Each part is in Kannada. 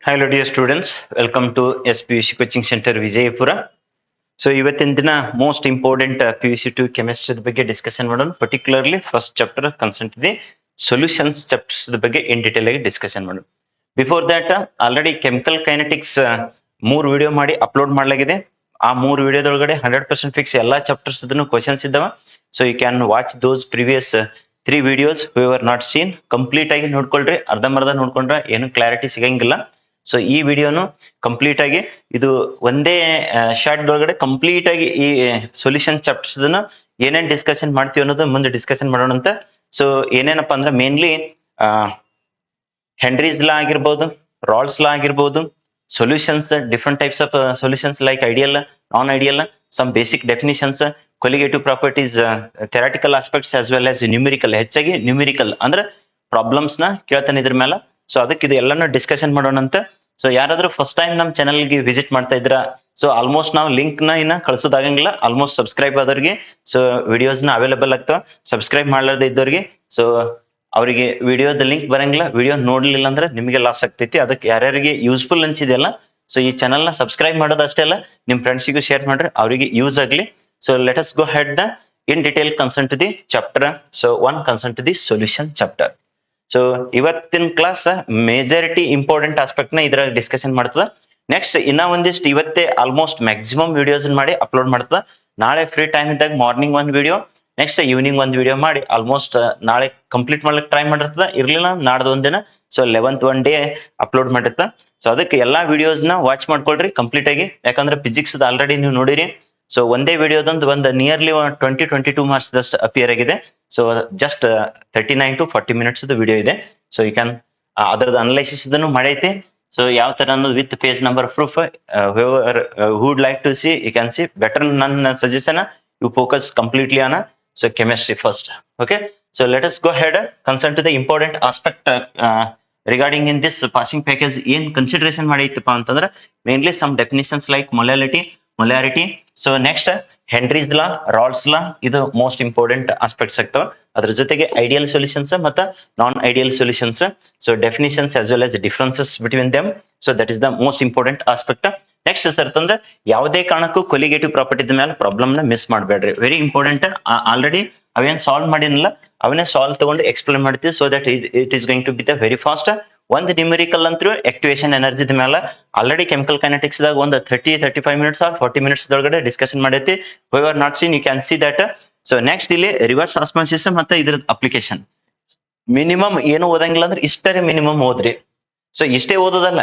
Hello dear students, welcome to SPUC Coaching Center Vijayapura. So ಇವತ್ತಿನ ದಿನ ಮೋಸ್ಟ್ ಇಂಪಾರ್ಟೆಂಟ್ PUC2 ಕೆಮಿಸ್ಟ್ರಿ ಬಗ್ಗೆ ಡಿಸ್ಕಷನ್ ಮಾಡೋಣ. ಪರ್ಟಿಕ್ಯುಲರ್ಲಿ ಫಸ್ಟ್ ಚಾಪ್ಟರ್ ಕನ್ಸರ್ನ್ ಇದೆ ಸೊಲ್ಯೂಷನ್ಸ್ ಚಾಪ್ಟರ್ಸ್ ಬಗ್ಗೆ ಇನ್ ಡೀಟೇಲ್ ಆಗಿ ಡಿಸ್ಕಷನ್ ಮಾಡೋಣ. Before that already chemical kinetics 3 video ಮಾಡಿ ಅಪ್ಲೋಡ್ ಮಾಡಲಾಗಿದೆ. ಆ 3 ವಿಡಿಯೋದೊಳಗಡೆ 100% ಫಿಕ್ಸ್ ಎಲ್ಲಾ ಚಾಪ್ಟರ್ಸ್ ಕ್ವಶನ್ಸ್ ಇದ್ದಾವೆ. So you can watch those previous 3 videos who are not seen. Complete ಆಗಿ ನೋಡ್ಕೊಳ್ರಿ. ಅರ್ಧಂಬರ್ಧ ನೋಡ್ಕೊಂಡ್ರೆ ಏನು ಕ್ಲಾರಿಟಿ ಸಿಗಂಗಿಲ್ಲ. ಸೊ ಈ ವಿಡಿಯೋನು ಕಂಪ್ಲೀಟ್ ಆಗಿ ಇದು ಒಂದೇ ಶಾರ್ಟ್ ಒಳಗಡೆ ಕಂಪ್ಲೀಟ್ ಆಗಿ ಈ ಸೊಲ್ಯೂಷನ್ ಚಾಪ್ಟರ್ಸ್ ಏನೇನ್ ಡಿಸ್ಕಷನ್ ಮಾಡ್ತೀವಿ ಅನ್ನೋದು ಮುಂದೆ ಡಿಸ್ಕಷನ್ ಮಾಡೋಣ ಅಂತ. ಸೊ ಏನೇನಪ್ಪ ಅಂದ್ರೆ ಮೇನ್ಲಿ ಹೆನ್ರೀಸ್ ಲಾ ಆಗಿರ್ಬೋದು, ರಾಲ್ಸ್ ಲಾ ಆಗಿರ್ಬೋದು, solutions, different types of solutions like ideal, non ideal, some basic definitions, colligative properties, theoretical aspects as well as numerical. ಹೆಚ್ಚಾಗಿ ನ್ಯೂಮಿರಿಕಲ್ ಅಂದ್ರೆ ಪ್ರಾಬ್ಲಮ್ಸ್ ನ ಕೇಳ್ತಾನೆ ಇದ್ರ ಮೇಲೆ. ಸೊ ಅದಕ್ಕೆ ಇದು ಎಲ್ಲಾನು ಡಿಸ್ಕಷನ್ ಮಾಡೋಣ ಅಂತ. ಸೊ ಯಾರಾದ್ರೂ ಫಸ್ಟ್ ಟೈಮ್ ನಮ್ಮ ಚಾನಲ್ಗೆ ವಿಸಿಟ್ ಮಾಡ್ತಾ ಇದ್ರ, ಸೊ ಆಲ್ಮೋಸ್ಟ್ ನಾವು ಲಿಂಕ್ ನ ಇನ್ನ ಕಳ್ಸೋದಾಗಂಗಿಲ್ಲ. ಆಲ್ಮೋಸ್ಟ್ ಸಬ್ಸ್ಕ್ರೈಬ್ ಆದವ್ರಿಗೆ ಸೊ ವಿಡಿಯೋಸ್ ನ ಅವೈಲೇಬಲ್ ಆಗ್ತಾವ. ಸಬ್ಸ್ಕ್ರೈಬ್ ಮಾಡಲಾರ್ದೆ ಇದ್ದವ್ರಿಗೆ ಸೊ ಅವರಿಗೆ ವಿಡಿಯೋದ ಲಿಂಕ್ ಬರಂಗಿಲ್ಲ. ವಿಡಿಯೋ ನೋಡ್ಲಿಲ್ಲ ಅಂದ್ರೆ ನಿಮಗೆ ಲಾಸ್ ಆಗ್ತೈತಿ. ಅದಕ್ಕೆ ಯಾರ್ಯಾರಿಗೆ ಯೂಸ್ಫುಲ್ ಅನ್ಸಿದೆಯಲ್ಲ, ಸೊ ಈ ಚಾನಲ್ ನ ಸಬ್ಸ್ಕ್ರೈಬ್ ಮಾಡೋದು ಅಷ್ಟೇ ಅಲ್ಲ, ನಿಮ್ ಫ್ರೆಂಡ್ಸಿಗೂ ಶೇರ್ ಮಾಡ್ರಿ, ಅವರಿಗೆ ಯೂಸ್ ಆಗ್ಲಿ. So let us go head the in detail concern to the chapter. So 1 concern to the solution chapter. So ಇವತ್ತಿನ ಕ್ಲಾಸ್ ಮೇಜಾರಿಟಿ ಇಂಪಾರ್ಟೆಂಟ್ ಆಸ್ಪೆಕ್ಟ್ ನ ಇದ್ರಾಗ ಡಿಸ್ಕಷನ್ ಮಾಡ್ತದ. ನೆಕ್ಸ್ಟ್ ಇನ್ನ ಒಂದಿಷ್ಟು ಇವತ್ತೇ ಆಲ್ಮೋಸ್ಟ್ ಮ್ಯಾಕ್ಸಿಮಮ್ ವಿಡಿಯೋಸ್ ಮಾಡಿ ಅಪ್ಲೋಡ್ ಮಾಡ್ತದ. ನಾಳೆ ಫ್ರೀ ಟೈಮ್ ಇದ್ದಾಗ morning 1 video, next evening 1 video ಮಾಡಿ ಆಲ್ಮೋಸ್ಟ್ ನಾಳೆ ಕಂಪ್ಲೀಟ್ ಮಾಡ್ಲಿಕ್ಕೆ ಟ್ರೈ ಮಾಡಿರ್ತದ. ಇರ್ಲಿಲ್ಲ ನಾಡ್ದು ಒಂದಿನ so 11th 1 day upload ಮಾಡಿರ್ತ. So ಅದಕ್ಕೆ ಎಲ್ಲಾ ವಿಡಿಯೋಸ್ ನ ವಾಚ್ ಮಾಡ್ಕೊಳ್ರಿ ಕಂಪ್ಲೀಟ್ ಆಗಿ. ಯಾಕಂದ್ರೆ ಫಿಸಿಕ್ಸ್ ಆಲ್ರೆಡಿ ನೀವು ನೋಡಿರಿ. ಸೊ ಒಂದೇ ವಿಡಿಯೋದಂದು ಒಂದು ನಿಯರ್ಲಿ 20-22 ಮಾರ್ಕ್ಸ್ ದಷ್ಟು ಅಪಿಯರ್ ಆಗಿದೆ. So just 39 to 40 minutes video ಇದೆ. ಸೊ ಯು ಕ್ಯಾನ್ ಅದರದ್ದು ಅನಲೈಸಿಸ್ ಇದನ್ನು ಮಾಡೈತಿ. ಸೊ ಯಾವ ತರ ಅನ್ನೋದು with page number proof would like to see you can see. Better ನನ್ನ suggestion you focus completely on so chemistry first. Okay, so let us go head concern to the important aspect regarding in this passing package. ಏನ್ ಕನ್ಸಿಡರೇಷನ್ ಮಾಡೈತಪ್ಪ ಅಂತಂದ್ರೆ mainly some definitions like molarity. So next Henry's law, Raoult's law, ಇದು ಮೋಸ್ಟ್ ಇಂಪಾರ್ಟೆಂಟ್ ಆಸ್ಪೆಕ್ಟ್ಸ್ ಆಗ್ತಾವ. ಅದ್ರ ಜೊತೆಗೆ ಐಡಿಯಲ್ ಸೊಲ್ಯೂಷನ್ಸ್ ಮತ್ತು non ideal solutions. So definitions as well as differences between them. So that is the most important aspect. Next sir ಅಂತಂದ್ರೆ ಯಾವುದೇ ಕಾರಣಕ್ಕೂ ಕೊಲಿಗೇಟಿವ್ ಪ್ರಾಪರ್ಟಿ ಮೇಲೆ ಪ್ರಾಬ್ಲಮ್ ನ ಮಿಸ್ ಮಾಡಬೇಡ್ರಿ. Very important. ಆಲ್ರೆಡಿ ಅವೇನ್ ಸಾಲ್ವ್ ಮಾಡಿನಲ್ಲ ಅವನ್ನೇ ಸಾಲ್ವ್ ತಗೊಂಡು ಎಕ್ಸ್ಪ್ಲೇನ್ ಮಾಡ್ತೀವಿ. So that it is going to be the very fast. ಒಂದು ನ್ಯೂಮರಿಕಲ್ ಅಂತೂ ಆಕ್ಟಿವೇಶನ್ ಎನರ್ಜಿ ಮೇಲೆ ಆಲ್ರೆಡಿ ಕೆಮಿಕಲ್ ಕೈನೆಟಿಕ್ಸ್ ದಾಗ ಒಂದು 30-35 ಮಿನಿಟ್ಸ್ ಆರ್ 40 ಮಿನಿಟ್ಸ್ ಒಳಗಡೆ ಡಿಸ್ಕಷನ್ ಮಾಡೈತಿ. Who are not seen you can see that. So next ಇಲ್ಲಿ ರಿವರ್ಸ್ ಆಸ್ಮಾಸಿಸ್ ಮತ್ತೆ ಇದ್ರ ಅಪ್ಲಿಕೇಶನ್. ಮಿನಿಮಮ್ ಏನು ಓದಂಗಿಲ್ಲ ಅಂದ್ರೆ ಇಷ್ಟರೇ ಮಿನಿಮಮ್ ಓದ್ರಿ. ಸೊ ಇಷ್ಟೇ ಓದೋದಲ್ಲ,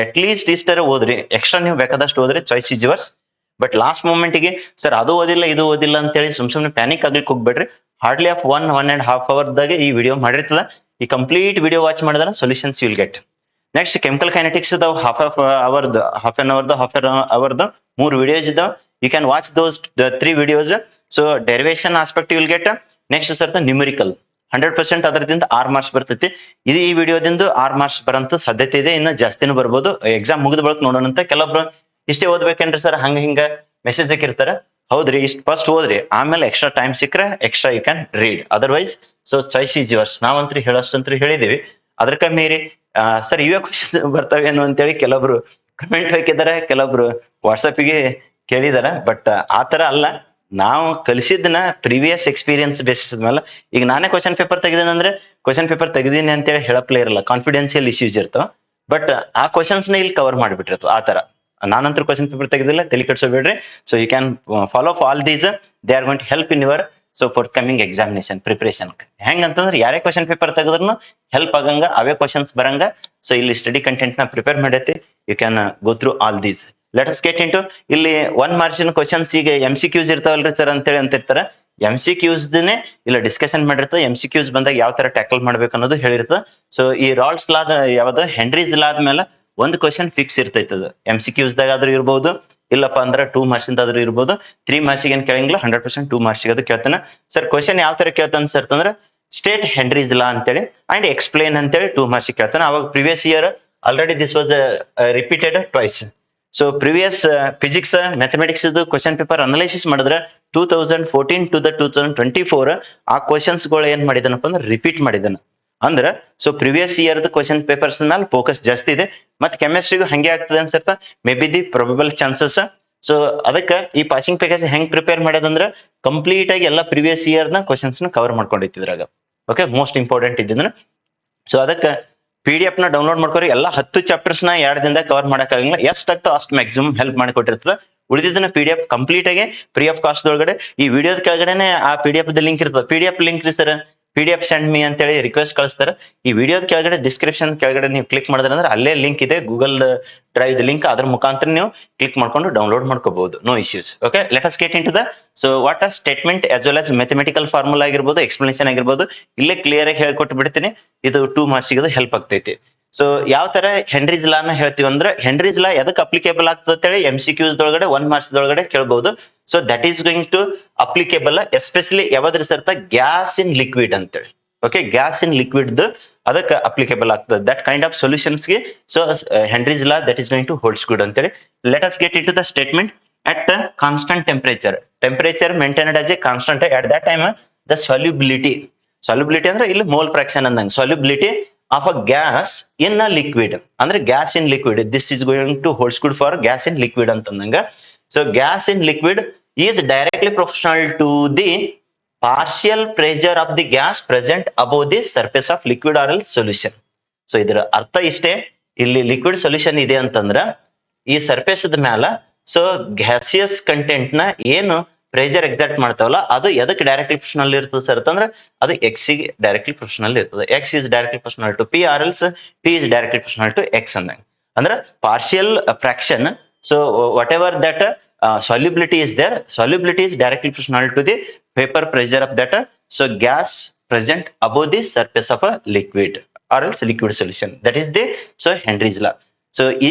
ಅಟ್ ಲೀಸ್ಟ್ ಇಷ್ಟರೇ ಓದ್ರಿ. ಎಕ್ಸ್ಟ್ರಾ ನೀವು ಬೇಕಾದಷ್ಟು ಓದ್ರಿ, choice is yours. But last ಮೂಮೆಂಟ್ಗೆ ಸರ್ ಅದು ಓದಿಲ್ಲ ಇದು ಓದಿಲ್ಲ ಅಂತ ಹೇಳಿ ಸುಮ್ನೆ ಪ್ಯಾನಿಕ್ ಆಗ್ಲಿಕ್ಕೆ ಹೋಗ್ಬೇಡ್ರಿ. ಹಾರ್ಡ್ಲಿ ಆಫ್ 1.5 ಅವರ್ದಾಗ ಈ ವಿಡಿಯೋ ಮಾಡಿರ್ತದ. ಈ ಕಂಪ್ಲೀಟ್ ವಿಡಿಯೋ ವಾಚ್ ಮಾಡಿದ್ರೆ solutions will get. Next chemical kinetics ಇದಾವ ಹಾಫ್ ಆನ್ ಅವರ್ದು 3 ವಿಡಿಯೋಸ್ ಇದಾವ. You can watch those 3 videos. So derivation aspect will get. Next sir numerical 100% ಅದರದಿಂದ 6 ಮಾರ್ಕ್ಸ್ ಬರ್ತೈತಿ. ಇದು ಈ ವಿಡಿಯೋದಿಂದ 6 ಮಾರ್ಕ್ಸ್ ಬರಂತ ಸಾಧ್ಯತೆ ಇದೆ. ಇನ್ನು ಜಾಸ್ತಿನೂ ಬರ್ಬೋದು. ಎಕ್ಸಾಮ್ ಮುಗಿದ ಬಳಿಕ ನೋಡೋಣ ಅಂತ. ಕೆಲವೊಬ್ರು ಇಷ್ಟೇ ಓದ್ಬೇಕೇನ್ರಿ ಸರ್ ಹಂಗ ಹಿಂಗ ಮೆಸೇಜ್ ಹಾಕಿರ್ತಾರ. ಹೌದ್ರಿ, ಇಷ್ಟ ಫಸ್ಟ್ ಓದ್ರಿ, ಆಮೇಲೆ ಎಕ್ಸ್ಟ್ರಾ ಟೈಮ್ ಸಿಕ್ಕರೆ extra you can read. Otherwise so choice is yours. ನಾವಂತೂ ಹೇಳೋಷ್ಟಂತೂ ಹೇಳಿದೀವಿ. ಅದಕ್ಕ ಮೀರಿ ಸರ್ ಇವೇ ಕ್ವಶನ್ಸ್ ಬರ್ತಾವೇನು ಅಂತೇಳಿ ಕೆಲವೊಬ್ರು ಕಮೆಂಟ್ ಹಾಕಿದಾರೆ, ಕೆಲವೊಬ್ರು ವಾಟ್ಸಪ್ಗೆ ಕೇಳಿದಾರ. ಬಟ್ ಆತರ ಅಲ್ಲ. ನಾವು ಕಲಿಸಿದ್ನ ಪ್ರೀವಿಯಸ್ ಎಕ್ಸ್ಪೀರಿಯನ್ಸ್ ಬೇಸಿಸ್ ಮೇಲೆ. ಈಗ ನಾನೇ ಕ್ವಶನ್ ಪೇಪರ್ ತೆಗೆದೇನೆ ಅಂದ್ರೆ ಕ್ವಶನ್ ಪೇಪರ್ ತೆಗೆದೀನಿ ಅಂತೇಳಿ ಹೇಳಪ್ಲೇ ಇರಲ್ಲ. ಕಾನ್ಫಿಡೆನ್ಸಿಯಲ್ ಇಶ್ಯೂಸ್ ಇರ್ತಾವ. ಬಟ್ ಆ ಕ್ವಶನ್ಸ್ ನ ಇಲ್ಲಿ ಕವರ್ ಮಾಡಿಬಿಟ್ಟಿರ್ತಾವ. ಆ ತರ ನಾನಂತೂ ಕ್ವಶನ್ ಪೇಪರ್ ತೆಗೆದಿಲ್ಲ, ತಲೆ ಕೆಡ್ಸೋಬೇಡ್ರಿ. So you can follow all these. They are going to help in your so for coming examination preparation. ಹೆಂಗಂತಂದ್ರೆ ಯಾರೇ ಕ್ವಶನ್ ಪೇಪರ್ ತೆಗೆದ್ರು ಹೆಲ್ಪ್ ಆಗಂಗ, ಅವೇ ಕ್ವಶನ್ಸ್ ಬರಂಗ. ಸೊ ಇಲ್ಲಿ ಸ್ಟಡಿ ಕಂಟೆಂಟ್ ನ ಪ್ರಿಪೇರ್ ಮಾಡೈತಿ. You can go through all these. Let us get into ಇಲ್ಲಿ 1 ಮಾರ್ಕ್ಸಿನ ಕ್ವಶನ್ಸ್. ಈಗ MCQs ಇರ್ತಾವಲ್ರಿ ಸರ್ ಅಂತೇಳಿ ಅಂತಿರ್ತಾರ. MCQs ಇಲ್ಲ ಡಿಸ್ಕಷನ್ ಮಾಡಿರ್ತದೆ. MCQs ಬಂದಾಗ ಯಾವ ತರ ಟ್ಯಾಕಲ್ ಮಾಡ್ಬೇಕು ಅನ್ನೋದು ಹೇಳಿರ್ತದೆ. ಸೊ ಈ ರಾಲ್ಸ್ ಲಾದ ಯಾವ್ದು ಹೆನ್ರೀಸ್ ಲಾದ ಮೇಲೆ ಒಂದು ಕ್ವಶನ್ ಫಿಕ್ಸ್ ಇರ್ತೈತದ. MCQs ದಾಗ ಆದ್ರೂ ಇರ್ಬೋದು, ಇಲ್ಲಪ್ಪ ಅಂದ್ರೆ 2 ಮಾರ್ಕ್ಸ್ ಆದ್ರೂ ಇರ್ಬೋದು. 3 ಮಾರ್ಕ್ಸ್ ಏನ್ ಕೇಳಂಗಿಲ್ಲ, 100% 2 ಮಾರ್ಕ್ಸ್ ಅದು ಕೇಳ್ತಾನ. ಸರ್ ಕ್ವಶನ್ ಯಾವ ತರ ಕೇಳ್ತಾನ ಸರ್ ಅಂತಂದ್ರೆ ಸ್ಟೇಟ್ ಹೆನ್ರೀಸ್ ಲಾ ಅಂತೇಳಿ ಅಂಡ್ ಎಕ್ಸ್ಪ್ಲೇನ್ ಅಂತೇಳಿ 2 ಮಾರ್ಕ್ಸ್ ಕೇಳ್ತಾನ. ಅವಾಗ previous year already this was repeated twice. So previous physics mathematics question paper analysis ಮಾಡಿದ್ರೆ 2014 to 2024 ಆ ಕ್ವಶನ್ಸ್ ಗಳು ಏನ್ ಮಾಡಿದಾನಪ್ಪ ಅಂದ್ರೆ ರಿಪೀಟ್ ಮಾಡಿದಾನ. ಅಂದ್ರ so previous year question papers ಮೇಲೆ ಫೋಕಸ್ ಜಾಸ್ತಿ ಇದೆ. ಮತ್ತೆ ಕೆಮಿಸ್ಟ್ರಿಗೂ ಹಂಗೆ ಆಗ್ತದೆ ಅನ್ಸತ್ತ maybe the probable chances. So ಅದಕ್ಕೆ ಈ ಪಾಸಿಂಗ್ ಪ್ಯಾಕೇಜ್ ಹೆಂಗ್ ಪ್ರಿಪೇರ್ ಮಾಡೋದಂದ್ರೆ ಕಂಪ್ಲೀಟ್ ಆಗಿ ಎಲ್ಲ ಪ್ರಿವಿಯಸ್ ಇಯರ್ ನ ಕ್ವಶನ್ಸ್ ನ ಕವರ್ ಮಾಡ್ಕೊಂಡೈತಿ ಇದ್ರಾಗ. ಓಕೆ, ಮೋಸ್ಟ್ ಇಂಪಾರ್ಟೆಂಟ್ ಇದ್ದಿದ್ರೆ. ಸೊ ಅದಕ್ಕೆ PDF ನ ಡೌನ್ಲೋಡ್ ಮಾಡ್ಕೊರಿ. ಎಲ್ಲ 10 ಚಾಪ್ಟರ್ಸ್ ನ 2 ದಿನದಾಗ ಕವರ್ ಮಾಡಕ್ಕಾಗಂಗಿಲ್ಲ, ಎಷ್ಟಾಗ್ತೋ ಅಷ್ಟು ಮ್ಯಾಕ್ಸಿಮಮ್ ಹೆಲ್ಪ್ ಮಾಡಿ ಕೊಟ್ಟಿರ್ತದೆ. ಉಳಿದಿದ್ದನ್ನ PDF ಕಂಪ್ಲೀಟ್ ಆಗಿ ಫ್ರೀ ಆಫ್ ಕಾಸ್ಟ್ ಒಳಗಡೆ ಈ ವಿಡಿಯೋದ ಕೆಳಗಡೆನೆ ಆ PDF ದ ಲಿಂಕ್ ಇರ್ತದೆ. PDF ಲಿಂಕ್ ರೀ ಸರ್, PDF ಸೆಂಡ್ ಮೀ ಅಂತ ಹೇಳಿ ರಿಕ್ವೆಸ್ಟ್ ಕಳಿಸ್ತಾರೆ. ಈ ವಿಡಿಯೋದ ಕೆಳಗಡೆ ಡಿಸ್ಕ್ರಿಪ್ಷನ್ ಕೆಳಗಡೆ ನೀವು ಕ್ಲಿಕ್ ಮಾಡಿದ್ರೆ ಅಂದ್ರೆ ಅಲ್ಲೇ ಲಿಂಕ್ ಇದೆ, ಗೂಗಲ್ ಡ್ರೈವ್ ಲಿಂಕ್. ಅದ್ರ ಮುಖಾಂತರ ನೀವು ಕ್ಲಿಕ್ ಮಾಡ್ಕೊಂಡು ಡೌನ್ಲೋಡ್ ಮಾಡ್ಕೋಬಹುದು, no issues. Okay, let us get into the so what are statement as well as mathematical formula ಆಗಿರ್ಬೋದು, ಎಕ್ಸ್ಪ್ಲನೇಷನ್ ಆಗಿರ್ಬೋದು, ಇಲ್ಲೇ ಕ್ಲಿಯರ್ ಆಗಿ ಹೇಳ್ಕೊಟ್ಟು ಬಿಡ್ತೀನಿ. ಇದು 2 ಮಾರ್ಕ್ಸ್ ಗೆ ಹೆಲ್ಪ್ ಆಗ್ತೈತಿ. ಸೊ ಯಾವ ತರ ಹೆನ್ರೀಸ್ ಲಾ ನ ಹೇಳ್ತೀವಿ ಅಂದ್ರೆ, ಹೆನ್ರೀಸ್ ಲಾ ಎದಕ್ಕೆ ಅಪ್ಲಿಕೇಬಲ್ ಆಗ್ತದೆ ಅಂತ ಹೇಳಿ MCQs ದೊಳಗಡೆ 1 ಮಾರ್ಕ್ಸ್ ದೊಳಗಡೆ ಕೇಳಬಹುದು. So that is going to applicable especially ಯಾವ್ದ್ರ ಸರ್ತ ಗ್ಯಾಸ್ ಇನ್ ಲಿಕ್ವಿಡ್ ಅಂತೇಳಿ. ಓಕೆ, ಗ್ಯಾಸ್ ಇನ್ ಲಿಕ್ವಿಡ್ ಅದಕ್ಕೆ ಅಪ್ಲಿಕೇಬಲ್ ಆಗ್ತದೆ ದಟ್ ಕೈಂಡ್ ಆಫ್ ಸೊಲ್ಯೂಷನ್ಸ್ ಗೆ. So Henry's law that is going to holds good ಅಂತೇಳಿ. Let us get in to the statement. at the constant temperature maintained as a constant at that time, the solubility ಅಂದ್ರೆ ಇಲ್ಲಿ ಮೋಲ್ ಫ್ರಾಕ್ಷನ್ ಅಂದಂಗ, solubility of a gas in a liquid ಅಂದ್ರೆ gas in liquid, this is going to holds good for gas in liquid ಅಂತಂದಂಗ. so gas in liquid is directly proportional to the partial pressure of the gas present above the surface of liquid or else solution. so ಇದರ ಅರ್ಥ ಇಷ್ಟೇ, ಇಲ್ಲಿ ಲಿಕ್ವಿಡ್ ಸೊಲ್ಯೂಷನ್ ಇದೆ ಅಂತಂದ್ರ ಈ ಸರ್ಫೇಸ್ ಮ್ಯಾಲ ಸೊ ಗ್ಯಾಸಿಯಸ್ ಕಂಟೆಂಟ್ ನ ಏನು ಪ್ರೆಷರ್ ಎಕ್ಸಾಕ್ಟ್ ಮಾಡ್ತಾವಲ್ಲ ಅದು ಎದಕ್ಕೆ ಡೈರೆಕ್ಟ್ಲಿ ಪ್ರೊಪೋರ್ಷನಲ್ ಇರ್ತದೆ ಸರ್ ಅಂತಂದ್ರೆ ಅದು ಎಕ್ಸ್ ಗೆ ಡೈರೆಕ್ಟ್ಲಿ ಪ್ರೊಪೋರ್ಷನಲ್ ಇರ್ತದೆ. X is directly proportional to P or else P is directly proportional to X ಅಂದಂಗ. ಅಂದ್ರೆ partial fraction. So whatever that solubility is there, solubility is directly proportional to the vapor pressure of that so gas present above the surface of a liquid or else liquid solution. That is the so Henry's law. So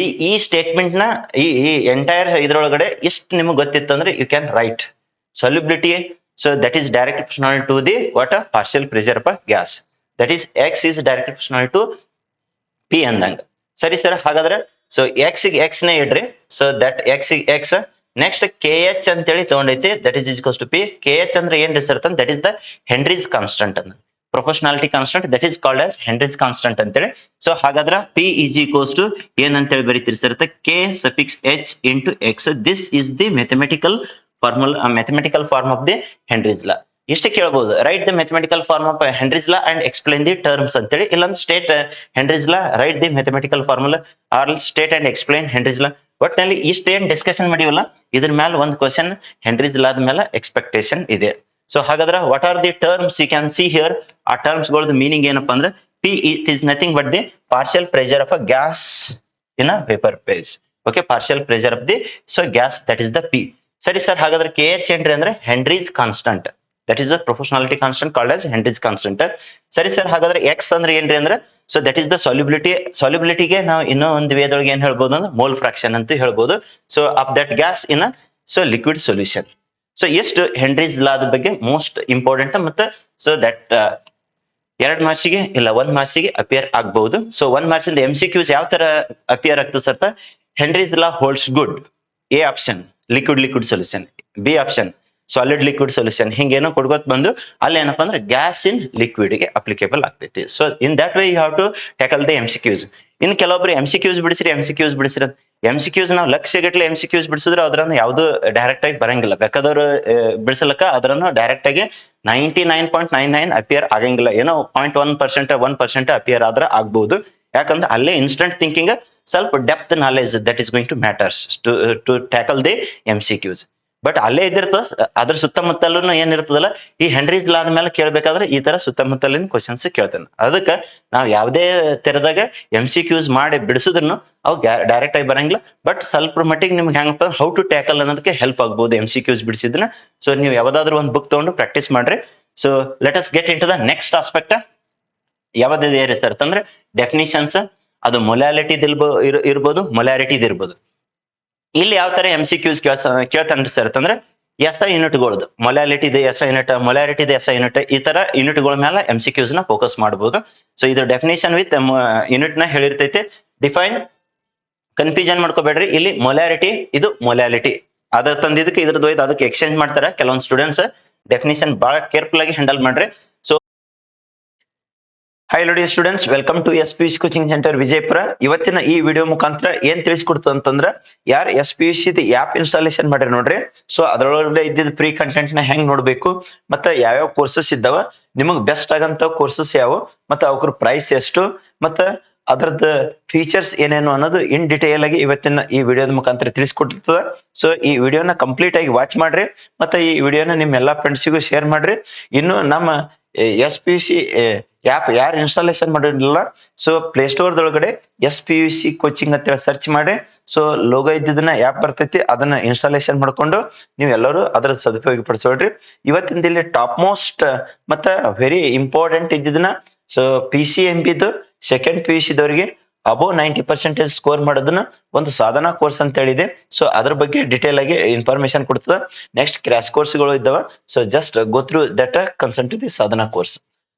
ಈ ಸ್ಟೇಟ್ಮೆಂಟ್ ನ ಈ ಎಂಟೈರ್ ಇದ್ರೊಳಗಡೆ ಇಷ್ಟು ನಿಮ್ಗೆ ಗೊತ್ತಿತ್ತು ಅಂದ್ರೆ you can write solubility. So that is directly proportional to the what a partial pressure of a gas. That is x is directly proportional to p ಅಂದಂಗ. ಸರಿ ಸರ್, ಹಾಗಾದ್ರೆ ಸೊ ಎಕ್ಸ್ ಗೆ ಎಕ್ಸ್ ನೇ ಇಡ್ರಿ. So that X X next K H ಅಂತೇಳಿ ತಗೊಂಡೈತಿ, that is equals to P. K H ಅಂದ್ರೆ ಏನ್ ಸರ್ ಅಂತ, that is the Henry's constant ಅನ್ನ proportionality constant, that is called as Henry's constant ಅಂತೇಳಿ. ಸೊ ಹಾಗಾದ್ರೆ ಪಿ ಈಸ್ ಈಕ್ವಲ್ಸ್ ಟು ಏನ್ ಅಂತೇಳಿ ಬರೀತೀರಿ sir, K suffix H into X. This is the mathematical formula, mathematical form of the Henry's law. ಇಷ್ಟೇ ಕೇಳಬಹುದು, right the mathematical form of Henry's law and explain the terms ಅಂತೇಳಿ. ಇಲ್ಲಂದ್ರೆ state Henry's law, write the mathematical formula or state and explain Henry's law. ಒಟ್ಟಿನಲ್ಲಿ ಇಷ್ಟ ಏನ್ ಡಿಸ್ಕಷನ್ ಮಾಡಿವಲ್ಲ ಇದ್ರ ಮೇಲೆ ಒಂದು ಕ್ವಶನ್ ಹೆನ್ರೀಸ್ ಲಾದ ಮೇಲೆ ಎಕ್ಸ್ಪೆಕ್ಟೇಷನ್ ಇದೆ. ಸೊ ಹಾಗಾದ್ರೆ what are the terms you can see here. ಆ ಟರ್ಮ್ಸ್ ಗಳದ್ದು ಮೀನಿಂಗ್ ಏನಪ್ಪಾ ಅಂದ್ರೆ P it is nothing but the partial pressure of a gas in a vapour phase. Okay, partial pressure of the so gas, that is the P. ಸರಿ ಸರ್, ಹಾಗಾದ್ರೆ ಕೆ ಎಚ್ ಏನ್ರಿ ಅಂದ್ರೆ Henry's constant, that is the proportionality constant called as Henry's constant. ಸರಿ ಸರ್, ಹಾಗಾದ್ರೆ ಎಕ್ಸ್ ಅಂದ್ರೆ ಏನ್ರಿ ಅಂದ್ರೆ so that is the solubility. ಸಾಲ್ಯುಬಿಲಿಟಿಗೆ ನಾವು ಇನ್ನೂ ಒಂದು ವೇದೊಳಗೆ ಏನ್ ಹೇಳ್ಬೋದು ಅಂದ್ರೆ ಮೋಲ್ ಫ್ರಾಕ್ಷನ್ ಅಂತ ಹೇಳ್ಬೋದು. So of that gas in so liquid solution. So ಎಷ್ಟು ಹೆನ್ರೀಸ್ ಲಾದ ಬಗ್ಗೆ ಮೋಸ್ಟ್ ಇಂಪಾರ್ಟೆಂಟ್ ಮತ್ತೆ ಸೊ ದಟ್ 2 ಮಾರ್ಕ್ಸಿಗೆ ಇಲ್ಲ 1 ಮಾರ್ಕ್ಸಿಗೆ ಅಪಿಯರ್ ಆಗಬಹುದು. ಸೊ 1 ಮಾರ್ಕ್ಸ್ ಇಂದ MCQs ಯಾವ ತರ ಅಪಿಯರ್ ಆಗ್ತದೆ sir, Henry's law holds good. A option liquid solution, B option solid liquid solution, ಹಿಂಗೇನೋ ಕೊಡ್ಕೋತ್ ಬಂದು ಅಲ್ಲಿ ಏನಪ್ಪಾ ಅಂದ್ರೆ ಗ್ಯಾಸ್ ಇನ್ ಲಿಕ್ವಿಡ್ ಗೆ ಅಪ್ಲಿಕೇಬಲ್ ಆಗ್ತೈತಿ. So in that way you have to tackle the MCQs. ಇನ್ ಕೆಲವೊಬ್ರು MCQs ಬಿಡಿಸ್ರಿ MCQs ನಾವು ಲಕ್ಷಗಟ್ಟಲೆ MCQs ಬಿಡಿಸಿದ್ರೆ ಅದ್ರನ್ನ ಯಾವ್ದು ಡೈರೆಕ್ಟ್ ಆಗಿ ಬರಂಗಿಲ್ಲ. ಬೇಕಾದವ್ರು ಬಿಡಿಸಲಕ್ಕ ಅದ್ರನ್ನು ಡೈರೆಕ್ಟ್ ಆಗಿ 99.99 ಅಪಿಯರ್ ಆಗಂಗಿಲ್ಲ. ಏನೋ 0.1% 1% ಅಪಿಯರ್ ಆದ್ರೆ ಆಗ್ಬಹುದು. ಯಾಕಂದ್ರೆ ಅಲ್ಲೇ ಇನ್ಸ್ಟಂಟ್ ಥಿಂಕಿಂಗ್ ಸ್ವಲ್ಪ depth knowledge that is going to matters to tackle the MCQs. But ಅಲ್ಲೇ ಇದಿರ್ತದ, ಅದ್ರ ಸುತ್ತಮುತ್ತಲೂ ಏನಿರ್ತದಲ್ಲ ಈ ಹೆನ್ರೀಸ್ ಲಾದ ಮೇಲೆ ಕೇಳ್ಬೇಕಾದ್ರೆ ಈ ತರ ಸುತ್ತಮುತ್ತಲಿನ ಕ್ವಶನ್ಸ್ ಕೇಳ್ತೇನೆ. ಅದಕ್ಕೆ ನಾವು ಯಾವ್ದೇ ತೆರದಾಗ MCQs ಮಾಡಿ ಬಿಡಿಸಿದ್ರು ಅವು ಡೈರೆಕ್ಟ್ ಆಗಿ ಬರಂಗಿಲ್ಲ. ಬಟ್ ಸ್ವಲ್ಪ ಮಟ್ಟಿಗೆ ನಿಮ್ಗೆ ಹೆಂಗಪ್ಪ ಹೌ ಟು ಟ್ಯಾಕಲ್ ಅನ್ನೋದಕ್ಕೆ ಹೆಲ್ಪ್ ಆಗ್ಬಹುದು MCQs ಬಿಡಿಸಿದ್ರೆ. ಸೊ ನೀವು ಯಾವ್ದಾದ್ರು ಒಂದು ಬುಕ್ ತಗೊಂಡು ಪ್ರಾಕ್ಟೀಸ್ ಮಾಡ್ರಿ. So let us get in to the next aspect. ಯಾವ್ದಿದೆ ರೀ ಸರ್ ಅಂತಂದ್ರೆ ಡೆಫಿನಿಷನ್ಸ್. ಅದು ಮೊಲಾಲಿಟಿ ಇರ್ಬೋದು, ಮೊಲಾರಿಟಿ ಇರ್ಬೋದು. ಇಲ್ಲಿ ಯಾವ ತರ MCQs ಕೇಳ್ತಾನ್ರಿ ಸರ್ ಅಂತಂದ್ರೆ SI ಯೂನಿಟ್ಗಳದ್ದು ಮೊಲಾಲಿಟಿ ಇದೆ, SI ಯೂನಿಟ್, ಮೊಲಾರಿಟಿ ಇದೆ, SI ಯೂನಿಟ್, ಈ ತರ ಯೂನಿಟ್ಗಳ ಮೇಲೆ MCQs ನ ಫೋಕಸ್ ಮಾಡಬಹುದು. ಸೊ ಇದು ಡೆಫಿನೇಷನ್ ವಿತ್ ಯೂನಿಟ್ ನ ಹೇಳಿರ್ತೈತಿ. Define confusion ಮಾಡ್ಕೋಬೇಡ್ರಿ. ಇಲ್ಲಿ ಮೊಲಾರಿಟಿ ಇದು ಮೊಲಾಲಿಟಿ ಅದ್ರ ತಂದಿದ್ದಕ್ಕೆ ಇದ್ರದ್ದು ಅದಕ್ಕೆ ಎಕ್ಸ್ಚೇಂಜ್ ಮಾಡ್ತಾರೆ ಕೆಲವೊಂದು ಸ್ಟೂಡೆಂಟ್ಸ್. ಡೆಫಿನೇಷನ್ ಬಹಳ ಕೇರ್ಫುಲ್ ಆಗಿ ಹ್ಯಾಂಡಲ್ ಮಾಡ್ರಿ. ಹಾಯ್ ಲೋಡಿ students, welcome to S P C coaching centre Vijayapura. ಇವತ್ತಿನ ಈ ವಿಡಿಯೋ ಮುಖಾಂತರ ಏನ್ ತಿಳಿಸ್ಕೊಡ್ತು ಅಂತಂದ್ರ, ಯಾರು S P C app installation ಮಾಡ್ರಿ ನೋಡ್ರಿ. ಸೊ ಅದ್ರೊಳಗಡೆ ಇದ್ದಿದ್ ಫ್ರೀ ಕಂಟೆಂಟ್ ನ ಹೆಂಗ್ ನೋಡ್ಬೇಕು, ಮತ್ತೆ ಯಾವ್ಯಾವ ಕೋರ್ಸಸ್ ಇದ್ದಾವ, ನಿಮಗ್ ಬೆಸ್ಟ್ ಆಗಂತ ಕೋರ್ಸಸ್ ಯಾವ, ಮತ್ತೆ ಅವ್ರ ಪ್ರೈಸ್ ಎಷ್ಟು, ಮತ್ತೆ ಅದ್ರದ್ದು ಫೀಚರ್ಸ್ ಏನೇನು ಅನ್ನೋದು ಇನ್ ಡಿಟೇಲ್ ಆಗಿ ಇವತ್ತಿನ ಈ ವಿಡಿಯೋದ ಮುಖಾಂತರ ತಿಳಿಸ್ಕೊಟ್ಟಿರ್ತದ. ಸೊ ಈ ವಿಡಿಯೋನ ಕಂಪ್ಲೀಟ್ ಆಗಿ ವಾಚ್ ಮಾಡ್ರಿ, ಮತ್ತೆ ಈ ವಿಡಿಯೋನ ನಿಮ್ ಎಲ್ಲಾ ಫ್ರೆಂಡ್ಸಿಗೂ ಶೇರ್ ಮಾಡ್ರಿ. ಇನ್ನು ನಮ್ಮ ಎಸ್ ಪಿ ಸಿ ಆಪ್ ಯಾರು ಇನ್ಸ್ಟಾಲೇಷನ್ ಮಾಡಿರಲಿಲ್ಲ, ಸೊ ಪ್ಲೇ ಸ್ಟೋರ್ ದೊಳಗಡೆ S P U C coaching ಅಂತ ಹೇಳಿ ಸರ್ಚ್ ಮಾಡಿ, ಸೊ ಲೋಗೋ ಇದ್ದಿದ್ದನ್ನ ಆಪ್ ಬರ್ತೈತಿ, ಅದನ್ನ ಇನ್ಸ್ಟಾಲೇಷನ್ ಮಾಡ್ಕೊಂಡು ನೀವು ಎಲ್ಲರೂ ಅದರ ಸದುಪಯೋಗ ಪಡಿಸೋಡ್ರಿ. ಇವತ್ತಿನ ಇಲ್ಲಿ ಟಾಪ್ ಮೋಸ್ಟ್ ಮತ್ತ ವೆರಿ ಇಂಪಾರ್ಟೆಂಟ್ ಇದ್ದಿದ್ದನ್ನ, ಸೊ ಪಿ ಸಿ ಎಂ ಬಿದು ಸೆಕೆಂಡ್ ಪಿ ಯು ಸಿ ದವರಿಗೆ ಅಬೋವ್ 90% ಸ್ಕೋರ್ ಮಾಡೋದನ್ನ ಒಂದು ಸಾಧನಾ ಕೋರ್ಸ್ ಅಂತ ಹೇಳಿದೆ. ಸೊ ಅದ್ರ ಬಗ್ಗೆ ಡಿಟೇಲ್ ಆಗಿ ಇನ್ಫಾರ್ಮೇಶನ್ ಕೊಡ್ತದ. ನೆಕ್ಸ್ಟ್ ಕ್ರಾಶ್ ಕೋರ್ಸ್ಗಳು ಇದ್ದಾವ. So just go through that concern to the Sadhana course.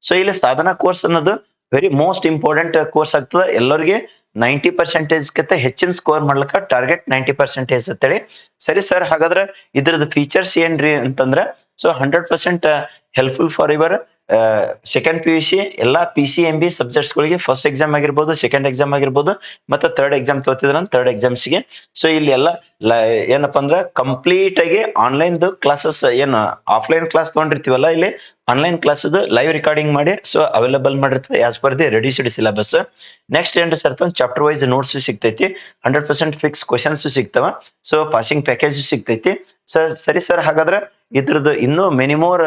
So ಇಲ್ಲಿ ಸಾಧನಾ ಕೋರ್ಸ್ ಅನ್ನೋದು ವೆರಿ ಮೋಸ್ಟ್ ಇಂಪಾರ್ಟೆಂಟ್ ಕೋರ್ಸ್ ಆಗ್ತದೆ. ಎಲ್ಲರಿಗೆ 90% ಕಿಂತ ಹೆಚ್ಚಿನ ಸ್ಕೋರ್ ಮಾಡ್ಲಿಕ್ಕೆ ಟಾರ್ಗೆಟ್ 90% ಅಂತೇಳಿ. ಸರಿ ಸರ್, ಹಾಗಾದ್ರೆ ಇದ್ರದ್ದು ಫೀಚರ್ಸ್ ಏನ್ರಿ ಅಂತಂದ್ರ, so 100% helpful for your second P U C ಎಲ್ಲಾ P C M B subjects ಗಳಿಗೆ ಫಸ್ಟ್ ಎಕ್ಸಾಮ್ ಆಗಿರ್ಬೋದು, ಸೆಕೆಂಡ್ ಎಕ್ಸಾಮ್ ಆಗಿರ್ಬೋದು, ಮತ್ತೆ ಥರ್ಡ್ ಎಕ್ಸಾಮ್ ತಗೋತಿದ್ರ ಥರ್ಡ್ ಎಕ್ಸಾಮ್ಸ್ಗೆ. ಸೊ ಇಲ್ಲಿ ಎಲ್ಲ ಏನಪ್ಪಾ ಅಂದ್ರ ಕಂಪ್ಲೀಟ್ ಆಗಿ ಆನ್ಲೈನ್ ಕ್ಲಾಸಸ್, ಏನು ಆಫ್ಲೈನ್ ಕ್ಲಾಸ್ ತಗೊಂಡಿರ್ತೀವಲ್ಲ, ಇಲ್ಲಿ ಆನ್ಲೈನ್ ಕ್ಲಾಸ್ ಲೈವ್ ರೆಕಾರ್ಡಿಂಗ್ ಮಾಡಿ ಸೊ ಅವೈಲೇಬಲ್ ಮಾಡಿರ್ತದೆ as per the reduced syllabus. Next ಏನ್ ಸರ್, ಚಾಪ್ಟರ್ ವೈಸ್ ನೋಟ್ಸ್ ಸಿಗ್ತೈತಿ, 100% ಫಿಕ್ಸ್ ಕ್ವಶನ್ಸ್ ಸಿಗ್ತಾವ. ಸೊ ಪಾಸಿಂಗ್ ಪ್ಯಾಕೇಜ್ ಸಿಗ್ತೈತಿ. ಸರಿ ಸರ್, ಹಾಗಾದ್ರೆ ಇದ್ರದ್ದು ಇನ್ನೂ many more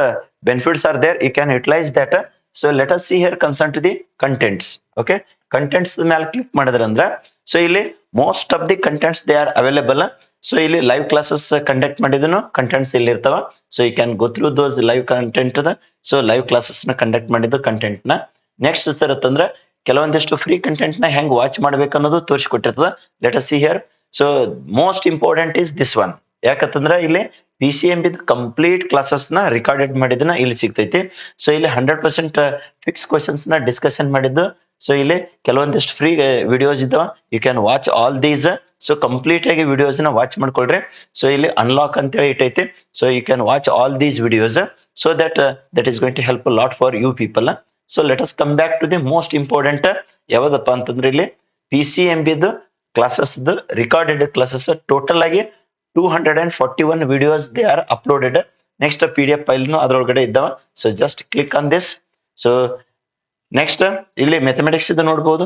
benefits are there, you can utilise that. So let us see here concern to the contents. Okay, contents ಮೇಲೆ ಕ್ಲಿಕ್ ಮಾಡಿದ್ರಂದ್ರ, ಸೊ ಇಲ್ಲಿ most of the contents they are available. So ಇಲ್ಲಿ ಲೈವ್ ಕ್ಲಾಸಸ್ ಕಂಡಕ್ಟ್ ಮಾಡಿದನು ಕಂಟೆಂಟ್ಸ್ ಇಲ್ಲಿ ಇರ್ತಾವ. So you can go through those live content. So live classes ನ ಕಂಡಕ್ಟ್ ಮಾಡಿದ್ದು ಕಂಟೆಂಟ್ ನ. ನೆಕ್ಸ್ಟ್ ಸರ್ ಅಂತಂದ್ರ, ಕೆಲವೊಂದಿಷ್ಟು ಫ್ರೀ ಕಂಟೆಂಟ್ ನ ಹೆಂಗ್ ವಾಚ್ ಮಾಡ್ಬೇಕು ಅನ್ನೋದು ತೋರಿಸ್ಕೊಟ್ಟಿರ್ತದ. Let us see here. So most important is this one. ಯಾಕಂತಂದ್ರ ಇಲ್ಲಿ P C M B complete classes ನ ರಿಕಾರ್ಡೆಡ್ ಮಾಡಿದ್ದನ್ನ ಇಲ್ಲಿ ಸಿಗ್ತೈತಿ. ಸೊ ಇಲ್ಲಿ 100% ಫಿಕ್ಸ್ ಕ್ವಶನ್ಸ್ ನ ಡಿಸ್ಕಷನ್ ಮಾಡಿದ್ದು. ಸೊ ಇಲ್ಲಿ ಕೆಲವೊಂದಿಷ್ಟು ಫ್ರೀ ವಿಡಿಯೋಸ್ ಇದ್ದಾವ, you can watch all these. So complete ಆಗಿ ವಿಡಿಯೋಸ್ ನ ವಾಚ್ ಮಾಡ್ಕೊಳ್ರಿ. ಸೊ ಇಲ್ಲಿ ಅನ್ಲಾಕ್ ಅಂತ ಹೇಳಿ ಇಟ್ಟೈತಿ. So you can watch all these videos. So that is going to help lot for you people. So let us come back to the most important. ಯಾವ್ದಪ್ಪ ಅಂತಂದ್ರೆ, ಇಲ್ಲಿ ಪಿ ಸಿ ಎಂ ಬಿದು ಕ್ಲಾಸಸ್ ರಿಕಾರ್ಡೆಡ್ ಕ್ಲಾಸಸ್ ಟೋಟಲ್ ಆಗಿ 241 videos they are uploaded. Next PDF file ಅದ್ರೊಳಗಡೆ ಇದ್ದಾವ. So just click on this. So next ಇಲ್ಲಿ ಮ್ಯಾಥಮೆಟಿಕ್ಸ್ ಇದು ನೋಡ್ಬೋದು,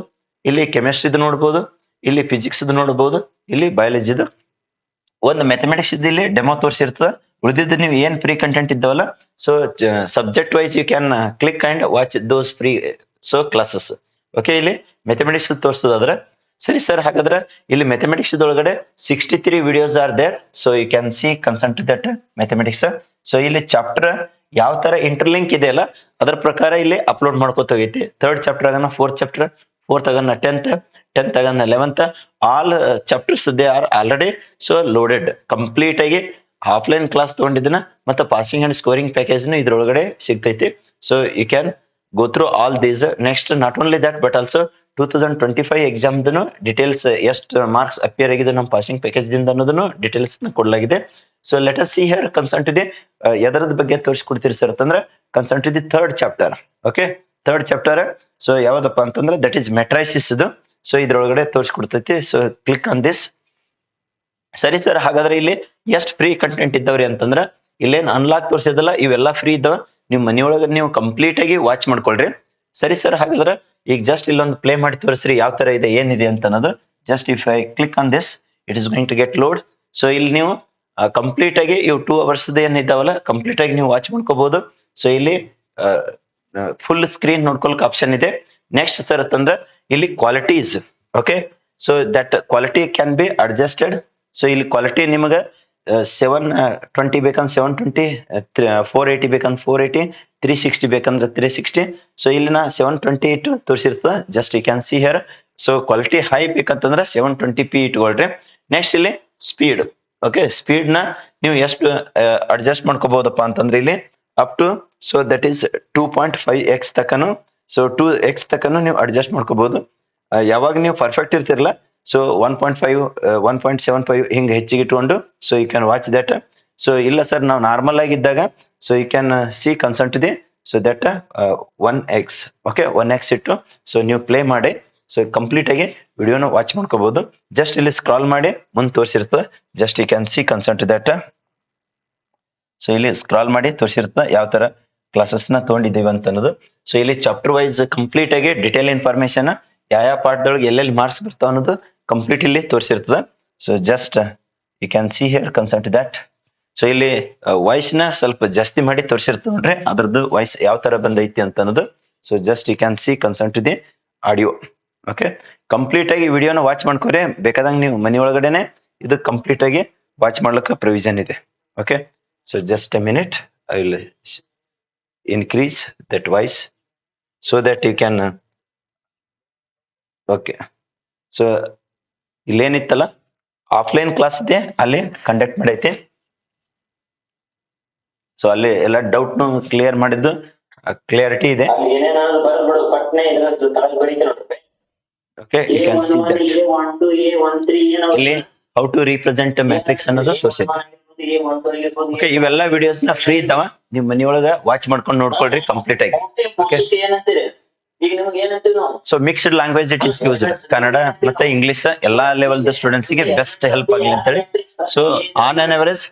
ಇಲ್ಲಿ ಕೆಮಿಸ್ಟ್ರಿ ಇದು ನೋಡ್ಬೋದು, ಇಲ್ಲಿ ಫಿಸಿಕ್ಸ್ ಇದು ನೋಡ್ಬೋದು, ಇಲ್ಲಿ ಬಯಾಲಜಿ ಇದು. ಒಂದು ಮ್ಯಾಥಮೆಟಿಕ್ಸ್ ಇಲ್ಲಿ ಡೆಮೋ ತೋರಿಸಿರ್ತದ. ಉಳಿದಿದ್ದು ನೀವು ಏನ್ ಫ್ರೀ ಕಂಟೆಂಟ್ ಇದ್ದಾವಲ್ಲ, so subject wise you can click and watch those free classes. Okay, ಇಲ್ಲಿ ಮ್ಯಾಥಮೆಟಿಕ್ಸ್ ತೋರಿಸೋದಾದ್ರೆ, ಸರಿ ಸರ್, ಹಾಗಾದ್ರೆ ಇಲ್ಲಿ ಮ್ಯಾಥಮೆಟಿಕ್ಸ್ ಒಳಗಡೆ 63 videos are there. So you can see concern to that mathematics. So ಇಲ್ಲಿ ಚಾಪ್ಟರ್ ಯಾವ ತರ ಇಂಟರ್ಲಿಂಕ್ ಇದೆ ಅಲ್ಲ, ಅದರ ಪ್ರಕಾರ ಇಲ್ಲಿ ಅಪ್ಲೋಡ್ ಮಾಡ್ಕೋತ ಹೋಗೈತಿ. ಥರ್ಡ್ ಚಾಪ್ಟರ್ ಆಗನ ಫೋರ್ತ್ ಚಾಪ್ಟರ್, ಫೋರ್ತ್ ಆಗನ 10th ಆಗನ 11th. All chapters they are already so loaded. Complete ಆಗಿ ಆಫ್ಲೈನ್ ಕ್ಲಾಸ್ ತಗೊಂಡಿದ್ದನ್ನ ಮತ್ತೆ ಪಾಸಿಂಗ್ ಅಂಡ್ ಸ್ಕೋರಿಂಗ್ ಪ್ಯಾಕೇಜ್ ಇದ್ರೊಳಗಡೆ ಸಿಗ್ತೈತಿ. So you can go through all these. Next not only that but also 2025 exam details, ಎಷ್ಟು ಮಾರ್ಕ್ಸ್ ಅಪಿಯರ್ ಆಗಿದೆ ನಮ್ಮ ಪಾಸಿಂಗ್ ಪ್ಯಾಕೇಜ್ ದಿಂದ ಅನ್ನೋದನ್ನು ಡೀಟೇಲ್ಸ್ ಕೊಡಲಾಗಿದೆ. So let us see here concern to the ಎದರದ ಬಗ್ಗೆ ತೋರಿಸ್ಕೊಡ್ತೀರಿ ಸರ್ ಅಂತಂದ್ರೆ, concern to the third chapter. Okay, third chapter. So ಯಾವ್ದಪ್ಪ ಅಂತಂದ್ರೆ ದಟ್ ಈಸ್ ಮೆಟ್ರೈಸಿಸ್. ಸೊ ಇದ್ರೊಳಗಡೆ ತೋರಿಸ್ಕೊಡ್ತೈತಿ. So click on this. ಸರಿ ಸರ್, ಹಾಗಾದ್ರೆ ಇಲ್ಲಿ ಎಷ್ಟು ಫ್ರೀ ಕಂಟೆಂಟ್ ಇದ್ದವ್ರಿ ಅಂತಂದ್ರ, ಇಲ್ಲೇನ್ ಅನ್ಲಾಕ್ ತೋರಿಸಿದಲ್ಲ ಇವೆಲ್ಲ ಫ್ರೀ ಇದ್ದಾವ. ನೀವು ಮನೆಯೊಳಗೆ ನೀವು ಕಂಪ್ಲೀಟ್ ಆಗಿ ವಾಚ್ ಮಾಡ್ಕೊಳ್ರಿ. ಸರಿ ಸರ್, ಹಾಗಾದ್ರೆ ಈಗ ಜಸ್ಟ್ ಇಲ್ಲೊಂದು ಪ್ಲೇ ಮಾಡಿ ತೋರಿಸ್ರಿ ಯಾವ ತರ ಇದೆ, ಏನಿದೆ ಅಂತ ಅನ್ನೋದು. Just if I click on this, it is going to get load. So ಇಲ್ಲಿ ನೀವು ಕಂಪ್ಲೀಟ್ ಆಗಿ ಇವು 2 hours ಏನಿದ್ದಾವಲ್ಲ ಕಂಪ್ಲೀಟ್ ಆಗಿ ನೀವು ವಾಚ್ ಮಾಡ್ಕೋಬಹುದು. ಸೊ ಇಲ್ಲಿ ಫುಲ್ ಸ್ಕ್ರೀನ್ ನೋಡ್ಕೊಳಕ್ ಆಪ್ಷನ್ ಇದೆ. ನೆಕ್ಸ್ಟ್ ಸರ್ ಅಂತಂದ್ರೆ ಇಲ್ಲಿ qualities. Okay, so that quality can be adjusted. So ಇಲ್ಲಿ ಕ್ವಾಲಿಟಿ ನಿಮಗೆ 720 ಬೇಕಂದ್ರೆ 720, 480 ಬೇಕಂದ್ರೆ 480, 360 ಬೇಕಂದ್ರೆ 360. ಸೊ ಇಲ್ಲಿ ನಾ 728 ತೋರಿಸಿರ್ತದ. Just you can see here. So quality high ಬೇಕಂತಂದ್ರೆ 720p ಇಟ್ಕೊಳ್ರಿ. ನೆಕ್ಸ್ಟ್ ಇಲ್ಲಿ ಸ್ಪೀಡ್. ಓಕೆ, ಸ್ಪೀಡ್ ನ ನೀವು ಎಷ್ಟು ಅಡ್ಜಸ್ಟ್ ಮಾಡ್ಕೋಬಹುದಪ್ಪ ಅಂತಂದ್ರೆ ಇಲ್ಲಿ up to, so that is 2.5x ತಕನು, ಸೊ 2x ತಕನು ನೀವು ಅಡ್ಜಸ್ಟ್ ಮಾಡ್ಕೋಬಹುದು. ಯಾವಾಗ ನೀವು ಪರ್ಫೆಕ್ಟ್ ಇರ್ತಿರಲ್ಲ, ಸೊ 1.5, 1.75 ಹಿಂಗೆ ಹೆಚ್ಚಿಗೆ ಇಟ್ಕೊಂಡು, so you can watch that. So ಇಲ್ಲ ಸರ್ ನಾವು ನಾರ್ಮಲ್ ಆಗಿದ್ದಾಗ, so you can see concern to the so that 1x. Okay, 1x ಇಟ್ಟು ಸೊ ನೀವು ಪ್ಲೇ ಮಾಡಿ. ಸೊ ಕಂಪ್ಲೀಟ್ ಆಗಿ ವಿಡಿಯೋನ ವಾಚ್ ಮಾಡ್ಕೋಬಹುದು. ಜಸ್ಟ್ ಇಲ್ಲಿ ಸ್ಕ್ರಾಲ್ ಮಾಡಿ ಮುಂದೆ ತೋರಿಸಿರ್ತದೆ. Just you can see concern that. So ಇಲ್ಲಿ ಸ್ಕ್ರಾಲ್ ಮಾಡಿ ತೋರಿಸಿರ್ತದೆ ಯಾವ ತರ ಕ್ಲಾಸಸ್ ನ ತಗೊಂಡಿದ್ದೀವಿ ಅಂತ ಅನ್ನೋದು. ಸೊ ಇಲ್ಲಿ ಚಾಪ್ಟರ್ ವೈಸ್ ಕಂಪ್ಲೀಟ್ ಆಗಿ ಡಿಟೇಲ್ ಇನ್ಫಾರ್ಮೇಶನ್ ಯಾವ ಪಾಠದೊಳಗೆ ಎಲ್ಲೆಲ್ಲಿ ಮಾರ್ಕ್ಸ್ ಬರ್ತಾವ ಅನ್ನೋದು ಕಂಪ್ಲೀಟ್ ಇಲ್ಲಿ ತೋರಿಸಿರ್ತದೆ. So just you can see here concern that. So ಇಲ್ಲಿ ವಾಯ್ಸ್ ನ ಸ್ವಲ್ಪ ಜಾಸ್ತಿ ಮಾಡಿ ತೋರಿಸಿರ್ತದೆ ನೋಡ್ರಿ, ಅದ್ರದ್ದು ವಾಯ್ಸ್ ಯಾವ ತರ ಬಂದೈತಿ ಅಂತ ಅನ್ನೋದು. So just you can see concern the audio. Okay, complete ಆಗಿ ವಿಡಿಯೋನ ವಾಚ್ ಮಾಡ್ಕೋರಿ. ಬೇಕಾದಂಗೆ ನೀವು ಮನೆ ಒಳಗಡೆನೆ ಇದು ಕಂಪ್ಲೀಟ್ ಆಗಿ ವಾಚ್ ಮಾಡ್ಲಿಕ್ಕೆ ಪ್ರೊವಿಷನ್ ಇದೆ. Okay, so just a minute, I will increase that voice so that you can okay. So ಇಲ್ಲೇನಿತ್ತಲ್ಲ ಆಫ್ಲೈನ್ ಕ್ಲಾಸ್ ಇದೆ, ಅಲ್ಲಿ ಕಂಡಕ್ಟ್ ಮಾಡೈತಿ. ಸೊ ಅಲ್ಲಿ ಎಲ್ಲ ಡೌಟ್ ನು ಕ್ಲಿಯರ್ ಮಾಡಿದ್ದು ಕ್ಲಿಯರಿಟಿ ಇದೆ. Okay, you can see that ಇಲ್ಲಿ ಹೌ ಟು ರೀಪ್ರೆಸೆಂಟ್ ಮ್ಯಾಟ್ರಿಕ್ಸ್ ಅನ್ನೋದು ತೋರಿಸೈತಿ. ಓಕೆ, ಇವೆಲ್ಲ ವಿಡಿಯೋಸ್ ನ ಫ್ರೀ ಇದ್ದಾವ, ನಿಮ್ ಮನಿಯೊಳಗ ವಾಚ್ ಮಾಡ್ಕೊಂಡು ನೋಡ್ಕೊಳ್ರಿ ಕಂಪ್ಲೀಟ್ ಆಗಿ. Okay, so mixed language it is used, Kannada ಮತ್ತೆ ಇಂಗ್ಲಿಷ್ ಎಲ್ಲಾ ಲೆವೆಲ್ ದ ಸ್ಟೂಡೆಂಟ್ಸ್ ಗೆ ಬೆಸ್ಟ್ ಹೆಲ್ಪ್ ಆಗಲಿ ಅಂತ ಹೇಳಿ. So on an average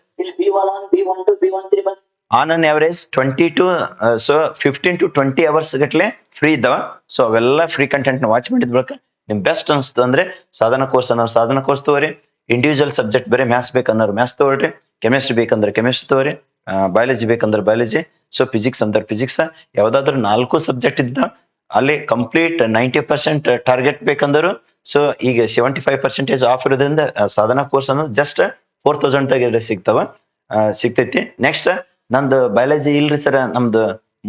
20 to 15 to 20 hours ಗಟ್ಲೆ ಫ್ರೀ ಇದ್ದಾವ. ಸೊ ಅವೆಲ್ಲ ಫ್ರೀ ಕಂಟೆಂಟ್ ನ ವಾಚ್ ಮಾಡಿದ ಬಳಿಕ ನಿಮ್ ಬೆಸ್ಟ್ ಅನ್ಸ್ತು ಅಂದ್ರೆ ಸಾಧನ ಕೋರ್ಸ್ ತಗೋರಿ. ಇಂಡಿವಿಜುವಲ್ ಸಬ್ಜೆಕ್ಟ್ ಬೇರೆ ಮ್ಯಾಥ್ಸ್ ಬೇಕಂದ್ರೆ ಮ್ಯಾಥ್ಸ್ ತಗೋರಿ, ಕೆಮಿಸ್ಟ್ರಿ ಬೇಕಂದ್ರೆ ಕೆಮಿಸ್ಟ್ರಿ ತಗೋರಿ, ಬಯಾಲಜಿ ಬೇಕಂದ್ರೆ ಬಯಾಲಜಿ, ಸೊ ಫಿಸಿಕ್ಸ್ ಅಂದ್ರೆ ಫಿಸಿಕ್ಸ್. ಯಾವ್ದಾದ್ರು 4 ಸಬ್ಜೆಕ್ಟ್ ಇದ್ದ ಅಲ್ಲಿ ಕಂಪ್ಲೀಟ್ 90% ಟಾರ್ಗೆಟ್ ಬೇಕಂದ್ರು ಸೊ ಈಗ 75% ಆಫ್ ಇರೋದ್ರಿಂದ ಸಾಧನ ಕೋರ್ಸ್ ಅನ್ನೋದು ಜಸ್ಟ್ 4000 ಸಿಗ್ತೈತಿ. ನೆಕ್ಸ್ಟ್ ನಂದು ಬಯಾಲಜಿ ಇಲ್ರಿ ಸರ್, ನಮ್ದು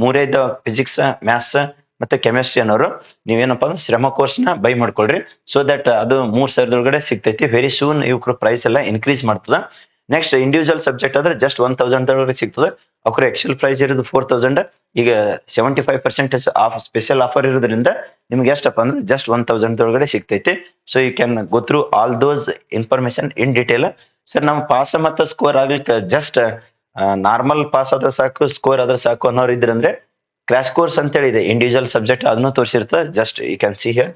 3 ಇದ್ದ ಫಿಸಿಕ್ಸ್, ಮ್ಯಾಥ್ಸ್ ಮತ್ತೆ ಕೆಮಿಸ್ಟ್ರಿ ಅನ್ನೋರು ನೀವೇನಪ್ಪ ಅಂದ್ರೆ ಶ್ರಮ ಕೋರ್ಸ್ ನ ಬೈ ಮಾಡ್ಕೊಳ್ರಿ. ಸೊ ದಟ್ ಅದು 3000 ಸಿಗ್ತೈತಿ. ವೆರಿ ಸೂನ್ ಇವ್ರ ಪ್ರೈಸ್ ಎಲ್ಲ ಇನ್ಕ್ರೀಸ್ ಮಾಡ್ತದ. ನೆಕ್ಸ್ಟ್ ಇಂಡಿವಿಜುವಲ್ ಸಬ್ಜೆಕ್ಟ್ ಆದ್ರೆ ಜಸ್ಟ್ 1000 ಸಿಗ್ತದೆ. ಅವ್ರ ಆಕ್ಚುಲ್ ಪ್ರೈಸ್ ಇರೋದು 4000. ಈಗ 75% ಆಫ್ ಸ್ಪೆಷಲ್ ಆಫರ್ ಇರೋದ್ರಿಂದ ನಿಮ್ಗೆ ಎಷ್ಟಪ್ಪ ಅಂದ್ರೆ ಜಸ್ಟ್ 1000 ಸಿಗ್ತೈತಿ. So you can go through all those information in detail. Sir ನಮ್ ಪಾಸ್ ಮತ್ತೆ ಸ್ಕೋರ್ ಆಗ್ಲಿಕ್ಕೆ ಜಸ್ಟ್ ನಾರ್ಮಲ್ ಪಾಸ್ ಆದ್ರೆ ಸಾಕು, ಸ್ಕೋರ್ ಆದ್ರೆ ಸಾಕು ಅನ್ನೋರು ಇದ್ರಂದ್ರೆ ಕ್ರಾಶ್ ಕೋರ್ಸ್ ಅಂತ ಹೇಳಿ ಇದೆ, ಇಂಡಿವಿಜುವಲ್ ಸಬ್ಜೆಕ್ಟ್ ಅದನ್ನು ತೋರಿಸಿರ್ತದೆ. Just you can see here.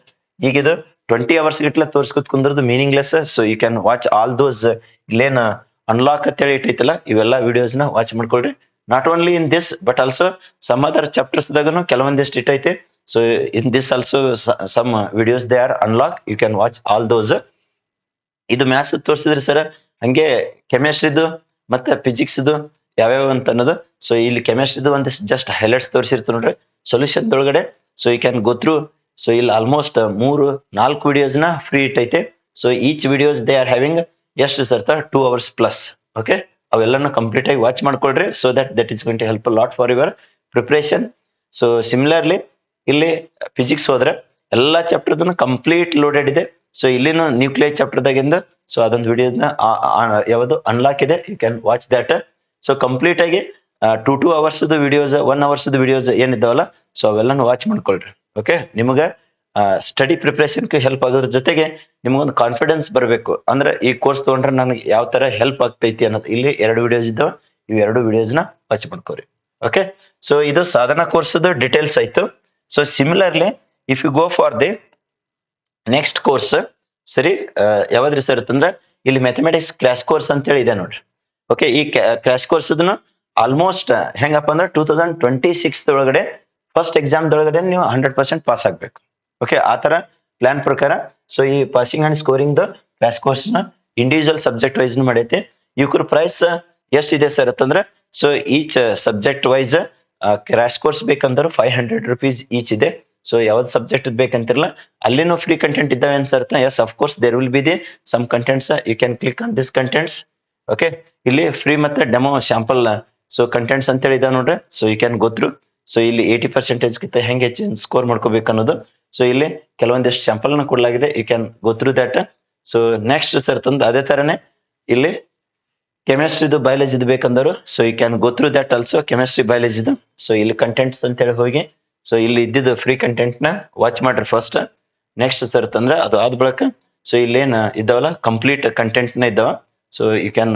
ಈಗ ಇದು 20 ಅವರ್ಸ್ ಗಿಟ್ಲ ತೋರ್ಸ್ಕೊತ್ ಕುಂದ್ರದು meaningless. So you can watch all those. ಇಲ್ಲೇನ್ ಅನ್ಲಾಕ್ ಅಂತ ಹೇಳಿ ಇಟ್ಟೈತಲ್ಲ, ಇವೆಲ್ಲ ವಿಡಿಯೋಸ್ ನ ವಾಚ್ ಮಾಡ್ಕೊಳ್ರಿ. Not only in this but also some other chapters ದಾಗನು ಕೆಲವೊಂದಿಷ್ಟು ಇಟ್ಟೈತೆ. So in this also some videos they are unlock, you can watch all those. ಇದು ಮ್ಯಾಥ್ಸ್ ತೋರಿಸಿದ್ರಿ ಸರ್, ಹಂಗೆ ಕೆಮಿಸ್ಟ್ರಿದು ಮತ್ತೆ ಫಿಸಿಕ್ಸ್ದು ಯಾವ್ಯಾವ ಅಂತ ಅನ್ನೋದು. ಸೊ ಇಲ್ಲಿ ಕೆಮಿಸ್ಟ್ರಿದು ಒಂದಿಷ್ಟು ಜಸ್ಟ್ ಹೈಲೈಟ್ಸ್ ತೋರಿಸಿರ್ತಾರೆ ನೋಡ್ರಿ ಸೊಲ್ಯೂಷನ್ ಒಳಗಡೆ. So you can go through. So ಇಲ್ಲಿ ಆಲ್ಮೋಸ್ಟ್ 3-4 ವಿಡಿಯೋಸ್ ನ ಫ್ರೀ ಇಟ್ಟೈತೆ. So each videos they are having ಎಷ್ಟು ಸರ್ 2 hours ಪ್ಲಸ್. ಓಕೆ, ಅವೆಲ್ಲನ ಕಂಪ್ಲೀಟ್ ಆಗಿ ವಾಚ್ ಮಾಡ್ಕೊಳ್ರಿ. So that is going to help lot for your preparation. So similarly ಇಲ್ಲಿ ಫಿಸಿಕ್ಸ್ ಹೋದ್ರೆ ಎಲ್ಲಾ ಚಾಪ್ಟರ್ ಕಂಪ್ಲೀಟ್ ಲೋಡೆಡ್ ಇದೆ. ಸೊ ಇಲ್ಲಿನ ನ್ಯೂಕ್ಲಿಯರ್ ಚಾಪ್ಟರ್ ದಾಗಿಂದ ಸೊ ಅದೊಂದು ವಿಡಿಯೋನ ಯಾವುದು ಅನ್ಲಾಕ್ ಇದೆ, you can watch that. So complete ಆಗಿ 2 hours ವಿಡಿಯೋಸ್, 1 hours ವಿಡಿಯೋಸ್ ಏನಿದ್ದಾವಲ್ಲ ಸೊ ಅವೆಲ್ಲನೂ ವಾಚ್ ಮಾಡ್ಕೊಳ್ರಿ. ಓಕೆ, ನಿಮಗೆ ಸ್ಟಡಿ ಪ್ರಿಪರೇಷನ್ ಹೆಲ್ಪ್ ಆಗೋದ್ರ ಜೊತೆಗೆ ನಿಮ್ಗೊಂದು ಕಾನ್ಫಿಡೆನ್ಸ್ ಬರಬೇಕು. ಅಂದ್ರೆ ಈ ಕೋರ್ಸ್ ತಗೊಂಡ್ರೆ ನನಗೆ ಯಾವ ತರ ಹೆಲ್ಪ್ ಆಗ್ತೈತಿ ಅನ್ನೋದು. ಇಲ್ಲಿ 2 ವಿಡಿಯೋಸ್ ಇದ್ದಾವೆ, ಇವ್ 2 ವಿಡಿಯೋಸ್ ನ ವಾಚ್ ಮಾಡ್ಕೋರಿ. ಓಕೆ, ಸೊ ಇದು ಸಾಧನ ಕೋರ್ಸ್ ಡಿಟೇಲ್ಸ್ ಆಯ್ತು. So similarly if you go for the next course, ಸರಿ ಯಾವ್ದ್ರಿ ಸರ್ ಅಂತಂದ್ರೆ ಇಲ್ಲಿ ಮ್ಯಾಥಮೆಟಿಕ್ಸ್ ಕ್ರಾಶ್ ಕೋರ್ಸ್ ಅಂತ ಹೇಳಿ ಇದೆ ನೋಡ್ರಿ. ಓಕೆ, ಈ ಕ್ರಾಶ್ ಕೋರ್ಸ್ ಆಲ್ಮೋಸ್ಟ್ ಹೆಂಗಪ್ಪ ಅಂದ್ರೆ 2026 ಒಳಗಡೆ ಫಸ್ಟ್ ಎಕ್ಸಾಮ್ ದೊಳಗಡೆ ನೀವು 100% ಪಾಸ್ ಆಗ್ಬೇಕು. ಓಕೆ, ಆ ತರ ಪ್ಲಾನ್ ಪ್ರಕಾರ. ಸೊ ಈ ಪಾಸಿಂಗ್ ಅಂಡ್ ಸ್ಕೋರಿಂಗ್ ದ ಕ್ರಾಶ್ ಕೋರ್ಸ್ ನ ಇಂಡಿವಿಜುವಲ್ ಸಬ್ಜೆಕ್ಟ್ ವೈಸ್ ಮಾಡೈತೆ. ಇವ್ರ ಪ್ರೈಸ್ ಎಷ್ಟಿದೆ ಸರ್ ಅಂತಂದ್ರೆ so each subject wise crash course ಬೇಕಂದ್ರೆ 500 rupees ಈಚ್ ಇದೆ. ಸೊ ಯಾವ್ದು ಸಬ್ಜೆಕ್ಟ್ ಬೇಕಂತಿರಲ್ಲ ಅಲ್ಲಿನೂ ಫ್ರೀ ಕಂಟೆಂಟ್ ಇದ್ದಾವೆ ಅನ್ಸರ್ತ. Yes of course there will be the some contents, you can click on this contents. Okay, ಇಲ್ಲಿ ಫ್ರೀ ಮತ್ತೆ ಡೆಮೋ ಶಾಂಪಲ್ ಸೊ ಕಂಟೆಂಟ್ಸ್ ಅಂತ ಹೇಳಿ ಇದಾವೆ ನೋಡ್ರಿ. So you can go through. So ಇಲ್ಲಿ 80% ಗಿಂತ ಹೆಂಗೆ ಹೆಚ್ಚಿನ ಸ್ಕೋರ್ ಮಾಡ್ಕೋಬೇಕು ಅನ್ನೋದು. ಸೊ ಇಲ್ಲಿ ಕೆಲವೊಂದಿಷ್ಟು ಸ್ಯಾಂಪಲ್ ನ ಕೊಡಲಾಗಿದೆ, you can go through that. So next sir ತಂದು ಅದೇ ತರನೇ ಇಲ್ಲಿ ಕೆಮಿಸ್ಟ್ರಿದು ಬಯಾಲಜಿದು ಬೇಕಂದರು so you can go through that also, chemistry ಬಯಾಲಜಿದು. ಸೊ ಇಲ್ಲಿ ಕಂಟೆಂಟ್ಸ್ ಅಂತ ಹೇಳಿ ಹೋಗಿ ಸೊ ಇಲ್ಲಿ ಇದ್ದಿದ್ದು ಫ್ರೀ ಕಂಟೆಂಟ್ ನ ವಾಚ್ ಮಾಡ್ರಿ ಫಸ್ಟ್. ನೆಕ್ಸ್ಟ್ ಸರ್ ತಂದ್ರೆ ಅದು ಆದ ಬಳಿಕ ಸೊ ಇಲ್ಲೇನ್ ಇದ್ದಾವಲ್ಲ ಕಂಪ್ಲೀಟ್ ಕಂಟೆಂಟ್ ನ ಇದ್ದಾವ. So you can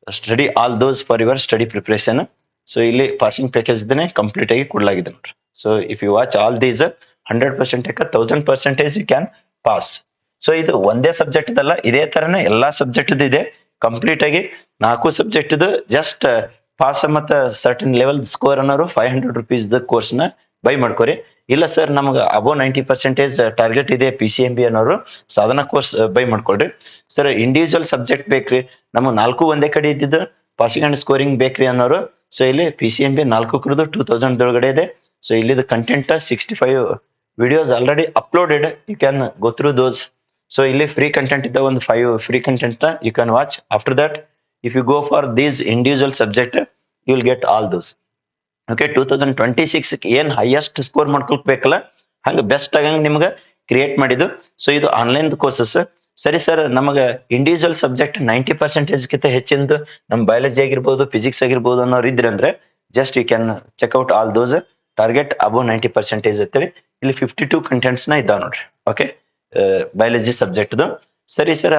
study all those for your study preparation. So ಇಲ್ಲಿ ಪಾಸಿಂಗ್ ಪ್ಯಾಕೇಜ್ ಇದನ್ನೇ ಕಂಪ್ಲೀಟ್ ಆಗಿ ಕೊಡಲಾಗಿದೆ ನೋಡ್ರಿ. So if you watch all these 100% 1000% you can pass. So ಇದು ಒಂದೇ ಸಬ್ಜೆಕ್ಟ್ ಇದಲ್ಲ, ಇದೇ ತರನೇ ಎಲ್ಲಾ ಸಬ್ಜೆಕ್ಟ್ ಇದೆ. ಕಂಪ್ಲೀಟ್ ಆಗಿ 4 ಸಬ್ಜೆಕ್ಟ್ ಇದು ಜಸ್ಟ್ ಪಾಸ್ ಮತ್ತು ಸರ್ಟನ್ ಲೆವೆಲ್ ಸ್ಕೋರ್ ಅನ್ನೋರು ₹500 ಕೋರ್ಸ್ ನ ಬೈ ಮಾಡ್ಕೋರಿ. ಇಲ್ಲ ಸರ್ ನಮ್ಗೆ ಅಬೋ 90% ಟಾರ್ಗೆಟ್ ಇದೆ PCMB ಅನ್ನೋರು ಸಾಧನಾ ಕೋರ್ಸ್ ಬೈ ಮಾಡ್ಕೊಳ್ರಿ. ಸರ್ ಇಂಡಿವಿಜುವಲ್ ಸಬ್ಜೆಕ್ಟ್ ಬೇಕ್ರಿ, ನಮಗೆ 4 ಒಂದೇ ಕಡೆ ಇದ್ದಿದ್ದು ಪಾಸಿಂಗ್ ಅಂಡ್ ಸ್ಕೋರಿಂಗ್ ಬೇಕ್ರಿ ಅನ್ನೋರು, ಸೊ ಇಲ್ಲಿ PCMB 4 2000 ಒಳಗಡೆ ಇದೆ. ಸೊ ಇಲ್ಲಿದ content 65 videos already uploaded, you can go through those. So ಇಲ್ಲಿ ಫ್ರೀ ಕಂಟೆಂಟ್ ಇದ್ದ ಒಂದು 5 free content you can watch. After that if you go for these individual subject you will get all those. Okay, 2026 ಏನ್ ಹೈಯೆಸ್ಟ್ ಸ್ಕೋರ್ ಮಾಡ್ಕೊಳ್ಬೇಕಲ್ಲ ಹಂಗೆ ಬೆಸ್ಟ್ ಆಗಂಗೆ ನಿಮ್ಗೆ ಕ್ರಿಯೇಟ್ ಮಾಡಿದ್ದು. ಸೊ ಇದು ಆನ್ಲೈನ್ ಕೋರ್ಸಸ್. ಸರಿ ಸರ್, ನಮಗೆ ಇಂಡಿವಿಜುವಲ್ ಸಬ್ಜೆಕ್ಟ್ 90%ಗಿಂತ ಹೆಚ್ಚಿಂದು ನಮ್ಮ ಬಯಾಲಜಿ ಆಗಿರ್ಬೋದು, ಫಿಸಿಕ್ಸ್ ಆಗಿರ್ಬೋದು ಅನ್ನೋರು ಇದ್ರಂದ್ರೆ just you can check out all those target above 90% ಅಂತೇಳಿ ಇಲ್ಲಿ 52 ಕಂಟೆಂಟ್ಸ್ ನ ಇದಾವ ನೋಡ್ರಿ. ಓಕೆ, ಬಯಾಲಜಿ ಸಬ್ಜೆಕ್ಟ್ದು. ಸರಿ ಸರ್,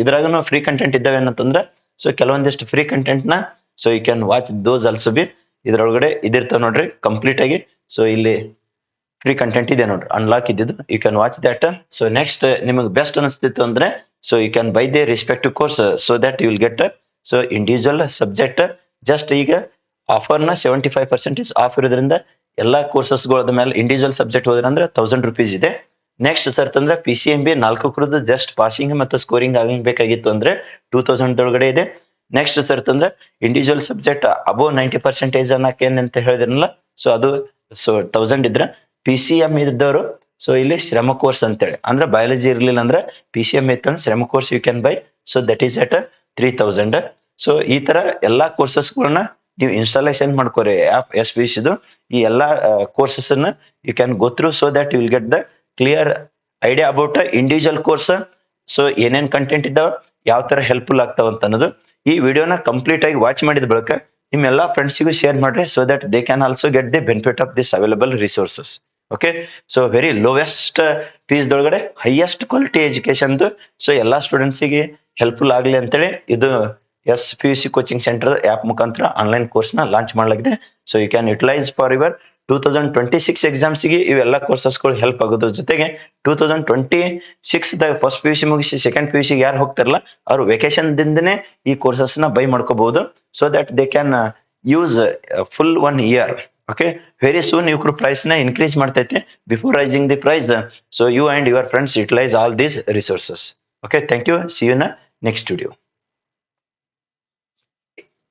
ಇದ್ರಾಗನು ಫ್ರೀ ಕಂಟೆಂಟ್ ಇದ್ದಾವೆ ಏನಂತಂದ್ರೆ, ಸೊ ಕೆಲವೊಂದಿಷ್ಟು ಫ್ರೀ ಕಂಟೆಂಟ್ ನ so you can watch those also B. ಇದ್ರೊಳಗಡೆ ಇದಿರ್ತಾವ ನೋಡ್ರಿ ಕಂಪ್ಲೀಟ್ ಆಗಿ. ಸೊ ಇಲ್ಲಿ ಫ್ರೀ ಕಂಟೆಂಟ್ ಇದೆ ನೋಡ್ರಿ, ಅನ್ಲಾಕ್ ಇದ್ದಿದ್ದು, you can watch that. So next ನಿಮಗೆ ಬೆಸ್ಟ್ ಅನಿಸ್ತಿತ್ತು ಅಂದ್ರೆ so you can buy the respective course so that you will get so individual subject. Just ಈಗ ಆಫರ್ನ 75% ಆಫ್ ಇರೋದ್ರಿಂದ ಎಲ್ಲಾ ಕೋರ್ಸಸ್ಗಳದ ಮೇಲೆ ಇಂಡಿವಿಜುವಲ್ ಸಬ್ಜೆಕ್ಟ್ ಹೋದ್ರೆ ಅಂದ್ರೆ ₹1000 ಇದೆ. ನೆಕ್ಸ್ಟ್ ಸರ್ ತಂದ್ರೆ PCMB 4 ಜಸ್ಟ್ ಪಾಸಿಂಗ್ ಮತ್ತು ಸ್ಕೋರಿಂಗ್ ಆಗಬೇಕಾಗಿತ್ತು ಅಂದ್ರೆ 2000 ಒಳಗಡೆ ಇದೆ. ನೆಕ್ಸ್ಟ್ ಸರ್ ತಂದ್ರೆ ಇಂಡಿವಿಜುವಲ್ ಸಬ್ಜೆಕ್ಟ್ ಅಬೌವ್ 90% ಅನ್ನಕ್ಕೆ ಏನಂತ ಹೇಳಿದ್ರಲ್ಲ, ಸೊ ಅದು ಸೊ 1000 ಇದ್ರೆ PCM ಇದ್ದವರು ಸೊ ಇಲ್ಲಿ ಶ್ರಮ ಕೋರ್ಸ್ ಅಂತೇಳಿ, ಅಂದ್ರೆ ಬಯಾಲಜಿ ಇರ್ಲಿಲ್ಲ ಅಂದ್ರೆ PCM ಇತ್ತಂದ್ರೆ Shrama course you can buy. So that is at 3000. So ಈ ತರ ಎಲ್ಲಾ ಕೋರ್ಸಸ್ಗಳನ್ನ ನೀವು ಇನ್ಸ್ಟಾಲೇಷನ್ ಮಾಡ್ಕೋರಿ ಆಪ್ SPCದು. ಈ ಎಲ್ಲಾ ಕೋರ್ಸಸ್ ಅನ್ನ you can go through so that you will get the clear idea about individual course. So ಏನೇನ್ ಕಂಟೆಂಟ್ ಇದ್ದಾವ, ಯಾವ ತರ ಹೆಲ್ಪ್ಫುಲ್ ಆಗ್ತಾವ ಅಂತ ಅನ್ನೋದು. ಈ ವಿಡಿಯೋನ ಕಂಪ್ಲೀಟ್ ಆಗಿ ವಾಚ್ ಮಾಡಿದ ಬಳಿಕ ನಿಮ್ಮ ಎಲ್ಲಾ ಫ್ರೆಂಡ್ಸಿಗೂ ಶೇರ್ ಮಾಡ್ರಿ so that they can also get the benefit of this available resources. Okay, so very lowest fees ದೊಳಗಡೆ ಹೈಯೆಸ್ಟ್ ಕ್ವಾಲಿಟಿ ಎಜುಕೇಶನ್. ಸೊ ಎಲ್ಲಾ ಸ್ಟೂಡೆಂಟ್ಸಿಗೆ ಹೆಲ್ಪ್ಫುಲ್ ಆಗಲಿ ಅಂತೇಳಿ ಇದು SPC ಕೋಚಿಂಗ್ ಸೆಂಟರ್ ಆಪ್ ಮುಖಾಂತರ ಆನ್ಲೈನ್ ಕೋರ್ಸ್ ನ ಲಾಂಚ್ ಮಾಡಲಾಗಿದೆ. So you can utilise for your 2026 ಎಕ್ಸಾಮ್ಸ್ಗೆ ಇವೆಲ್ಲ ಕೋರ್ಸಸ್ಗಳು ಹೆಲ್ಪ್ ಆಗೋದ್ರ ಜೊತೆಗೆ 2026 ಫಸ್ಟ್ PUC ಮುಗಿಸಿ ಸೆಕೆಂಡ್ PUC ಯಾರು ಹೋಗ್ತಾರಲ್ಲ ಅವರು ವೆಕೇಶನ್ ದಿಂದನೇ ಈ ಕೋರ್ಸಸ್ ನ ಬೈ ಮಾಡ್ಕೋಬಹುದು so that they can use full 1 year. Okay, very soon ಇವ್ರ ಪ್ರೈಸ್ ನ ಇನ್ಕ್ರೀಸ್ ಮಾಡ್ತೈತೆ before rising the price. So you and your friends utilise all these resources. Okay, thank you. See you in next video.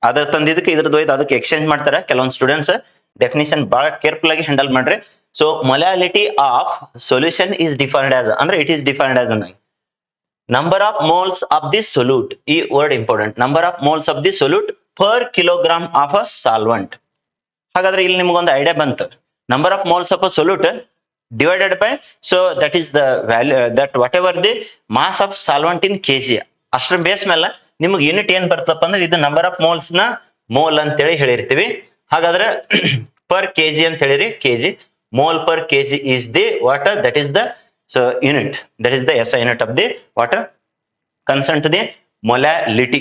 ಅದ್ರ ತಂದಿದ್ದಕ್ಕೆ ಇದ್ರದ್ದು ಅದಕ್ಕೆ ಎಕ್ಸ್ಚೇಂಜ್ ಮಾಡ್ತಾರೆ ಕೆಲವೊಂದು ಸ್ಟೂಡೆಂಟ್ಸ್. ಡೆಫಿನಿಷನ್ ಬಹಳ ಕೇರ್ಫುಲ್ ಆಗಿ ಹ್ಯಾಂಡಲ್ ಮಾಡ್ರಿ. So molality of solution is defined as ಅಂದ್ರೆ it is defined as number of moles of the solute. ಈ word important, number of moles of the solute per kilogram of a solvent. ಹಾಗಾದ್ರೆ ಇಲ್ಲಿ ನಿಮ್ಗೊಂದು ಐಡಿಯಾ ಬಂತು, number of moles of a solute divided by so that is the value that whatever the mass of solvent in kg. ಅಷ್ಟರ ಬೇಸ್ ಮೇಲೆ ನಿಮ್ಗೆ ಯೂನಿಟ್ ಏನ್ ಬರ್ತಪ್ಪ ಅಂದ್ರೆ ಇದು ನಂಬರ್ ಆಫ್ ಮೋಲ್ಸ್ ನ ಮೋಲ್ ಅಂತೇಳಿ ಹೇಳಿರ್ತೀವಿ. ಹಾಗಾದ್ರೆ ಪರ್ ಕೆಜಿ ಅಂತ ಹೇಳಿರಿ, kg mole per kg is the water, that is the so unit, that is the SI unit of the water concern to the molality.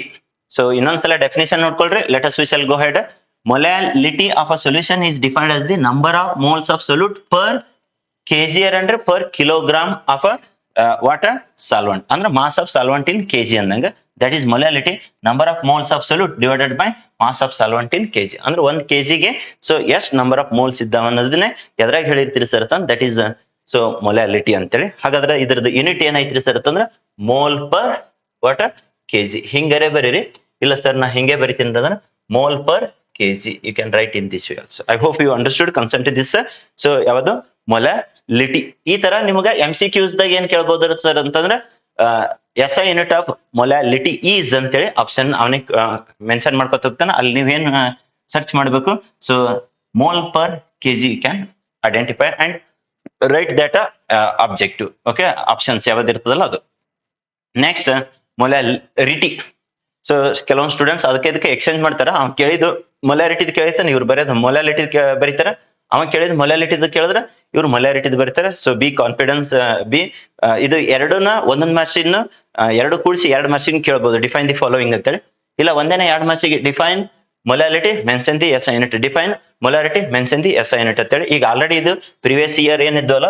So ಇನ್ನೊಂದ್ಸಲ ಡೆಫಿನೇಷನ್ ನೋಡ್ಕೊಳ್ರಿ. Let us we shall go ahead. Molality of a solution is defined as the number of moles of solute per kg ಅಂದ್ರೆ per kilogram of water solvent, ಅಂದ್ರೆ mass of solvent in kg ಅಂದಂಗ. That is molality, number of moles of solute divided by mass of solvent in kg. ಅಂದ್ರೆ 1 kgಗೆ ಸೊ ಎಷ್ಟು ನಂಬರ್ ಆಫ್ ಮೋಲ್ಸ್ ಇದ್ದಾವ ಅನ್ನೋದನ್ನೇ ಎದ್ರಾಗ ಹೇಳಿರ್ತೀರಿ ಸರ್ ಅಂತ, ದಟ್ ಈಸ್ ಸೊ ಮೊಲಾಲಿಟಿ ಅಂತೇಳಿ. ಹಾಗಾದ್ರೆ ಇದ್ರದ್ದು ಯೂನಿಟ್ ಏನೈತ್ರಿ ಸರ್ ಅಂತಂದ್ರೆ ಮೋಲ್ ಪರ್ ವಾಟರ್ ಕೆಜಿ. ಹಿಂಗಾರೆ ಬರೀರಿ. ಇಲ್ಲ ಸರ್ ನಾ ಹಿಂಗೆ ಬರಿತೀನಿ ಅಂದ್ರೆ mole per KG. You can write in this way also. I hope you understood consent this. So ಯಾವುದು ಮೊಲಾಲಿಟಿ. ಈ ತರ ನಿಮ್ಗೆ MCQs ದಾಗ ಏನ್ ಕೇಳ್ಬೋದು ಸರ್ ಅಂತಂದ್ರೆ SI unit of molality is ಅಂತೇಳಿ ಆಪ್ಷನ್ ಅವನಿಗೆ ಮೆನ್ಷನ್ ಮಾಡ್ಕೊತ ಹೋಗ್ತಾನೆ. ಅಲ್ಲಿ ನೀವೇನ್ ಸರ್ಚ್ ಮಾಡಬೇಕು, so mole per KG you can identify and write that objective. Okay, options ಯಾವ್ದು ಇರ್ತದಲ್ಲ ಅದು. Next molality. ಸೊ ಕೆಲವೊಂದು ಸ್ಟೂಡೆಂಟ್ಸ್ ಅದಕ್ಕೆ ಇದಕ್ಕೆ ಎಕ್ಸ್ಚೇಂಜ್ ಮಾಡ್ತಾರೆ. ಅವ್ನು ಕೇಳಿದ್ದು ಮೊಲಾಲಿಟಿ ಕೇಳಿರ್ತಾನೆ, ಇವ್ರು ಬರೆಯೋದು ಮೊಲಾಲಿಟಿ ಬರೀತಾರೆ. ಅವ ಕೇಳಿದ್ ಮೊಲಾಲಿಟಿ ಕೇಳಿದ್ರೆ ಇವ್ರು ಮೊಲಾಲಿಟಿ ಬರೀತಾರೆ. So B confidence B. ಇದು ಎರಡನ್ನ ಒಂದೊಂದು ಮಾರ್ಕ್ಸಿನ ಎರಡು ಕೂಡಿಸಿ 2 ಮಾರ್ಕ್ಸಿನ ಕೇಳ್ಬೋದು. ಡಿಫೈನ್ ದಿ ಫಾಲೋವಿಂಗ್ ಅಂತೇಳಿ. ಇಲ್ಲ ಒಂದೇನೆ 2 ಮಾರ್ಕ್ಸಿಗೆ define molality mention the S I unit, define molarity mention the S I unit ಅಂತೇಳಿ. ಈಗ ಆಲ್ರೆಡಿ ಇದು ಪ್ರಿವಿಯಸ್ ಇಯರ್ ಏನಿದ್ವಲ್ಲ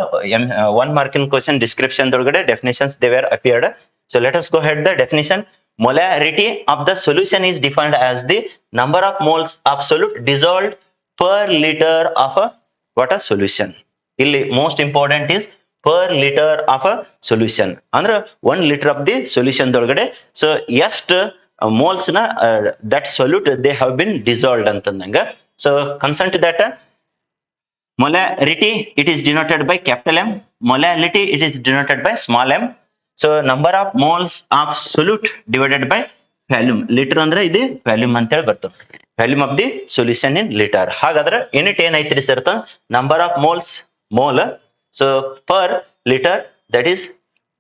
1 ಮಾರ್ಕಿನ ಕ್ವಶನ್ ಡಿಸ್ಕ್ರಿಪ್ಷನ್ ಒಳಗಡೆ definitions they were appeared. So let us go head the definition. Molarity of the solution is defined as the number of moles of solute dissolved per liter of a water solution. ಇಲ್ಲಿ most important is per liter of a solution. ಅಂದ್ರೆ 1 liter of the solution ದೊಳಗಡೆ ಸೊ ಎಷ್ಟು moles ನ that solute they have been dissolved ಅಂತಂದಂಗ. So consent to that molarity it is denoted by capital M, molality it is denoted by small m. So number of moles of solute divided by volume. Litre ಅಂದ್ರೆ ಇದು ವ್ಯಾಲ್ಯೂಮ್ ಅಂತ ಹೇಳಿ ಬರ್ತದೆ. Volume of the solution in litre. ಹಾಗಾದ್ರೆ ಯೂನಿಟ್ ಏನೈತ್ರಿ sir? Number of moles mole. So per litre that is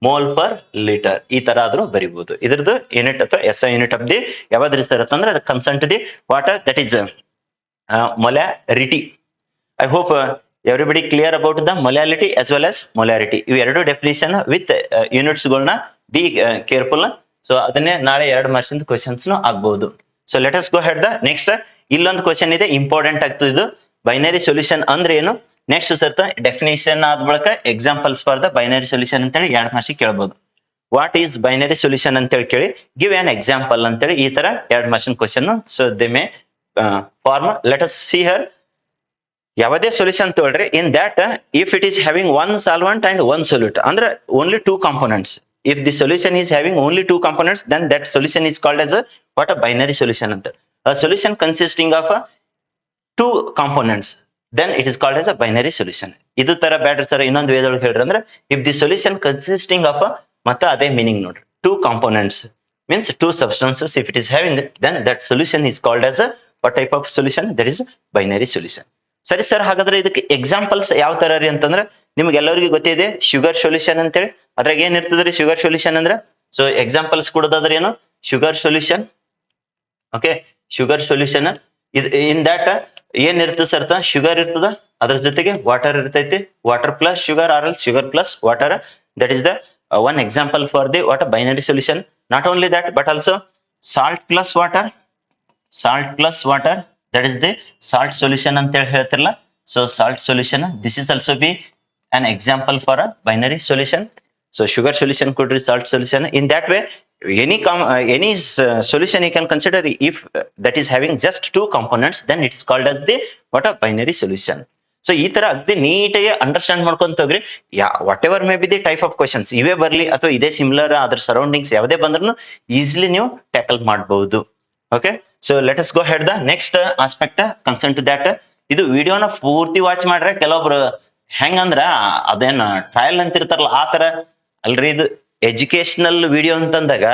mole per litre. ಈ ತರ ಆದ್ರೂ ಬರಿಬಹುದು. ಇದ್ರದ್ದು ಯೂನಿಟ್ ಅಥವಾ S I unit of the ಯಾವ್ದ್ರಿ ಸರ್ ಅಂತಂದ್ರೆ ಅದು concern the water that is molarity. I hope everybody clear about the molality as well as molarity. ಇವು ಎರಡು ಡೆಫಿನಿಷನ್ ವಿತ್ ಯೂನಿಟ್ಸ್ ಗಳನ್ನ ಬಿ ಕೇರ್ಫುಲ್. ಸೊ ಅದನ್ನೇ ನಾಳೆ 2 ಮಾರ್ಕ್ಸ್ ಕ್ವಶನ್ಸ್ ಆಗ್ಬಹುದು. So let us go head the next. ಇಲ್ಲೊಂದು ಕ್ವಶನ್ ಇದೆ, ಇಂಪಾರ್ಟೆಂಟ್ ಆಗ್ತದೆ ಇದು. ಬೈನರಿ ಸೊಲ್ಯೂಷನ್ ಅಂದ್ರೆ ಏನು? ನೆಕ್ಸ್ಟ್ ಸರ್ತ ಡೆಫಿನೇಷನ್ ಆದ ಬಳಿಕ examples for the binary solution ಅಂತೇಳಿ 2 ಮಾರ್ಕ್ಸ್ ಕೇಳಬಹುದು. ವಾಟ್ ಈಸ್ ಬೈನರಿ ಸೊಲ್ಯೂಷನ್ ಅಂತೇಳಿ ಕೇಳಿ ಗಿವ್ ಆನ್ ಎಕ್ಸಾಂಪಲ್ ಅಂತೇಳಿ ಈ ತರ 2 marks question. So they may form. Let us see here. ಯಾವುದೇ ಸೊಲ್ಯೂಷನ್ ತಗೊಳ್ರಿ, in that if it is having 1 solvent and 1 solute ಅಂದ್ರೆ only 2 components. If the solution is having only 2 components then that solution is called as what a binary solution ಅಂತ. A solution consisting of 2 components then it is called as a binary solution. ಇದು ತರ ಬ್ಯಾಡ್ರಿ ಸರ್ ಇನ್ನೊಂದು ವೇದೊಳಗೆ ಹೇಳ್ರಿ ಅಂದ್ರೆ if the solution consisting of ಮತ್ತೆ ಅದೇ ಮೀನಿಂಗ್ ನೋಡ್ರಿ. 2 components means 2 substances if it is having then that solution is called as a what type of solution? That is binary solution. ಸರಿ ಸರ್, ಹಾಗಾದ್ರೆ ಇದಕ್ಕೆ ಎಕ್ಸಾಂಪಲ್ಸ್ ಯಾವ ತರ ರೀ ಅಂತಂದ್ರೆ ನಿಮ್ಗೆ ಎಲ್ಲರಿಗೂ ಗೊತ್ತಿದೆ ಶುಗರ್ ಸೊಲ್ಯೂಷನ್ ಅಂತೇಳಿ. ಅದ್ರಾಗ ಏನ್ ಇರ್ತದ್ರಿ ಶುಗರ್ ಸೊಲ್ಯೂಷನ್ ಅಂದ್ರೆ? ಸೊ ಎಕ್ಸಾಂಪಲ್ಸ್ ಕೊಡೋದಾದ್ರೆ ಏನು? Sugar solution. Okay, sugar solution in that ಏನ್ ಇರ್ತದೆ ಸರ್? ಶುಗರ್ ಇರ್ತದ, ಅದ್ರ ಜೊತೆಗೆ ವಾಟರ್ ಇರ್ತೈತಿ. Water plus sugar or else sugar plus water. That is the one example for the what a binary solution. Not only that but also salt plus water, salt plus water, that is the salt solution anta ಹೇಳ್ತಿರಲ್ಲ. So salt solution, this is also be an example for a binary solution. So sugar solution could be salt solution. In that way any solution you can consider if that is having just 2 components then it is called as the what a binary solution. So ಈ ತರ ಅಗ್ದಿ ನೀಟಾಗಿ ಅಂಡರ್ಸ್ಟ್ಯಾಂಡ್ ಮಾಡ್ಕೊಂತ ಹೋಗ್ರಿ. What ever may be the type of questions ಇವೇ ಬರ್ಲಿ ಅಥವಾ ಇದೇ ಸಿಮಿಲರ್ ಅದ್ರ ಸರೌಂಡಿಂಗ್ಸ್ ಯಾವುದೇ ಬಂದ್ರು ಈಸಿಲಿ ನೀವು ಟ್ಯಾಕಲ್ ಮಾಡಬಹುದು. Okay, so let us go head the next aspect concern to that. ಇದು ವಿಡಿಯೋನ ಪೂರ್ತಿ ವಾಚ್ ಮಾಡ್ರೆ ಕೆಲವೊಬ್ರು ಹೆಂಗಂದ್ರ ಅದೇನ್ ಟ್ರಯಲ್ ಅಂತಿರ್ತಾರಲ್ಲ ಆ ತರ ಅಲ್ರಿ. ಇದು ಎಜುಕೇಶನಲ್ ವಿಡಿಯೋ ಅಂತಂದಾಗ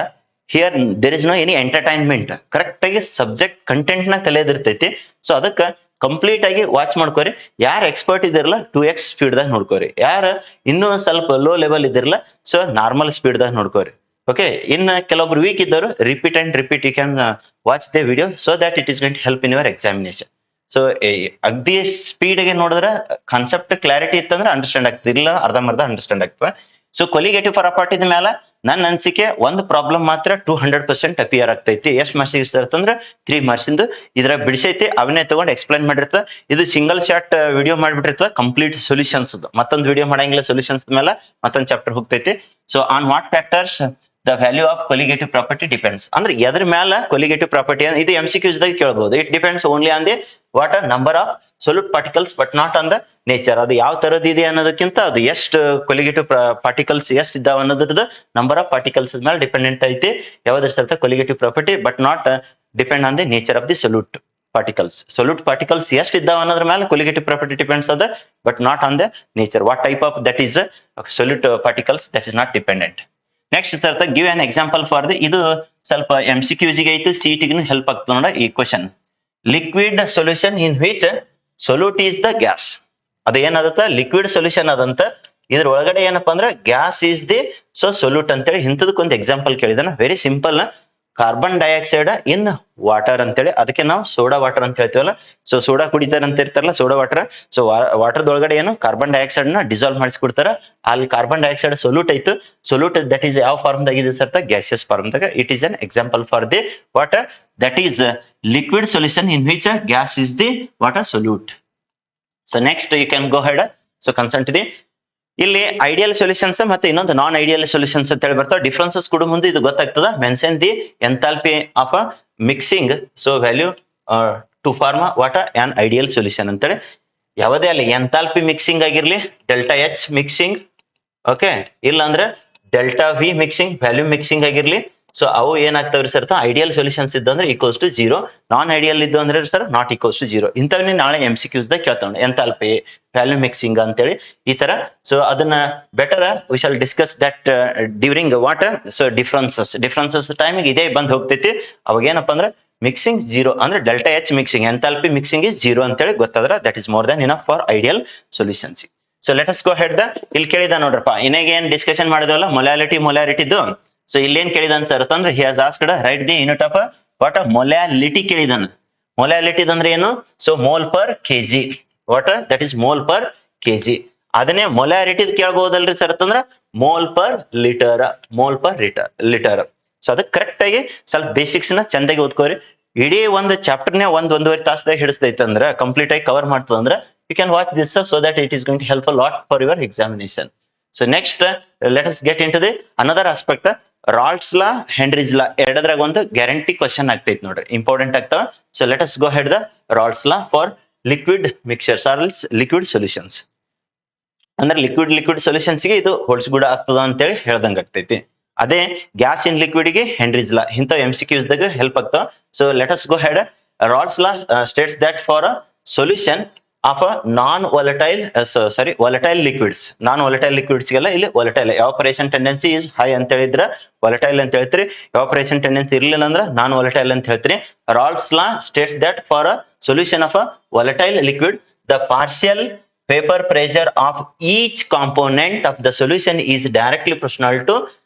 here there is no any entertainment. Correct ಆಗಿ ಸಬ್ಜೆಕ್ಟ್ ಕಂಟೆಂಟ್ ನ ಕಲಿಯೋದಿರ್ತೈತಿ. ಸೊ ಅದಕ್ಕೆ ಕಂಪ್ಲೀಟ್ ಆಗಿ ವಾಚ್ ಮಾಡ್ಕೋರಿ. ಯಾರು ಎಕ್ಸ್ಪರ್ಟ್ ಇದಿರಲ್ಲ 2x ಸ್ಪೀಡ್ ದಾಗ ನೋಡ್ಕೋರಿ. ಯಾರು ಇನ್ನೂ ಸ್ವಲ್ಪ ಲೋ ಲೆವೆಲ್ ಇದಿರಲ್ಲ ಸೊ ನಾರ್ಮಲ್ ಸ್ಪೀಡ್ ದಾಗ ನೋಡ್ಕೋರಿ. ಓಕೆ, ಇನ್ನು ಕೆಲವೊಬ್ರು ವೀಕ್ ಇದ್ದವರು repeat and repeat you can watch the video so that it is going to help in your examination. So ಅಗ್ದಿ ಸ್ಪೀಡ್ಗೆ ನೋಡಿದ್ರೆ ಕಾನ್ಸೆಪ್ಟ್ ಕ್ಲಾರಿಟಿ ಇತ್ತಂದ್ರೆ ಅಂಡರ್ಸ್ಟ್ಯಾಂಡ್ ಆಗ್ತಿಲ್ಲ, ಅರ್ಧಂಬರ್ಧ ಅಂಡರ್ಸ್ಟ್ಯಾಂಡ್ ಆಗ್ತದೆ. ಸೊ ಕೊಲಿಗೇಟಿವ್ ಪ್ರಾಪರ್ಟಿದ ಮೇಲೆ ನನ್ನ ಅನ್ಸಿಕೆ ಒಂದು ಪ್ರಾಬ್ಲಮ್ ಮಾತ್ರ 200% ಅಪಿಯರ್ ಆಗ್ತೈತಿ. ಎಷ್ಟು ಮಾರ್ಕ್ಸ್ ಇರ್ತಂದ್ರೆ 3 ಮಾರ್ಕ್ಸ್ ಇಂದು ಇದ್ರ ಬಿಡಿಸೈತಿ, ಅವನ್ನೇ ತಗೊಂಡು ಎಕ್ಸ್ಪ್ಲೈನ್ ಮಾಡಿರ್ತದೆ. ಇದು ಸಿಂಗಲ್ ಶಾರ್ಟ್ ವಿಡಿಯೋ ಮಾಡ್ಬಿಟ್ಟಿರ್ತದೆ ಕಂಪ್ಲೀಟ್ ಸೊಲ್ಯೂಷನ್ಸ್. ಮತ್ತೊಂದು ವಿಡಿಯೋ ಮಾಡಂಗಿಲ್ಲ ಸೊಲ್ಯೂಷನ್ಸ್ ಮೇಲೆ ಮತ್ತೊಂದು ಚಾಪ್ಟರ್ ಹೋಗ್ತೈತಿ. So on what factors the value of colligative property depends. ಅಂದ್ರೆ ಎದ್ರ ಮೇಲೆ ಕೊಲಿಗೇಟಿವ್ ಪ್ರಾಪರ್ಟಿ ಇದು MCQs ದಾಗ ಕೇಳಬಹುದು. It depends only on the what number of solute particles but not on the nature. ಅದು ಯಾವ ತರದ್ ಇದೆ ಅನ್ನೋದಕ್ಕಿಂತ ಅದು ಎಷ್ಟು ಕೊಲಿಗೇಟಿವ್ ಪಾರ್ಟಿಕಲ್ಸ್ ಎಷ್ಟು ಇದಾವ ಅನ್ನೋದ್ರದ್ದು ನಂಬರ್ ಆಫ್ ಪಾರ್ಟಿಕಲ್ಸ್ ಮೇಲೆ ಡಿಪೆಂಡೆಂಟ್ ಐತಿ ಯಾವ್ದ್ರ sir colligative property, but not depend on the nature of the solute particles. Solute particles ಎಷ್ಟು ಇದಾವ ಅನ್ನೋದ್ರ ಮೇಲೆ ಕೊಲಿಗೇಟಿವ್ ಪ್ರಾಪರ್ಟಿ ಡಿಪೆಂಡ್ಸ್ ಅದ, but not on the nature. What type of that is solute particles that is not dependent. Next sir give an example for the. ಇದು ಸ್ವಲ್ಪ MCQs ಗೆ ಐತಿ, CET ಹೆಲ್ಪ್ ಆಗ್ತದೆ ನೋಡ ಈ question. Liquid solution in which solute is the gas. ಅದು ಏನದತ್ತ ಲಿಕ್ವಿಡ್ ಸೊಲ್ಯೂಷನ್ ಅದಂತ. ಇದ್ರ ಒಳಗಡೆ ಏನಪ್ಪಾ ಅಂದ್ರೆ gas is the so solute ಅಂತೇಳಿ ಇಂಥದಕ್ಕೊಂದು ಎಕ್ಸಾಂಪಲ್ ಕೇಳಿದಾನ. Very simple. Carbon dioxide in water ಅಂತೇಳಿ, ಅದಕ್ಕೆ ನಾವು ಸೋಡಾ ವಾಟರ್ ಅಂತ ಹೇಳ್ತೀವಲ್ಲ. ಸೊ ಸೋಡಾ ಕುಡಿತಾರ ಅಂತ ಇರ್ತಾರಲ್ಲ, ಸೋಡಾ ವಾಟರ್. ಸೊ ವಾಟರ್ ಒಳಗಡೆ ಏನು ಕಾರ್ಬನ್ ಡೈಆಕ್ಸೈಡ್ ನ ಡಿಸಾಲ್ವ್ ಮಾಡಿಸ್ಕೊಡ್ತಾರ. ಅಲ್ಲಿ ಕಾರ್ಬನ್ ಡೈಆಕ್ಸೈಡ್ ಸೊಲ್ಯೂಟ್ ಐತು. ಸೊಲ್ಯೂಟ್ ದಟ್ ಈಸ್ ಯಾವ ಫಾರ್ಮ್ ದಾಗ ಇದೆ ಸರ್? ಗ್ಯಾಸಿಯಸ್ ಫಾರ್ಮ್ ದಾಗ. It is an example for the water that is liquid solution in which gas is the water solute. So next you can go ahead. So consent the ಇಲ್ಲಿ ಐಡಿಯಲ್ ಸೊಲ್ಯೂಷನ್ಸ್ ಮತ್ತೆ ಇನ್ನೊಂದು ನಾನ್ ಐಡಿಯಲ್ ಸೊಲ್ಯೂಷನ್ಸ್ ಅಂತ ಹೇಳಿ ಬರ್ತಾವ. ಡಿಫ್ರೆನ್ಸಸ್ ಕೂಡ ಮುಂದೆ ಇದು ಗೊತ್ತಾಗ್ತದ. Mention the enthalpy of a mixing. So value to form what on ideal solution ಅಂತೇಳಿ. ಯಾವುದೇ ಅಲ್ಲಿ ಎಂಥಾಲ್ಪಿ ಮಿಕ್ಸಿಂಗ್ ಆಗಿರ್ಲಿ, ಡೆಲ್ಟಾ ಎಚ್ ಮಿಕ್ಸಿಂಗ್, ಓಕೆ, ಇಲ್ಲ ಅಂದ್ರೆ delta V mixing, value mixing ಆಗಿರ್ಲಿ. ಸೊ ಅವು ಏನಾಗ್ತಾವ್ರಿ ಸರ್? ಐಡಿಯಲ್ ಸೊಲ್ಯೂಷನ್ಸ್ ಇದ್ದು ಅಂದ್ರೆ ಈಕ್ವಲ್ಸ್ ಟು 0, ನಾನ್ ಐಡಿಯಲ್ ಇದ್ದು ಅಂದ್ರೆ ಸರ್ ನಾಟ್ ಈಕ್ವಲ್ಸ್ ಟು 0. ಇಂಥವನ್ನ ನಾಳೆ MCQs ದಾಗ ಕೇಳ್ತಾವ, ಎಂಥಾಲ್ಪಿ, ವ್ಯಾಲ್ಯೂ ಮಿಕ್ಸಿಂಗ್ ಅಂತೇಳಿ ಈ ತರ. ಸೊ ಅದನ್ನ better we shall discuss that during what. So differences ಟೈಮಿಗೆ ಇದೇ ಬಂದ್ ಹೋಗ್ತೈತಿ. ಅವಾಗ ಏನಪ್ಪಾ ಅಂದ್ರೆ ಮಿಕ್ಸಿಂಗ್ 0 ಅಂದ್ರೆ delta H mixing, enthalpy mixing is 0 ಅಂತೇಳಿ ಗೊತ್ತಾದ್ರ that is more than enough for ideal solutions. So let us go head the. ಇಲ್ಲಿ ಕೇಳಿದ ನೋಡ್ರಪ್ಪ, ಇನ್ನೇಗ ಏನ್ ಡಿಸ್ಕಷನ್ ಮಾಡಿದವಲ್ಲ ಮೊಲಾಲಿಟಿದು. ಸೊ ಇಲ್ಲೇನ್ ಕೇಳಿದಾನ ಸರ್ ಅಂತಂದ್ರೆ he has asked right the unit of what molality ಕೇಳಿದಾನ. ಮೊಲಾಲಿಟಿ ಅಂದ್ರೆ ಏನು? So mole per kg. What that is mole per kg. ಅದನ್ನೇ ಮೊಲಾರಿಟಿ ಕೇಳಬಹುದಲ್ರಿ ಸರ್ ಅಂತಂದ್ರ mole per litre, mole per litre. So ಅದಕ್ಕೆ ಕರೆಕ್ಟ್ ಆಗಿ ಸ್ವಲ್ಪ ಬೇಸಿಕ್ಸ್ ನ ಚಂದಾಗಿ ಓದ್ಕೋರಿ. ಇಡೀ ಒಂದು ಚಾಪ್ಟರ್ನೇ ಒಂದೂವರೆ ತಾಸದಾಗ ಹಿಡಿಸ್ತೈತೆ ಅಂದ್ರೆ, ಕಂಪ್ಲೀಟ್ ಆಗಿ ಕವರ್ ಮಾಡ್ತದ ಅಂದ್ರೆ you can watch this so that it is going to help a lot for your examination. So next let us get into the another aspect. Raoult's law, Henry's law ಎರಡದ್ರಾಗ ಒಂದು ಗ್ಯಾರಂಟಿ ಕ್ವಶನ್ ಆಗ್ತೈತಿ ನೋಡ್ರಿ, ಇಂಪಾರ್ಟೆಂಟ್ ಆಗ್ತಾವ. So let us go head the Raoult's law for liquid mixtures or liquid solutions. ಅಂದ್ರೆ ಲಿಕ್ವಿಡ್ ಸೊಲ್ಯೂಷನ್ಸ್ ಗೆ ಇದು ಹೊಡ್ಸ್ಗೂಡ ಆಗ್ತದ ಅಂತೇಳಿ ಹೇಳ್ದಂಗ ಆಗ್ತೈತಿ. ಅದೇ ಗ್ಯಾಸ್ ಇನ್ ಲಿಕ್ವಿಡ್ ಗೆ ಹೆನ್ರೀಸ್ ಲಾ, ಇಂಥ MCQs ದಾಗ ಹೆಲ್ಪ್ ಆಗ್ತಾವ. So let us go head. Raoult's law states that for a solution of a volatile liquids, non-volatile liquids ಗೆಲ್ಲ ಇಲ್ಲಿ volatile evaporation tendency is high ಅಂತ ಹೇಳಿದ್ರ volatile ಅಂತ ಹೇಳ್ತೀರಿ, evaporation tendency ಇರ್ಲಿಲ್ಲ ಅಂದ್ರೆ non volatile ಅಂತ ಹೇಳ್ತೀರಿ. Raoult's law states that for a solution of a volatile liquid, the partial vapor pressure of each component of the solution is directly proportional to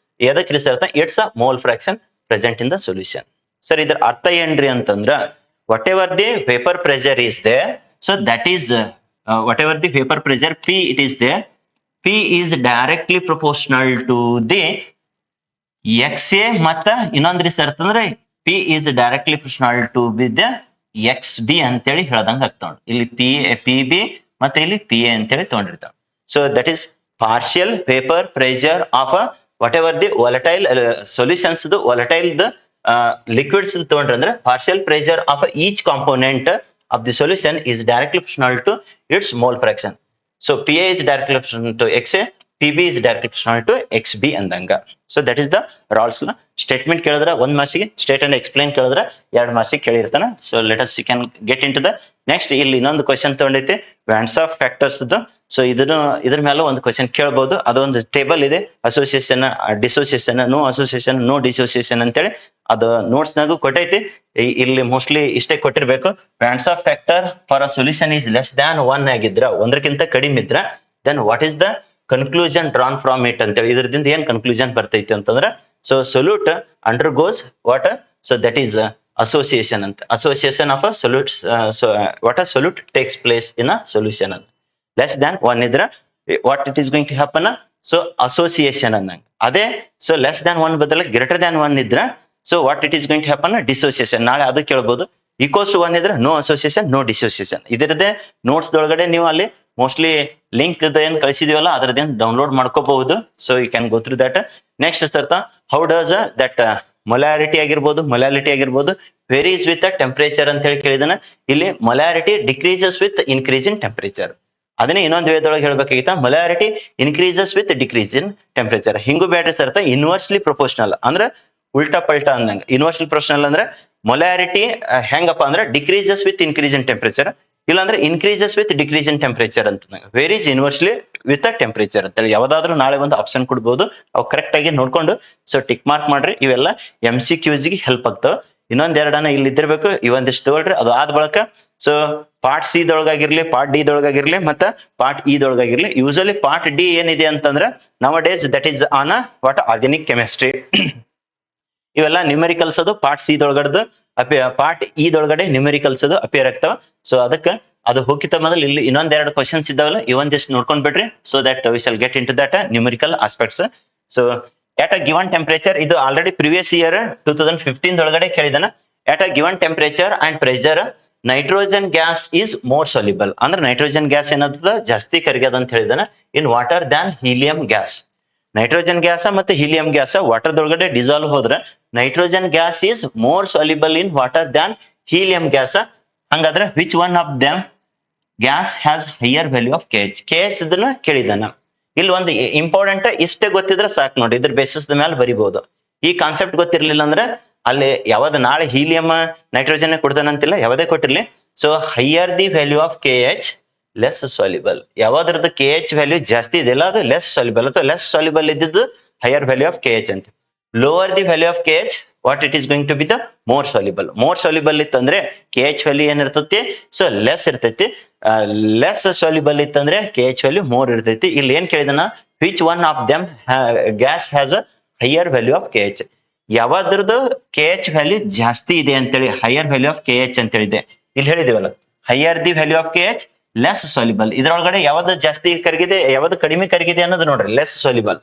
ಎದಕ್ಕೆ result it's a mole fraction present in the solution. Sir ಇದ್ರ ಅರ್ಥ ಏನ್ರಿ ಅಂತಂದ್ರ whatever the vapour pressure is there, so that is whatever the vapor pressure P it is there, P is directly proportional to the XA ಮತ್ತ ಇನ್ನೊಂದ್ರಿ ಸರ್ ಅಂತಂದ್ರೆ P is directly proportional to with the XB ಅಂತೇಳಿ ಹೇಳ್ದಂಗ ಆಗ್ತಾವ. ಇಲ್ಲಿ PB ಮತ್ತೆ ಇಲ್ಲಿ PA ಅಂತೇಳಿ ತಗೊಂಡಿರ್ತಾವ. So that is partial vapor pressure of whatever the volatile solutions the volatile the liquids ತಗೊಂಡ್ರೆ ಅಂದ್ರೆ partial pressure of each component of the solution is directly proportional to its mole fraction. So PA is directly proportional to XA, PB is directly proportional to XB ಅಂದಂಗ. So that is the Raoult's law. Statement ಕೇಳಿದ್ರೆ ಒಂದ್ ಮಾರ್ಕ್ಸಿಗೆ, ಸ್ಟೇಟ್ ಅಂಡ್ ಎಕ್ಸ್ಪ್ಲೈನ್ ಕೇಳಿದ್ರೆ 2 ಮಾರ್ಕ್ಸಿಗೆ ಕೇಳಿರ್ತಾನ. So let us you can get in to the next. ಇಲ್ಲಿ ಇನ್ನೊಂದು ಕ್ವಶನ್ ತಗೊಂಡೈತಿ ವ್ಯಾನ್ಸ್ ಆಫ್ ಫ್ಯಾಕ್ಟರ್ಸ್. ಸೊ ಇದ್ರ ಮೇಲೆ ಒಂದು ಕ್ವಶನ್ ಕೇಳಬಹುದು. ಅದೊಂದು ಟೇಬಲ್ ಇದೆ, association, dissociation, no association, no dissociation ಅಂತೇಳಿ ಅದು ನೋಟ್ಸ್ ನಾಗು ಕೊಟ್ಟೈತಿ. ಇಲ್ಲಿ ಮೋಸ್ಟ್ಲಿ ಇಷ್ಟೇ ಕೊಟ್ಟಿರ್ಬೇಕು. Van't Hoff factor for a solution is less than 1 ಆಗಿದ್ರ, ಒಂದಕ್ಕಿಂತ ಕಡಿಮೆ ಇದ್ರ then what is the conclusion drawn from it ಅಂತೇಳಿ. ಇದ್ರದಿಂದ ಏನ್ ಕನ್ಕ್ಲೂಷನ್ ಬರ್ತೈತಿ ಅಂತಂದ್ರ so solute undergoes what, so that is association ಅಂತ, association of a solute, what a solute takes place in a solution ಅಂತ. less than 1 ಇದ್ರ what it is going to happen, so association ಅನ್ನಂಗ. ಅದೇ so less than 1 ಬದಲ greater than 1 ಇದ್ರ so what it is going to happen, dissociation. ನಾಳೆ ಅದು ಕೇಳಬಹುದು. equals to 1 ಇದ್ರ no association, no dissociation. ಇದರದೇ ನೋಟ್ಸ್ ದೊಳಗಡೆ ನೀವು ಅಲ್ಲಿ ಮೋಸ್ಟ್ಲಿ ಲಿಂಕ್ ಏನ್ ಕಳಿಸಿದೀವಲ್ಲ ಅದರದೇನ್ ಡೌನ್ಲೋಡ್ ಮಾಡ್ಕೋಬಹುದು. So you can go through that. Next ಸರ್ತ ಹೌ ಡಸ್ ದಟ್ ಮೊಲಾರಿಟಿ ಆಗಿರ್ಬೋದು ವೇರೀಸ್ ವಿತ್ ಟೆಂಪರೇಚರ್ ಅಂತ ಹೇಳಿ ಕೇಳಿದನ. ಇಲ್ಲಿ molarity decreases with increase in temperature. ಅದನ್ನೇ ಇನ್ನೊಂದು ವೇದೊಳಗೆ ಹೇಳ್ಬೇಕಾಗಿತ್ತ, molarity increases with decrease in temperature. ಹಿಂಗು ಬೇಡ್ರಿ ಸರ್ತ ಇನ್ವರ್ಸ್ಲಿ ಪ್ರೊಪೋರ್ಷನಲ್ ಅಂದ್ರೆ ಉಲ್ಟಾ ಪಲ್ಟಾ ಅಂದಂಗ. ಇನ್ವರ್ಸ್ಲಿ ಪ್ರೊಪೋರ್ಷನಲ್ ಅಂದ್ರೆ ಮೊಲಾರಿಟಿ ಹೆಂಗಪ್ಪ ಅಂದ್ರೆ decreases with increase in temperature, ಇಲ್ಲಾಂದ್ರೆ increases with decrease in temperature ಅಂತ. ವೇರೀಸ್ ಇನ್ವರ್ಸ್ಲಿ ವಿತ್ ಟೆಂಪರೇಚರ್ ಅಂತೇಳಿ ಯಾವ್ದಾದ್ರು ನಾಳೆ ಒಂದು ಆಪ್ಷನ್ ಕೊಡ್ಬೋದು. ಅವು ಕರೆಕ್ಟ್ ಆಗಿ ನೋಡ್ಕೊಂಡು ಸೊ ಟಿಕ್ ಮಾರ್ಕ್ ಮಾಡ್ರಿ. ಇವೆಲ್ಲ MCQs ಗೆ ಹೆಲ್ಪ್ ಆಗ್ತಾವ. ಇನ್ನೊಂದ್ ಎರಡನ ಇಲ್ಲಿ ಇದ್ದಿರ್ಬೇಕು, ಇವೊಂದಿಷ್ಟು ತಗೊಳ್ರಿ. ಅದು ಆದ ಬಳಕ ಸೊ ಪಾರ್ಟ್ ಸಿ ದೊಳಗಾಗಿರ್ಲಿ, ಪಾರ್ಟ್ ಡಿ ದೊಳಗಾಗಿರ್ಲಿ, ಮತ್ತ ಪಾರ್ಟ್ ಇ ದೊಳಗಾಗಿರ್ಲಿ. ಯೂಶಲಿ ಪಾರ್ಟ್ ಡಿ ಏನಿದೆ ಅಂತಂದ್ರೆ nowadays that is on what organic chemistry. ಇವೆಲ್ಲ ನ್ಯೂಮೆರಿಕಲ್ಸ್ ಅದು ಪಾರ್ಟ್ ಸಿ ದೊಳಗಡೆ ಪಾರ್ಟ್ ಇ ದೊಳಗಡೆ ನ್ಯೂಮೆರಿಕಲ್ಸ್ ಅದು ಅಪಿಯರ್ ಆಗ್ತಾವ. ಸೊ ಅದಕ್ಕೆ ಅದು ಹೋಗಿತ್ತ ಮೊದಲು ಇಲ್ಲಿ ಇನ್ನೊಂದೆರಡು ಕ್ವಶನ್ಸ್ ಇದಾವಲ್ಲ ಇವೊಂದಿಷ್ಟು ನೋಡ್ಕೊಂಡ್ ಬಿಡ್ರಿ. So that we shall get in to that numerical aspects. So at a given temperature, ಇದು ಆಲ್ರೆಡಿ ಪ್ರಿವಿಯಸ್ ಇಯರ್ 2015 ಒಳಗಡೆ ಕೇಳಿದಾನ. at a given temperature and pressure nitrogen gas is more soluble. ಅಂದ್ರೆ ನೈಟ್ರೋಜನ್ ಗ್ಯಾಸ್ ಏನದ ಜಾಸ್ತಿ ಕರಗ್ಯದ ಅಂತ ಹೇಳಿದಾನ in water than helium gas. Nitrogen gas ಮತ್ತೆ ಹೀಲಿಯಂ ಗ್ಯಾಸ್ ವಾಟರ್ ದೊಳಗಡೆ ಡಿಸಾಲ್ವ್ ಹೋದ್ರೆ nitrogen gas is more soluble in water than helium gas. ಹಂಗಾದ್ರೆ which one of them gas has higher value of KH. KH ಇದನ್ನ ಕೇಳಿದಾನ. ಇಲ್ಲಿ ಒಂದು ಇಂಪಾರ್ಟೆಂಟ್ ಇಷ್ಟೇ ಗೊತ್ತಿದ್ರೆ ಸಾಕು ನೋಡಿ, ಇದ್ರ ಬೇಸಿಸ್ ಮೇಲೆ ಬರಿಬಹುದು. ಈ ಕಾನ್ಸೆಪ್ಟ್ ಗೊತ್ತಿರ್ಲಿಲ್ಲ ಅಂದ್ರೆ ಅಲ್ಲಿ ಯಾವ್ದು ನಾಳೆ ಹೀಲಿಯಂ ನೈಟ್ರೋಜನ್ ಕೊಡ್ತಾನಂತಿಲ್ಲ, ಯಾವುದೇ ಕೊಟ್ಟಿರ್ಲಿ. So higher the value of KH less soluble. ಯಾವ್ದ್ರದ್ದು KH ವ್ಯಾಲ್ಯೂ ಜಾಸ್ತಿ ಇದೆಯಲ್ಲ ಅದು ಲೆಸ್ ಸಾಲ್ಯುಬಲ್, ಅಥವಾ ಲೆಸ್ ಸಾಲ್ಯುಬಲ್ ಇದ್ದಿದ್ದು ಹೈಯರ್ ವ್ಯಾಲ್ಯೂ ಆಫ್ KH ಅಂತ. Lower the value of KH what it is going to be the more soluble. More soluble ಇತ್ತಂದ್ರೆ KH ವ್ಯಾಲ್ಯೂ ಏನಿರ್ತೈತಿ ಸೊ ಲೆಸ್ ಇರ್ತೈತಿ. ಲೆಸ್ ಸಾಲ್ಯುಬಲ್ ಇತ್ತಂದ್ರೆ KH ವ್ಯಾಲ್ಯೂ ಮೋರ್ ಇರ್ತೈತಿ. ಇಲ್ಲಿ ಏನ್ ಕೇಳಿದನ which one of them gas has a higher value of KH. ಯಾವ್ದ್ರದ್ದು KH value ಜಾಸ್ತಿ ಇದೆ ಅಂತೇಳಿ ಹೈಯರ್ ವ್ಯಾಲ್ಯೂ ಆಫ್ KH ಅಂತ ಹೇಳಿದೆ. ಇಲ್ಲಿ ಹೇಳಿದಿವಲ್ಲ higher the value of KH less soluble. ಇದ್ರೊಳಗಡೆ ಯಾವ್ದು ಜಾಸ್ತಿ ಕರಗಿದೆ ಯಾವ್ದು ಕಡಿಮೆ ಕರಗಿದೆ ಅನ್ನೋದು ನೋಡ್ರಿ, less soluble.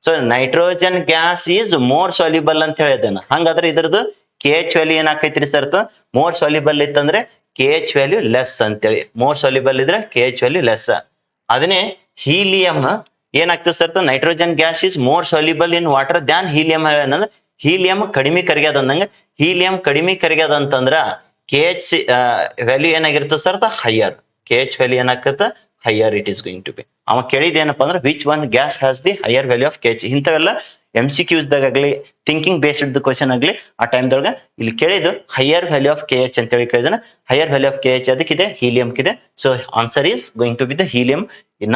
So nitrogen gas is more soluble ಅಂತ ಹೇಳಿದಾನ. ಹಂಗಾದ್ರೆ ಇದ್ರದ್ದು KH ವ್ಯಾಲ್ಯೂ ಏನಾಕೈತ್ರಿ ಸರ್, ಮೋರ್ ಸಾಲ್ಯುಬಲ್ ಇತ್ತಂದ್ರೆ KH ವ್ಯಾಲ್ಯೂ ಲೆಸ್ ಅಂತೇಳಿ. ಮೋರ್ ಸಾಲ್ಯುಬಲ್ ಇದ್ರೆ KH ವ್ಯಾಲ್ಯೂ ಲೆಸ್. ಅದನ್ನೇ ಹೀಲಿಯಂ ಏನಾಗ್ತದೆ sir, nitrogen gas is more soluble in water than helium. ಅನ್ನೋದು ಹೀಲಿಯಂ ಕಡಿಮೆ ಕರಗ್ಯದ ಅಂದಂಗ. ಹೀಲಿಯಂ ಕಡಿಮೆ ಕರಗ್ಯದ ಅಂತಂದ್ರ KH ವ್ಯಾಲ್ಯೂ ಏನಾಗಿರ್ತದೆ ಸರ್, ಹೈಯರ್. KH ವ್ಯಾಲ್ಯೂ ಏನಾಗ್ತದೆ higher it is going to be. ಅವ ಕೇಳಿದ ಏನಪ್ಪಾ ಅಂದ್ರೆ which one gas has the higher value of KH. ಇಂಥವೆಲ್ಲ MCQs ದಾಗಲಿ ಥಿಂಕಿಂಗ್ ಬೇಸ್ಡ್ ಕ್ವಶನ್ ಆಗ್ಲಿ ಆ ಟೈಮ್ದೊಳಗ ಇಲ್ಲಿ ಕೇಳಿದ್ದು ಹೈಯರ್ ವ್ಯಾಲ್ಯೂ ಆಫ್ KH ಅಂತ ಹೇಳಿ ಕೇಳಿದಾನ. ಹೈಯರ್ ವ್ಯಾಲ್ಯೂ ಆಫ್ KH ಅದಕ್ಕಿದೆ, ಹೀಲಿಯಂಕಿದೆ. So answer is going to be the helium.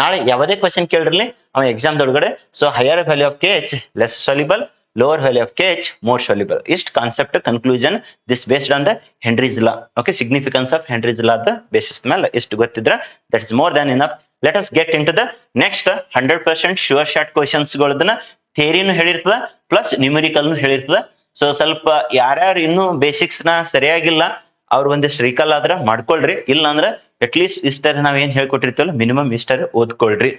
ನಾಳೆ ಯಾವುದೇ ಕ್ವಶನ್ ಕೇಳಿರ್ಲಿ ಅವ ಎಕ್ಸಾಮ್ ದೊಳಗಡೆ so higher value of KH less soluble, lower value of KH more soluble. Ist concept conclusion this based on the Henry's law. Okay, significance of Henry's law the basis ಮೇಲೆ ಇಷ್ಟು ಗೊತ್ತಿದ್ರೆ that is more than enough. Let us get into the next 100% sure shot questions ಗಳದನ್ನ ಥಿಯರಿನು ಹೇಳಿರ್ತದ ಪ್ಲಸ್ ನ್ಯೂಮೆರಿಕಲ್ನು ಹೇಳಿರ್ತದ. ಸೊ ಸ್ವಲ್ಪ ಯಾರ್ಯಾರು ಇನ್ನೂ ಬೇಸಿಕ್ಸ್ ನ ಸರಿಯಾಗಿಲ್ಲ ಅವ್ರು ಒಂದಿಷ್ಟು ರೀಕಾಲ್ ಆದ್ರ ಮಾಡ್ಕೊಳ್ರಿ. ಇಲ್ಲ ಅಂದ್ರೆ ಅಟ್ ಲೀಸ್ಟ್ ಇಷ್ಟರ ನಾವ್ ಏನ್ ಹೇಳ್ಕೊಟ್ಟಿರ್ತೀವಲ್ಲ ಮಿನಿಮಮ್ ಇಷ್ಟರ ಓದ್ಕೊಳ್ರಿ.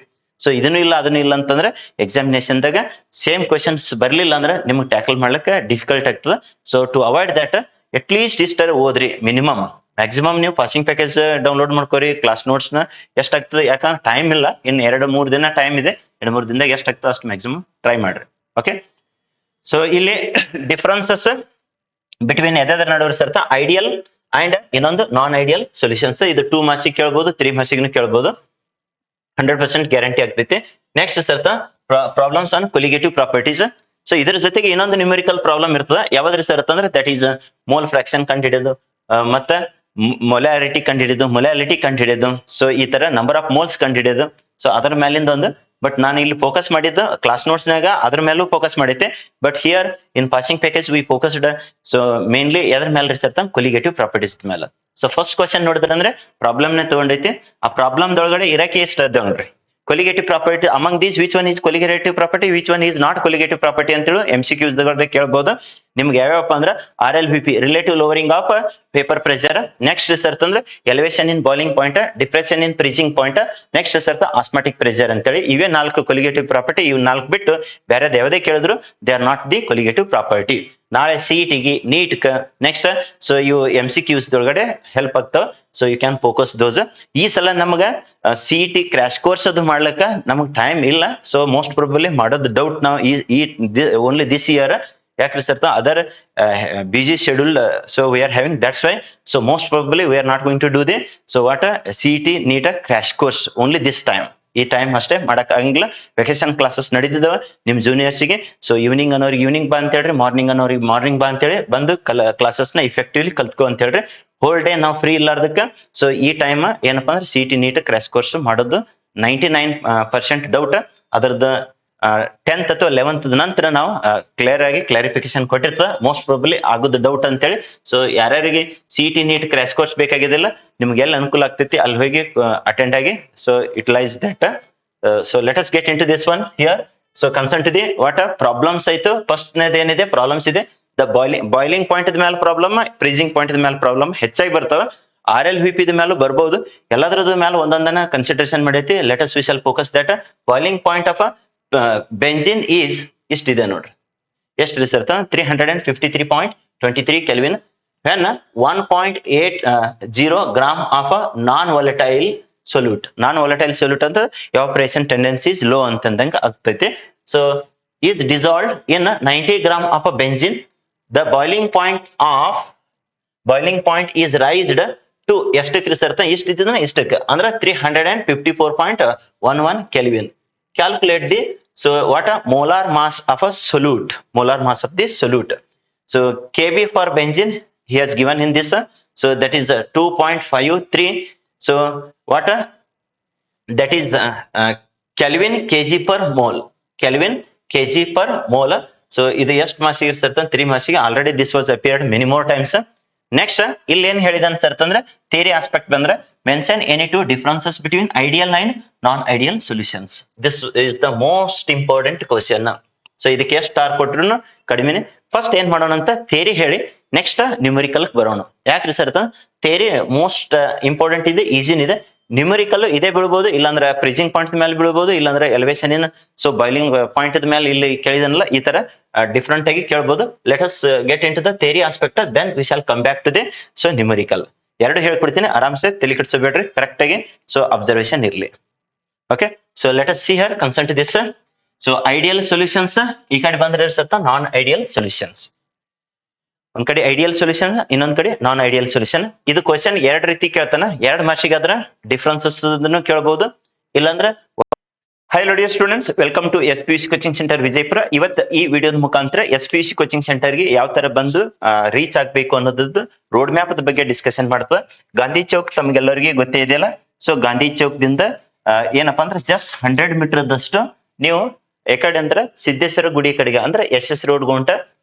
ಸೊ ಇದನ್ನು ಇಲ್ಲ ಅದನ್ನು ಇಲ್ಲ ಅಂತಂದ್ರೆ ಎಕ್ಸಾಮಿನೇಷನ್ ದಾಗ ಸೇಮ್ ಕ್ವಶನ್ಸ್ ಬರ್ಲಿಲ್ಲ ಅಂದ್ರೆ ನಿಮ್ಗೆ ಟ್ಯಾಕಲ್ ಮಾಡ್ಲಿಕ್ಕೆ ಡಿಫಿಕಲ್ಟ್ ಆಗ್ತದ. So to avoid that at least ಇಷ್ಟರ ಓದ್ರಿ ಮಿನಿಮಮ್. ಮ್ಯಾಕ್ಸಿಮಮ್ ನೀವು ಪಾಸಿಂಗ್ ಪ್ಯಾಕೇಜ್ ಡೌನ್ಲೋಡ್ ಮಾಡ್ಕೋರಿ. ಕ್ಲಾಸ್ ನೋಟ್ಸ್ ನ ಎಷ್ಟಾಗ್ತದೆ, ಯಾಕಂದ್ರೆ ಟೈಮ್ ಇಲ್ಲ, ಇನ್ 2-3 ದಿನ ಟೈಮ್ ಇದೆ. 2-3 ದಿನದಾಗ ಎಷ್ಟಾಗ್ತದೆ ಅಷ್ಟು ಮ್ಯಾಕ್ಸಿಮಮ್ ಟ್ರೈ ಮಾಡ್ರಿ. ಓಕೆ, ಸೊ ಇಲ್ಲಿ ಡಿಫ್ರೆನ್ಸಸ್ ಬಿಟ್ವೀನ್ ಎದಾದ್ರ ನಡುವೆ ಸರ್ತ ಐಡಿಯಲ್ ಅಂಡ್ ಇನ್ನೊಂದು ನಾನ್ ಐಡಿಯಲ್ ಸೊಲ್ಯೂಷನ್ಸ್. ಇದು 2 ಮಾರ್ಕ್ಸ್ ಕೇಳ್ಬೋದು, 3 ಮಾರ್ಕ್ಸ್ ಕೇಳ್ಬೋದು. 100% ಗ್ಯಾರಂಟಿ ಆಗ್ತೈತಿ. ನೆಕ್ಸ್ಟ್ ಸರ್ತ problems on colligative properties. So ಇದ್ರ ಜೊತೆಗೆ ಇನ್ನೊಂದು ನ್ಯೂಮೆರಿಕಲ್ ಪ್ರಾಬ್ಲಮ್ ಇರ್ತದ. ಯಾವ್ದ್ರಿ ಸರ್ ಅಂತಂದ್ರೆ ದಟ್ ಈಸ್ ಮೋಲ್ ಫ್ರಾಕ್ಷನ್ ಕಂಡುಹಿಡಿಯೋದು, ಮತ್ತೆ ಮೊಲಾರಿಟಿ ಕಂಡುಹಿಡಿಯೋದು, ಮೊಲಾಲಿಟಿ ಕಂಡುಹಿಡಿಯೋದು. ಸೊ ಈ ತರ ನಂಬರ್ ಆಫ್ ಮೋಲ್ಸ್ ಕಂಡುಹಿಡಿಯೋದು. ಸೊ ಅದರ ಮೇಲಿಂದ ಒಂದು, ಬಟ್ ನಾನು ಇಲ್ಲಿ ಫೋಕಸ್ ಮಾಡಿದ್ದು ಕ್ಲಾಸ್ ನೋಟ್ಸ್ ನಾಗ ಅದ್ರ ಮೇಲೂ ಫೋಕಸ್ ಮಾಡೈತೆ. But here in passing package we focused so mainly ಎದ್ರ ಮೇಲೆ ರಿಸರ್ತ ಕೊಲಿಗೇಟಿವ್ ಪ್ರಾಪರ್ಟೀಸ್ ಮೇಲೆ. ಸೊ ಫಸ್ಟ್ ಕ್ವಶನ್ ನೋಡಿದ್ರೆ ಅಂದ್ರೆ ಪ್ರಾಬ್ಲಮ್ ನೇ ತಗೊಂಡೈತಿ. ಆ ಪ್ರಾಬ್ಲಮ್ ದೊಳಗಡೆ ಇರಕ್ಕೆ ಎಷ್ಟು ಅದ ನೋಡ್ರಿ, colligative property among these which one is colligative property, which one is not colligative property ಅಂತೇಳಿ MCQs ದಾಗ ಕೇಳ್ಬೋದು. ನಿಮ್ಗೆ ಯಾವ್ಯಾವಪ್ಪ ಅಂದ್ರೆ RLBP relative lowering of vapour pressure, next ಸರ್ತ್ ಅಂದ್ರೆ elevation in boiling point, depression in freezing point, next ಸರ್ತ ಆಸ್ಮಾಟಿಕ್ ಪ್ರೆಷರ್ ಅಂತೇಳಿ ಇವೇ 4 ಕೊಲಿಗೇಟಿವ್ ಪ್ರಾಪರ್ಟಿ. ಇವ್ 4 ಬಿಟ್ಟು ಬೇರೆ ಯಾವುದೇ ಕೇಳಿದ್ರು they are not the colligative property. ನಾಳೆ CET-ಗೆ ನೀಟ್ ನೆಕ್ಸ್ಟ್ ಸೊ ಇವು MCQs ದೊಳಗಡೆ ಹೆಲ್ಪ್ ಆಗ್ತಾವ. ಸೊ ಯು ಕ್ಯಾನ್ ಫೋಕಸ್ ದೋಸ್. ಈ ಸಲ ನಮಗ CET ಕ್ರಾಶ್ ಕೋರ್ಸ್ ಅದು ಮಾಡ್ಲಿಕ್ಕ ನಮಗ್ ಟೈಮ್ ಇಲ್ಲ. ಸೊ ಮೋಸ್ಟ್ ಪ್ರಾಬಬ್ಲಿ ಮಾಡೋದು ಡೌಟ್ ನಾವು ಈ ಓನ್ಲಿ ದಿಸ್ ಇಯರ್. ಯಾಕ್ರಿ sir other busy schedule, so we are having, that's why so most probably we are not going to do the so what CET NEET crash course only this time. ಈ ಟೈಮ್ ಅಷ್ಟೇ ಮಾಡಕ್ ಆಗಂಗಿಲ್ಲ. ವೆಕೇಶನ್ ಕ್ಲಾಸಸ್ ನಡೀತಿದಾವ ನಿಮ್ ಜೂನಿಯರ್ಸ್ಗೆ. ಸೊ ಈವ್ನಿಂಗ್ ಅನ್ನೋರಿಗೆ ಈವ್ನಿಂಗ್ ಬಾ ಅಂತ ಹೇಳ್ರಿ, ಮಾರ್ನಿಂಗ್ ಅನ್ನೋರಿಗೆ ಮಾರ್ನಿಂಗ್ ಬಾ ಅಂತೇಳಿ ಬಂದು ಕ್ಲಾಸಸ್ ನ ಇಫೆಕ್ಟಿವ್ಲಿ ಕಲ್ತ್ಕೊ ಅಂತ ಹೇಳ್ರಿ. ಹೋಲ್ ಡೇ ನಾವು ಫ್ರೀ ಇಲ್ಲಾರ್ದಕ್ಕ ಸೊ ಈ ಟೈಮ್ ಏನಪ್ಪಾ ಅಂದ್ರೆ CET NEET ಕ್ರಾಶ್ ಕೋರ್ಸ್ ಮಾಡೋದು 99% ಡೌಟ್. ಅದರದ್ದು 10th ಅಥವಾ 11th ನಂತರ ನಾವು ಕ್ಲಿಯರ್ ಆಗಿ ಕ್ಲಾರಿಫಿಕೇಶನ್ ಕೊಟ್ಟಿರ್ತದ. ಮೋಸ್ಟ್ ಪ್ರಾಬಬ್ಲಿ ಆಗೋದು ಡೌಟ್ ಅಂತೇಳಿ. ಸೊ ಯಾರ್ಯಾರಿಗೆ CET NEET ಕ್ರಾಶ್ ಕೋರ್ಸ್ ಬೇಕಾಗಿದಿಲ್ಲ ನಿಮ್ಗೆ ಎಲ್ಲಿ ಅನುಕೂಲ ಆಗ್ತೈತಿ ಅಲ್ಲಿ ಹೋಗಿ ಅಟೆಂಡ್ ಆಗಿ so utilise that. So let us get in to this one here. So concern to the what problems ಆಯ್ತು. ಫಸ್ಟ್ ನೇದು ಏನಿದೆ ಪ್ರಾಬ್ಲಮ್ಸ್ ಇದೆ, ದ ಬಾಯ್ಲಿಂಗ್ ಪಾಯಿಂಟ್ ಮೇಲೆ ಪ್ರಾಬ್ಲಮ್, ಫ್ರೀಸಿಂಗ್ ಪಾಯಿಂಟ್ ಮೇಲೆ ಪ್ರಾಬ್ಲಮ್ ಹೆಚ್ಚಾಗಿ ಬರ್ತಾವ. RLVP ಮೇಲೂ ಬರ್ಬೋದು. ಎಲ್ಲದ್ರದ ಮೇಲೆ ಒಂದೊಂದನ್ನ ಕನ್ಸಿಡರೇಷನ್ ಮಾಡೈತಿ. Let us we shall focus that boiling point of benzene is ಇಷ್ಟಿದೆ ನೋಡ್ರಿ. ಎಷ್ಟ್ರಿ sir? 353.23 kelvin when 1.80 gram of a non-volatile solute ಅಂತ evaporation tendency is low ಅಂತಂದಂಗ ಆಗ್ತೈತಿ. So is dissolved in 90 gram of a benzene. The boiling point is raised to ಎಷ್ಟಕ್ಕೆ ಸರ್? ಇಷ್ಟಿದ್ರೆ ಇಷ್ಟಕ್ಕೆ ಅಂದ್ರೆ 354.11 kelvin. Calculate the what a molar mass of a solute, molar mass of this solute. So Kb for benzene he has given in this, so that is 2.53. So what that is Kelvin kg per mole, Kelvin kg per mole. So ಇದು ಎಷ್ಟು ಮಾಸಿಗೆ ಇರ್ತಂತ? 3 ಮಾಸಿಗೆ. Already this was appeared many more times. Next ಇಲ್ಲಿ ಏನ್ ಹೇಳಿದಾನೆ ಸರ್ ಅಂದ್ರೆ ಥಿಯರಿ ಆಸ್ಪೆಕ್ಟ್ ಬಂದ್ರೆ mention any two differences between ideal line non ideal solutions. This is the most important question. So ಇದಕ್ಕೆ ಎಷ್ಟು ಸ್ಟಾರ್ ಕೊಟ್ರು ಕಡಿಮೆನೆ. ಫಸ್ಟ್ ಏನ್ ಮಾಡೋಣ ಅಂತ ಥಿಯರಿ ಹೇಳಿ ನೆಕ್ಸ್ಟ್ ನ್ಯೂಮರಿಕಲ್ ಬರೋಣ. ಯಾಕ್ರಿ ಸರ್? ಥಿಯರಿ ಮೋಸ್ಟ್ ಇಂಪಾರ್ಟೆಂಟ್ ಇದೆ, ಈಸಿನ್ ಇದೆ. ನ್ಯೂಮರಿಕಲ್ ಇದೇ ಬೀಳ್ಬೋದು, ಇಲ್ಲಾಂದ್ರೆ ಫ್ರೀಜಿಂಗ್ ಪಾಯಿಂಟ್ ಮೇಲೆ ಬೀಳ್ಬೋದು, ಇಲ್ಲಾಂದ್ರೆ elevation in so boiling point ಮೇಲೆ ಇಲ್ಲಿ ಕೇಳಿದನಲ್ಲ ಈ ತರ ಡಿಫ್ರೆಂಟ್ ಆಗಿ ಕೇಳ್ಬೋದು. Let us get in to the theory aspect, then we shall come back to the so numerical. ಎರಡು ಹೇಳ್ಕೊಡ್ತೀನಿ, ಆರಾಮ್ಸೆ ತಲೆ ಕೆಡಿಸಬೇಡ್ರಿ, ಕರೆಕ್ಟ್ ಆಗಿ ಸೊ ಅಬ್ಸರ್ವೇಷನ್ ಇರ್ಲಿ. Okay, so let us see here concern to this. So ideal solutions ಈ ಕಡೆ ಬಂದ್ರೆ ಸತ್ತ ನಾನ್ ಐಡಿಯಲ್ ಸೊಲ್ಯೂಷನ್ಸ್. ಒಂದ್ ಕಡೆ ಐಡಿಯಲ್ ಸೊಲ್ಯೂಷನ್, ಇನ್ನೊಂದ್ ಕಡೆ ನಾನ್ ಐಡಿಯಲ್ ಸೊಲ್ಯೂಷನ್. ಇದು ಕ್ವಶನ್ ಎರಡ್ ರೀತಿ ಕೇಳ್ತಾನ. 2 ಮಾರ್ಕ್ಸಿಗೆ ಆದ್ರ ಡಿಫ್ರೆನ್ಸಸ್ ಕೇಳ್ಬಹುದು, ಇಲ್ಲಾಂದ್ರೆ hello dear students, welcome to SPUC coaching centre Vijayapura. ಇವತ್ತು ಈ ವಿಡಿಯೋದ ಮುಖಾಂತರ SPUC ಕೋಚಿಂಗ್ ಸೆಂಟರ್ಗೆ ಯಾವ ತರ ಬಂದು ರೀಚ್ ಆಗ್ಬೇಕು ಅನ್ನೋದದ್ದು ರೋಡ್ ಮ್ಯಾಪ್ ಬಗ್ಗೆ ಡಿಸ್ಕಷನ್ ಮಾಡ್ತದೆ. ಗಾಂಧಿ ಚೌಕ್ ತಮ್ಗೆಲ್ಲರಿಗೆ ಗೊತ್ತೇ ಇದೆಯಲ್ಲ. ಸೊ ಗಾಂಧಿ ಚೌಕ್ ದಿಂದ ಏನಪ್ಪಾ ಅಂದ್ರೆ ಜಸ್ಟ್ 100 ಮೀಟರ್ ದಷ್ಟು ನೀವು ಕಡೆ ಅಂದ್ರೆ ಸಿದ್ದೇಶ್ವರ ಗುಡಿ ಕಡೆಗೆ ಅಂದ್ರೆ SS ರೋಡ್ ಗೊಂಟ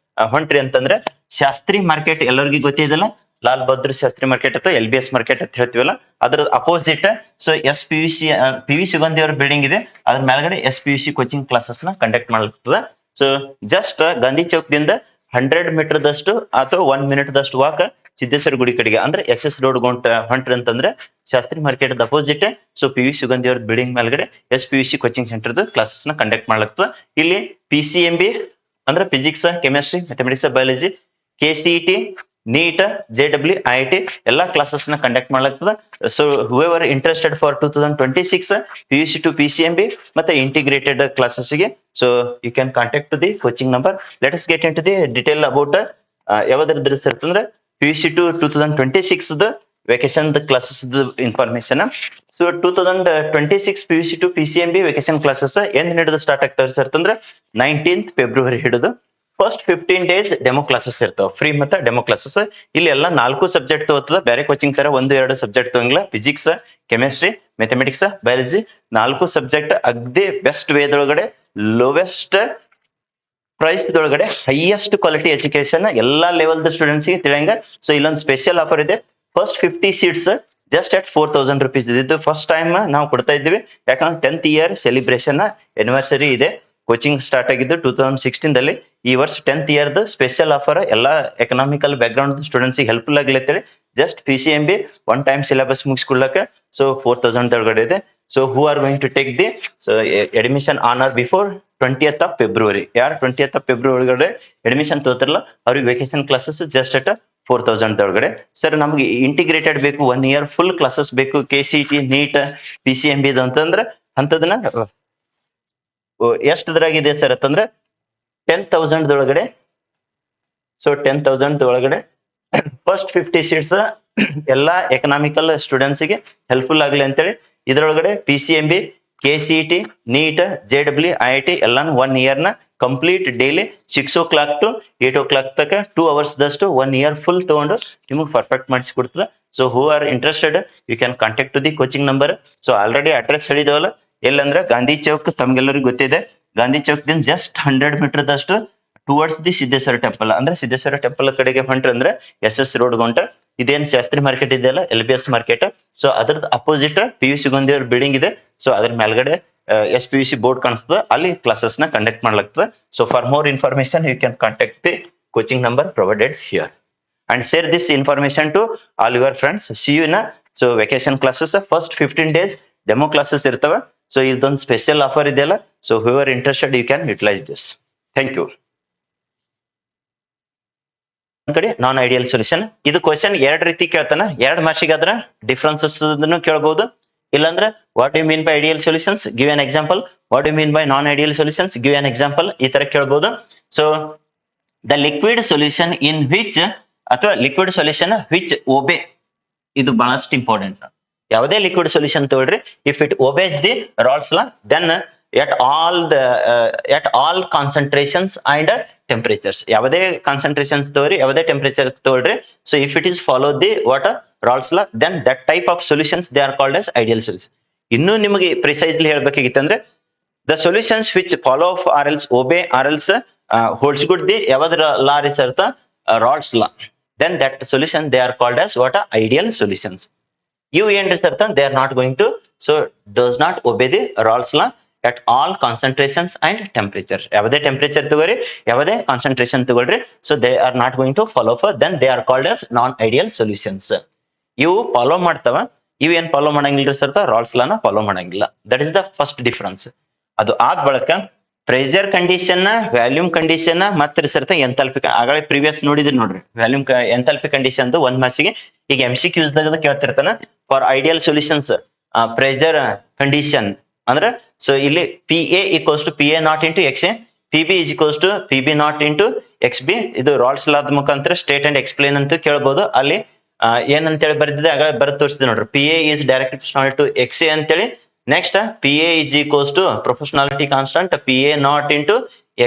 ಹೊಂಟ್ರಿ ಅಂತಂದ್ರೆ ಶಾಸ್ತ್ರಿ ಮಾರ್ಕೆಟ್ ಎಲ್ಲರಿಗೂ ಗೊತ್ತಿದೆಯಲ್ಲ, ಲಾಲ್ ಬಹದ್ದೂರ್ ಶಾಸ್ತ್ರಿ ಮಾರ್ಕೆಟ್ ಅಥವಾ LBS ಮಾರ್ಕೆಟ್ ಅಂತ ಹೇಳ್ತೀವಲ್ಲ, ಅದ್ರ ಅಪೋಸಿಟ್ ಸೊ PV ಸುಗಂಧಿ ಅವ್ರ ಬಿಲ್ಡಿಂಗ್ ಇದೆ. ಅದ್ರ ಮೇಲ್ಗಡೆ SPUC ಕೋಚಿಂಗ್ ಕ್ಲಾಸಸ್ ನ ಕಂಡಕ್ಟ್ ಮಾಡ್ತದ. ಸೊ ಜಸ್ಟ್ ಗಾಂಧಿ ಚೌಕ್ ದಿಂದ 100 ಮೀಟರ್ ದಷ್ಟು ಅಥವಾ 1 ಮಿನಿಟ್ ದಷ್ಟು ವಾಕ್ ಸಿದ್ದೇಶ್ವರ ಗುಡಿ ಕಡೆಗೆ ಅಂದ್ರೆ SS ರೋಡ್ ಹೊಂಟ್ರಿ ಅಂತಂದ್ರೆ Shastri market opposite so PV Sugandhi ಅವ್ರ ಬಿಲ್ಡಿಂಗ್ ಮೇಲ್ಗಡೆ SPUC ಕೋಚಿಂಗ್ ಸೆಂಟರ್ ಕ್ಲಾಸಸ್ ನ ಕಂಡಕ್ಟ್ ಮಾಡ್ಲಾಗ್ತದ. ಇಲ್ಲಿ PCMB ಅಂದ್ರೆ physics, chemistry, mathematics, biology, KCET, NEET, JEE, IIT ಎಲ್ಲಾ ಕ್ಲಾಸಸ್ ನ ಕಂಡಕ್ಟ್ ಮಾಡ್ಲಾಗ್ತದ. So whoever interested for 2026 PUC to PCMB ಮತ್ತೆ ಇಂಟಿಗ್ರೇಟೆಡ್ ಕ್ಲಾಸಸ್ ಗೆ so you can contact to the coaching number. Let us get in to the detail about ಯಾವ್ದ್ರ ಅಂತಂದ್ರೆ PUC to 2026 the vacation classes information. So 2026 PUC to PCMB vacation classes ಎಂದ್ ಹಿಡಿದು ಸ್ಟಾರ್ಟ್ ಆಗ್ತಾವೆ ಸರ್ ಅಂತಂದ್ರೆ 19th ಫೆಬ್ರವರಿ ಹಿಡಿದು ಫಸ್ಟ್ 15 days ಡೆಮೋ ಕ್ಲಾಸಸ್ ಇರ್ತಾವ, ಫ್ರೀ ಮತ್ತೆ ಡೆಮೋ ಕ್ಲಾಸಸ್. ಇಲ್ಲಿ ಎಲ್ಲ 4 ಸಬ್ಜೆಕ್ಟ್ ತಗೋತದ. ಬೇರೆ ಕೋಚಿಂಗ್ ತರ 1-2 ಸಬ್ಜೆಕ್ಟ್ ತಗೊಂಗಿಲ್ಲ. Physics, chemistry, mathematics, biology 4 subject ಅಗ್ದಿ ಬೆಸ್ಟ್ ವೇದೊಳಗಡೆ ಲೋವೆಸ್ಟ್ ಪ್ರೈಸ್ ದೊಳಗಡೆ ಹೈಯೆಸ್ಟ್ ಕ್ವಾಲಿಟಿ ಎಜುಕೇಶನ್ ಎಲ್ಲಾ ಲೆವೆಲ್ ದ ಸ್ಟೂಡೆಂಟ್ಸ್ ಗೆ ತಿಳಿಯಂಗ. ಸೊ ಇಲ್ಲೊಂದು ಸ್ಪೆಷಲ್ ಆಫರ್ ಇದೆ. First 50 seats just at 4,000 rupees. ಇದು ಫಸ್ಟ್ ಟೈಮ್ ನಾವು ಕೊಡ್ತಾ ಇದ್ದೀವಿ, ಯಾಕಂದ್ರೆ 10th ಇಯರ್ ಸೆಲಿಬ್ರೇಷನ್ ಆನಿವರ್ಸರಿ ಇದೆ. ಕೋಚಿಂಗ್ ಸ್ಟಾರ್ಟ್ ಆಗಿದ್ದು 2016 ಈ ವರ್ಷ 10th ಇಯರ್ ಸ್ಪೆಷಲ್ ಆಫರ್ ಎಲ್ಲಾ economical background students helpful ಆಗ್ಲತ್ತೇಳಿ. Just PCMB one time syllabus ಮುಗಿಸ್ಕೊಳ್ಳಕ್ಕೆ ಸೊ 4,000 ಒಳಗಡೆ ಇದೆ. So who are going to take the so admission on or before 20th of February. ಯಾರು 20th of February ಒಳಗಡೆ ಅಡ್ಮಿಷನ್ ತಗೋತಾರಲ್ಲ ಅವ್ರಿಗೆ ವೆಕೇಶನ್ ಕ್ಲಾಸಸ್ ಜಸ್ಟ್ at 4,000 ಒಳಗಡೆ. ಸರ್ ನಮ್ಗೆ ಇಂಟಿಗ್ರೇಟೆಡ್ ಬೇಕು, 1 year ಫುಲ್ ಕ್ಲಾಸಸ್ ಬೇಕು, KCET, NEET, PCMB ಅಂತಂದ್ರೆ ಅಂತದನ್ನ ಎಷ್ಟದ್ರಾಗಿದೆ ಸರ್ ಅಂತಂದ್ರೆ 10,000 ಒಳಗಡೆ. ಸೊ 10,000 ಒಳಗಡೆ ಫಸ್ಟ್ 50 ಸೀಟ್ಸ್ ಎಲ್ಲಾ ಎಕನಾಮಿಕಲ್ ಸ್ಟೂಡೆಂಟ್ಸ್ ಗೆ ಹೆಲ್ಪ್ಫುಲ್ ಆಗ್ಲಿ ಅಂತೇಳಿ ಇದ್ರೊಳಗಡೆ PCMB, KCET, NEET, JEE, IIT ಎಲ್ಲಾನು 1 year ನ complete daily 6 o'clock to 8 o'clock ತನಕ 2 hours ದಷ್ಟು 1 year ಫುಲ್ ತಗೊಂಡು ನಿಮಗೆ ಪರ್ಫೆಕ್ಟ್ ಮಾಡಿಸಿ ಕೊಡ್ತದ. So who are interested you can contact to the coaching number. So already address ಹೇಳಿದವಲ್ಲ, ಎಲ್ಲಂದ್ರೆ ಗಾಂಧಿ ಚೌಕ್ ತಮ್ಗೆಲ್ಲರಿಗೂ ಗೊತ್ತಿದೆ. ಗಾಂಧಿ ಚೌಕ್ ದಿಂದ ಜಸ್ಟ್ 100 ಮೀಟರ್ ದಷ್ಟು ಟುವರ್ಡ್ಸ್ ದಿ ಸಿದ್ದೇಶ್ವರ ಟೆಂಪಲ್ ಅಂದ್ರೆ ಸಿದ್ದೇಶ್ವರ ಟೆಂಪಲ್ ಕಡೆಗೆ ಹೊಂಟ್ರಿ ಅಂದ್ರೆ SS ರೋಡ್ ಗೊಂಟ ಇದೇನ್ ಶಾಸ್ತ್ರಿ ಮಾರ್ಕೆಟ್ ಇದೆಯಲ್ಲ LBS ಮಾರ್ಕೆಟ್, ಸೊ ಅದ್ರದ್ದು ಅಪೋಸಿಟ್ PU ಸುಗಂಧಿ ಅವ್ರ ಬಿಲ್ಡಿಂಗ್ ಇದೆ. ಸೊ ಅದ್ರ ಮೇಲ್ಗಡೆ SPUC ಬೋರ್ಡ್ ಕಾಣಿಸ್ತದೆ, ಅಲ್ಲಿ ಕ್ಲಾಸಸ್ ನ ಕಂಡಕ್ಟ್ ಮಾಡ್ಲಾಗ್ತದೆ. So for more information you can contact the coaching number provided here. And share this information to all your friends. See you in a vacation classes. First 15 days demo classes irtava. So idon special offer idella. So whoever interested, you can utilize this. Thank you. ಕಡೆ ನಾನ್ ಐಡಿಯಲ್ ಸೊಲ್ಯೂಷನ್. ಇದು ಕ್ವಶನ್ ಎರಡ್ ರೀತಿ ಕೇಳ್ತಾನ. 2 ಮಾರ್ಕ್ಸಿಗೆ ಆದ್ರ ಡಿಫರೆನ್ಸಸ್ ಕೇಳಬಹುದು. ಇಲ್ಲಾಂದ್ರೆ what you mean by ideal solutions, give an example. What you mean by non ideal solutions, give an example. ಈ ತರ ಕೇಳಬಹುದು. So the liquid solution in which ಅಥವಾ ಲಿಕ್ವಿಡ್ ಸೊಲ್ಯೂಷನ್ ವಿಚ್ ಒಬೆ, ಇದು ಬಹಳಷ್ಟು ಇಂಪಾರ್ಟೆಂಟ್. ಯಾವುದೇ ಲಿಕ್ವಿಡ್ ಸೊಲ್ಯೂಷನ್ ತಗೊಳ್ರಿ, if it obeys the Raoult's law, then at all concentrations and temperatures, ಯಾವುದೇ ಕಾನ್ಸಂಟ್ರೇಷನ್ಸ್ ತಗೋರಿ, ಯಾವುದೇ ಟೆಂಪರೇಚರ್ ತಗೊಳ್ರಿ. So if it is follow the what Raoult's law, then that type of solutions they are called as ideal solution. ಇನ್ನೂ ನಿಮಗೆ ಪ್ರಿಸೈಸ್ಲಿ ಹೇಳ್ಬೇಕಾಗಿತ್ತಂದ್ರೆ the solutions which follow or else obey or else holds good the ಯಾವ್ದ್ರ ಲಾ ರಿಸರ್ತ Raoult's law, then that solution they are called as what ideal solutions. ಇವು ಏನ್ ರಿಸರ್ತ they are not going to, so does not obey the Raoult's law at all concentrations and temperature. ಯಾವುದೇ ಟೆಂಪರೇಚರ್ ತಗೋರಿ, ಯಾವುದೇ ಕಾನ್ಸಂಟ್ರೇಷನ್ ತಗೊಳ್ರಿ, so they are not going to follow for, then they are called as non ideal solutions. ಇವು ಫಾಲೋ ಮಾಡ್ತಾವ, ಇವು ಏನ್ ಫಾಲೋ ಮಾಡಂಗಿಲ್ಲ ಸರ್, ರಾಲ್ಸ್ ಲಾನ ಫಾಲೋ ಮಾಡಂಗಿಲ್ಲ. That is the first difference. ಅದು ಆದ ಬಳಿಕ ಪ್ರೆಷರ್ ಕಂಡೀಷನ್, ವ್ಯಾಲ್ಯೂಮ್ ಕಂಡೀಷನ್, ಮತ್ತೆ ಸರ್ತ ಎಂಥಾಲ್ಪಿ, ಆಗಲೇ ಪ್ರೀವಿಯಸ್ ನೋಡಿದ್ರಿ ನೋಡ್ರಿ, ವ್ಯಾಲ್ಯೂಮ್ ಎಂಥಾಲ್ಪಿ ಕಂಡೀಷನ್ ಒಂದ್ ಮಾರ್ಕ್ಸಿಗೆ. ಈಗ MCQs ದಾಗ ಕೇಳ್ತಿರ್ತಾನ for ideal solutions pressure condition ಅಂದ್ರೆ, ಸೊ ಇಲ್ಲಿ PA equals to PA not into XA, PB is equals to PB not into XB. ಇದು ರಾಲ್ಸ್ ಲಾದ ಮುಖಾಂತರ ಸ್ಟೇಟ್ ಅಂಡ್ ಎಕ್ಸ್ಪ್ಲೇನ್ ಅಂತ ಕೇಳಬಹುದು. ಅಲ್ಲಿ ಏನಂತೇಳಿ ಬರ್ದಿದೆ ಆಗ ಬರೆದು ತೋರಿಸಿದೆ ನೋಡ್ರಿ, PA is direct proportional to XA ಅಂತೇಳಿ. Next PA is equals to proportionality constant PA not into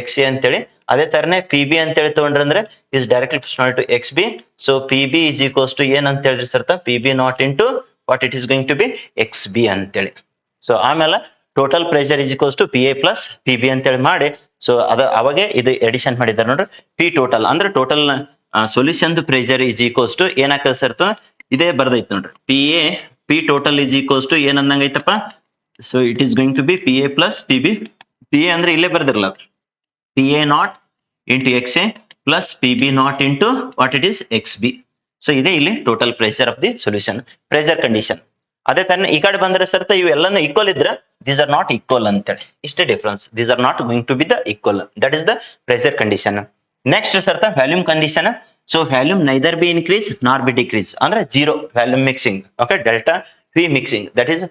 XA ಅಂತೇಳಿ. ಅದೇ ತರನೇ PB ಅಂತೇಳಿ ತಗೊಂಡ್ರೆ ಅಂದ್ರೆ is directly proportional to XB. So PB is equals to ಏನ್ ಅಂತ ಹೇಳ್ರಿ ಸರ್ತ, PB not into what it is going to be XB ಅಂತೇಳಿ. ಸೊ ಆಮೇಲೆ total pressure is equals to PA plus PB ಅಂತೇಳಿ ಮಾಡಿ, ಸೊ ಅವಾಗೆ ಇದು ಎಡಿಷನ್ ಮಾಡಿದ್ದಾರೆ ನೋಡ್ರಿ, P ಟೋಟಲ್ ಅಂದ್ರೆ total solution pressure is equals to ಏನಾಗ್ತದೆ ಸರ್, ಇದೇ ಬರ್ದೈತಿ ನೋಡ್ರಿ, P total is equals to ಏನ್ ಅಂದಂಗೈತಪ್ಪ. So it is going to be PA plus PB. PA ಅಂದ್ರೆ ಇಲ್ಲೇ ಬರ್ದಿರಲ್ಲ, PA not into XA plus PB not into what it is XB. So ಇದೇ ಇಲ್ಲಿ total pressure of the solution, pressure condition. ಅದೇ ತರ ಈ ಕಡೆ ಬಂದ್ರೆ ಸರ್ತ ಇವೆಲ್ಲನೂ ಈಕ್ವಲ್ ಇದ್ರೆ ದೀಸ್ ಆರ್ ನಾಟ್ ಈಕ್ವಲ್ ಅಂತೇಳಿ, ಇಷ್ಟೇ difference. These are not going to be the equal, that is the pressure condition. Next ಸರ್ತ volume condition. So volume neither be increase nor be decrease, ಅಂದ್ರೆ zero volume mixing. Okay, delta V mixing, that is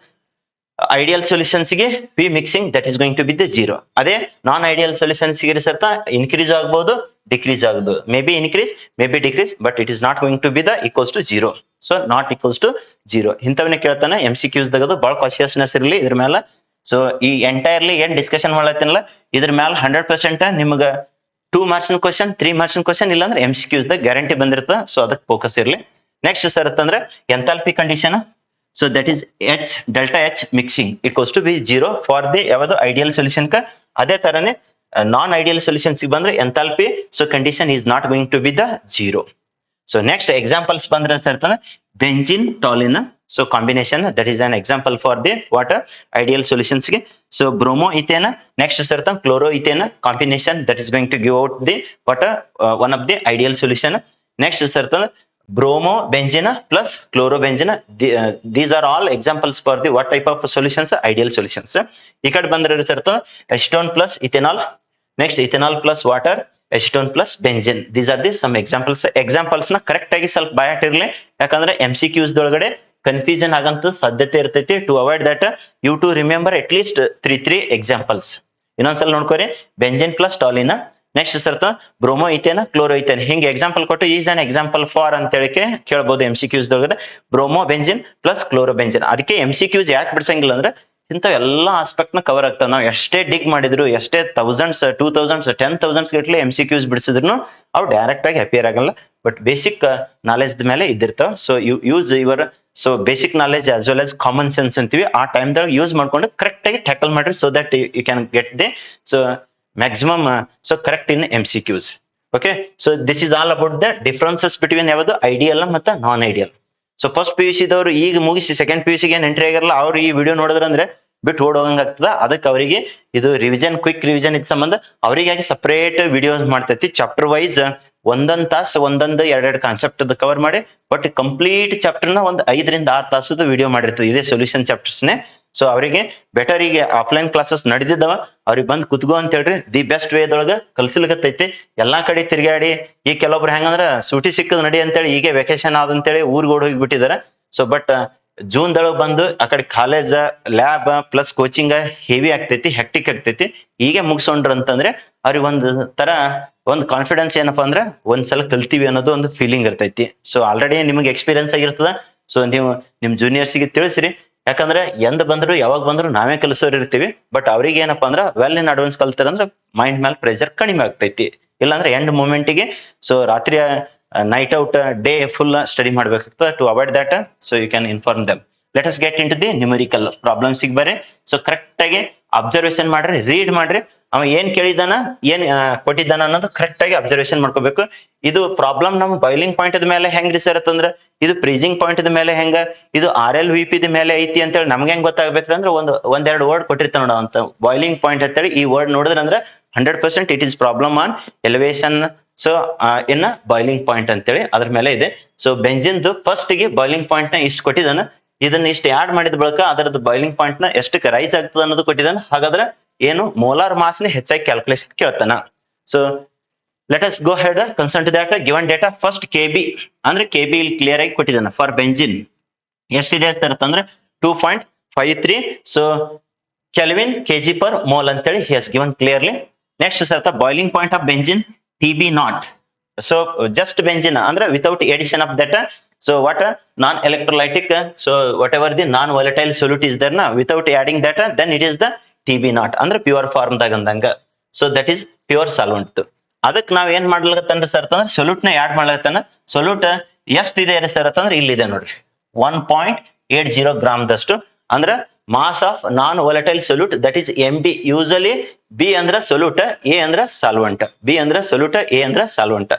ideal solutions ಗೆ V mixing, that is going to be the zero. ಅದೇ ನಾನ್ ಐಡಿಯಲ್ ಸೊಲ್ಯೂಷನ್ಸ್ ಗೆ ಸರ್ತ ಇನ್ಕ್ರೀಸ್ ಆಗಬಹುದು, ಡಿಕ್ರೀಸ್ ಆಗಬಹುದು, may be increase may be decrease, but it is not going to be the equals to zero. So not equals to zero. ಇಂಥವನ್ನ ಕೇಳ್ತಾನೆ MCQs ದಾಗದು ಬಹಳ ಕಾನ್ಶಿಯಸ್ನೆಸ್ ಇರಲಿ ಇದ್ರ ಮೇಲೆ. ಸೊ ಈ ಎಂಟೈರ್ಲಿ ಏನ್ ಡಿಸ್ಕಷನ್ ಮಾಡತ್ತೀನಲ್ಲ ಇದ್ರ ಮೇಲೆ 100% ನಿಮ್ಗ 2 ಮಾರ್ಕ್ಸ್ ಕ್ವಶನ್, 3 ಮಾರ್ಕ್ಸ್ ಕ್ವಶನ್, ಇಲ್ಲಾಂದ್ರೆ MCQs ದಾಗ ಗ್ಯಾರಂಟಿ ಬಂದಿರ್ತದ. ಸೊ ಅದಕ್ಕೆ ಫೋಕಸ್ ಇರಲಿ. ನೆಕ್ಸ್ಟ್ ಸರ್ ಅಂತಂದ್ರೆ enthalpy condition. So that is H delta H mixing equals to be zero for the ಯಾವುದು ಐಡಿಯಲ್ ಸೊಲ್ಯೂಷನ್ ಕ. ಅದೇ ತರನೇ ನಾನ್ ಐಡಿಯಲ್ ಸೊಲ್ಯೂಷನ್ಸ್ ಬಂದ್ರೆ enthalpy, so condition is not going to be the zero. So next examples ಬಂದ್ರೆ sir benzene toluene, so combination, that is an example for the water ideal solutions ಗೆ. So bromo ethane, next sir chloro ethane combination, that is going to give out the water one of the ideal solution. Next sir bromo benzene plus chloro benzene, these are all examples for the what type of solutions, ideal solutions. ಈ ಕಡೆ ಬಂದ್ರೆ sir acetone plus ethanol, next ethanol plus water, acetone plus benzene. These are the some examples. Examples ನ ಕರೆಕ್ಟ್ ಆಗಿ ಸ್ವಲ್ಪ ಬಯಾಟ್ ಇರ್ಲಿ, ಯಾಕಂದ್ರೆ MCQs ದೊಳಗಡೆ ಕನ್ಫ್ಯೂಷನ್ ಆಗಂತ ಸಾಧ್ಯತೆ ಇರ್ತೈತಿ. To avoid that you to remember at least 3 examples. ಇನ್ನೊಂದ್ಸಲ ನೋಡ್ಕೋರಿ, ಬೆಂಜಿನ್ ಪ್ಲಸ್ ಟಾಲಿನ್, ನೆಕ್ಸ್ಟ್ ಸರ್ತ ಬ್ರೋಮೋ ಇಥೇನ್, ಕ್ಲೋರೋ ಇಥೇನ್, ಹಿಂಗೆ ಎಕ್ಸಾಂಪಲ್ ಕೊಟ್ಟು ಈಸ್ ಅನ್ ಎಕ್ಸಾಂಪಲ್ ಫಾರ್ ಅಂತ ಹೇಳಿಕೆ ಕೇಳಬಹುದು MCQs ದೊಳಗಡೆ. Bromo benzene plus chloro benzene. ಅದಕ್ಕೆ MCQs ಯಾಕೆ ಬಿಡ್ಸಂಗಿಲ್ಲ ಅಂದ್ರೆ ಇಂಥ ಎಲ್ಲಾ ಆಸ್ಪೆಕ್ಟ್ ನ ಕವರ್ ಆಗ್ತಾವ. ನಾವು ಎಷ್ಟೇ ಡಿಗ್ ಮಾಡಿದ್ರು, ಎಷ್ಟೇ 1000s 2000s 10,000s ಗಟ್ಲೆ MCQs ಬಿಡಿಸಿದ್ರು ಅವು ಡೈರೆಕ್ಟ್ ಆಗಿ ಅಪಿಯರ್ ಆಗಲ್ಲ. ಬಟ್ ಬೇಸಿಕ್ ನಾಲೆಜ್ ಮೇಲೆ ಇದ್ದಿರ್ತಾವ. So use your so basic knowledge as well as common sense ಅಂತೀವಿ, ಆ ಟೈಮ್ ದಾಗ ಯೂಸ್ ಮಾಡ್ಕೊಂಡು ಕರೆಕ್ಟ್ ಆಗಿ ಟ್ಯಾಕಲ್ ಮಾಡ್ರಿ. So that you can get the so maximum so correct in MCQs. Okay, so this is all about the differences between ಯಾವುದು ಐಡಿಯಲ್ ಮತ್ತೆ non ideal. So first PUC ದವರು ಈಗ ಮುಗಿಸಿ ಸೆಕೆಂಡ್ PUC ಗೆ ಎಂಟ್ರಿ ಆಗಿರಲ್ಲ, ಅವ್ರು ಈ ವಿಡಿಯೋ ನೋಡಿದ್ರಂದ್ರೆ ಬಿಟ್ಟು ಓಡೋಗಂಗ ಆಗ್ತದ. ಅದಕ್ಕೆ ಅವರಿಗೆ ಇದು ರಿವಿಷನ್, ಕ್ವಿಕ್ ರಿವಿಷನ್ ಇದ್ ಸಂಬಂಧ ಅವರಿಗಾಗಿ ಸಪರೇಟ್ ವಿಡಿಯೋಸ್ ಮಾಡ್ತೈತಿ. ಚಾಪ್ಟರ್ ವೈಸ್ ಒಂದೊಂದ್ ತಾಸು ಒಂದೊಂದು ಎರಡೆರಡು ಕಾನ್ಸೆಪ್ಟ್ ಕವರ್ ಮಾಡಿ ಬಟ್ ಕಂಪ್ಲೀಟ್ ಚಾಪ್ಟರ್ನ ಒಂದು 5ರಿಂದ 6 ತಾಸದ ವಿಡಿಯೋ ಮಾಡಿರ್ತದೆ ಇದೇ ಸೊಲ್ಯೂಷನ್ ಚಾಪ್ಟರ್ಸ್ನೇ. ಸೊ ಅವರಿಗೆ ಬೆಟರ್ ಈಗ ಆಫ್ಲೈನ್ ಕ್ಲಾಸಸ್ ನಡೆದಿದ್ದವ ಅವ್ರಿಗೆ ಬಂದ್ ಕುತ್ಕೋ ಅಂತ ಹೇಳ್ರಿ, ದಿ ಬೆಸ್ಟ್ ವೇದೊಳಗ ಕಲ್ಸಲಿಕತ್ತೈತಿ. ಎಲ್ಲಾ ಕಡೆ ತಿರ್ಗಾಡಿ ಈಗ ಕೆಲವೊಬ್ರು ಹೆಂಗಂದ್ರ ಸೂಟಿ ಸಿಕ್ಕದ್ ನಡಿ ಅಂತೇಳಿ ಈಗ ವೆಕೇಶನ್ ಆದಂತೇಳಿ ಊರ್ಗ್ ಓಡ್ ಹೋಗ್ಬಿಟ್ಟಿದಾರ. ಸೊ ಬಟ್ ಜೂನ್ ದೊಳಗ್ ಬಂದು ಆ ಕಡೆ college lab plus coaching heavy ಆಗ್ತೈತಿ, ಹೆಕ್ಟಿಕ್ ಆಗ್ತೈತಿ. ಹೀಗೆ ಮುಗಿಸ್ಕೊಂಡ್ರ ಅಂತಂದ್ರೆ ಅವ್ರಿಗೆ ಒಂದ್ ಕಾನ್ಫಿಡೆನ್ಸ್ ಏನಪ್ಪಾ ಅಂದ್ರೆ ಒಂದ್ಸಲ ಕಲ್ತೀವಿ ಅನ್ನೋದು ಒಂದು ಫೀಲಿಂಗ್ ಇರ್ತೈತಿ. ಸೊ ಆಲ್ರೆಡಿ ನಿಮ್ಗೆ ಎಕ್ಸ್ಪೀರಿಯನ್ಸ್ ಆಗಿರ್ತದ. ಸೊ ನೀವು ನಿಮ್ ಜೂನಿಯರ್ಸ್ಗೆ ತಿಳಿಸ್ರಿ, ಯಾಕಂದ್ರೆ ಎಂದ್ ಬಂದ್ರು ಯಾವಾಗ ಬಂದ್ರು ನಾವೇ ಕಲಿಸೋರ್ ಇರ್ತೀವಿ. ಬಟ್ ಅವ್ರಿಗೆ ಏನಪ್ಪಾ ಅಂದ್ರ ವೆಲ್ ಇನ್ ಅಡ್ವಾನ್ಸ್ ಕಲ್ತಾರಂದ್ರ ಮೈಂಡ್ ಮೇಲೆ ಪ್ರೆಷರ್ ಕಡಿಮೆ ಆಗ್ತೈತಿ. ಇಲ್ಲಾಂದ್ರೆ ಎಂಡ್ ಮೂಮೆಂಟ್ಗೆ ಸೊ ರಾತ್ರಿ night out day full study ಮಾಡ್ಬೇಕಾಗ್ತದೆ. To avoid that so you can inform them. Let us get in to the numerical problems ಬರ್ರಿ. ಸೊ ಕರೆಕ್ಟ್ ಆಗಿ ಅಬ್ಸರ್ವೇಷನ್ ಮಾಡ್ರಿ, ರೀಡ್ ಮಾಡ್ರಿ. ಅವ ಏನ್ ಕೇಳಿದಾನ ಏನ್ ಕೊಟ್ಟಿದ್ದಾನ ಅನ್ನೋದು ಕರೆಕ್ಟ್ ಆಗಿ ಅಬ್ಸರ್ವೇಷನ್ ಮಾಡ್ಕೋಬೇಕು. ಇದು ಪ್ರಾಬ್ಲಮ್ ನಮ್ಮ ಬಾಯ್ಲಿಂಗ್ ಪಾಯಿಂಟ್ ಮೇಲೆ ಹೆಂಗ್ರಿ ಸರ್ ಅಂತಂದ್ರ ಇದು ಫ್ರೀಜಿಂಗ್ ಪಾಯಿಂಟ್ ಮೇಲೆ ಹೆಂಗ, ಇದು RLVP ಮೇಲೆ ಐತಿ ಅಂತೇಳಿ ನಮ್ಗೆ ಹೆಂಗ್ ಗೊತ್ತಾಗ್ಬೇಕ್ರಿ ಅಂದ್ರೆ ಒಂದೆರಡು ವರ್ಡ್ ಕೊಟ್ಟಿರ್ತಾನ ನೋಡ ಅಂತ ಬಾಯ್ಲಿಂಗ್ ಪಾಯಿಂಟ್ ಅಂತೇಳಿ. ಈ ವರ್ಡ್ ನೋಡಿದ್ರ ಅಂದ್ರೆ 100% it is problem on elevation. So in boiling point ಅಂತೇಳಿ ಅದ್ರ ಮೇಲೆ ಇದೆ. ಸೊ ಬೆಂಜಿನ್ದು ಫಸ್ಟ್ ಗೆ ಬಾಯ್ಲಿಂಗ್ ಪಾಯಿಂಟ್ ನ ಇಷ್ಟು ಕೊಟ್ಟಿದ್ದಾನ, ಇದನ್ನ ಇಷ್ಟು ಆಡ್ ಮಾಡಿದ ಬಳಿಕ ಅದರದ್ದು ಬಾಯ್ಲಿಂಗ್ ಪಾಯಿಂಟ್ ನ ಎಷ್ಟಕ್ಕೆ ರೈಸ್ ಆಗ್ತದೆ ಅನ್ನೋದು ಕೊಟ್ಟಿದ್ದಾನ. ಹಾಗಾದ್ರೆ ಏನು ಮೋಲಾರ್ ಮಾಸ್ ನ ಹೆಚ್ಚಾಗಿ ಕ್ಯಾಲ್ಕುಲೇಷನ್ ಕೇಳ್ತಾನ. So let us go head concern to that given data. First KB ಅಂದ್ರೆ KB ಇಲ್ಲಿ ಕ್ಲಿಯರ್ ಆಗಿ ಕೊಟ್ಟಿದ್ದಾನ. ಫಾರ್ ಬೆಂಜಿನ್ ಎಷ್ಟಿದೆ ಸರ್ ಅಂತಂದ್ರೆ 2.53 so kelvin kg per mole ಅಂತೇಳಿ he has given clearly. Next sir boiling point of benzene TB0. So just benzene ಅಂದ್ರೆ without addition of that. So what non-electrolytic, so whatever the non-volatile solute is there na, without adding that then it is the TB0 ಅಂದ್ರೆ ಪ್ಯೂರ್ ಫಾರ್ಮ್ ದಾಗಂದಂಗ. So that is pure solvent. ಅದಕ್ಕೆ ನಾವ್ ಏನ್ ಮಾಡ್ಲಕತ್ತನ್ರಿ ಸರ್ ಅಂತಂದ್ರೆ ಸೊಲ್ಯೂಟ್ ನ ಆಡ್ ಮಾಡ್ಲಕತ್ತಾನ. ಸೊಲ್ಯೂಟ್ ಎಷ್ಟ್ ಇದೆ ಸರ್ ಅಂತಂದ್ರೆ ಇಲ್ಲಿದೆ ನೋಡ್ರಿ 1.80 ಗ್ರಾಮ್ ದಷ್ಟು ಅಂದ್ರೆ mass of non volatile solute that is MB. Usually B ಅಂದ್ರ ಸೊಲ್ಯೂಟ್, A ಅಂದ್ರ ಸಾಲ್ವೆಂಟ್. B ಅಂದ್ರ ಸೊಲ್ಯೂಟ್, A ಅಂದ್ರ ಸಾಲ್ವೆಂಟ್.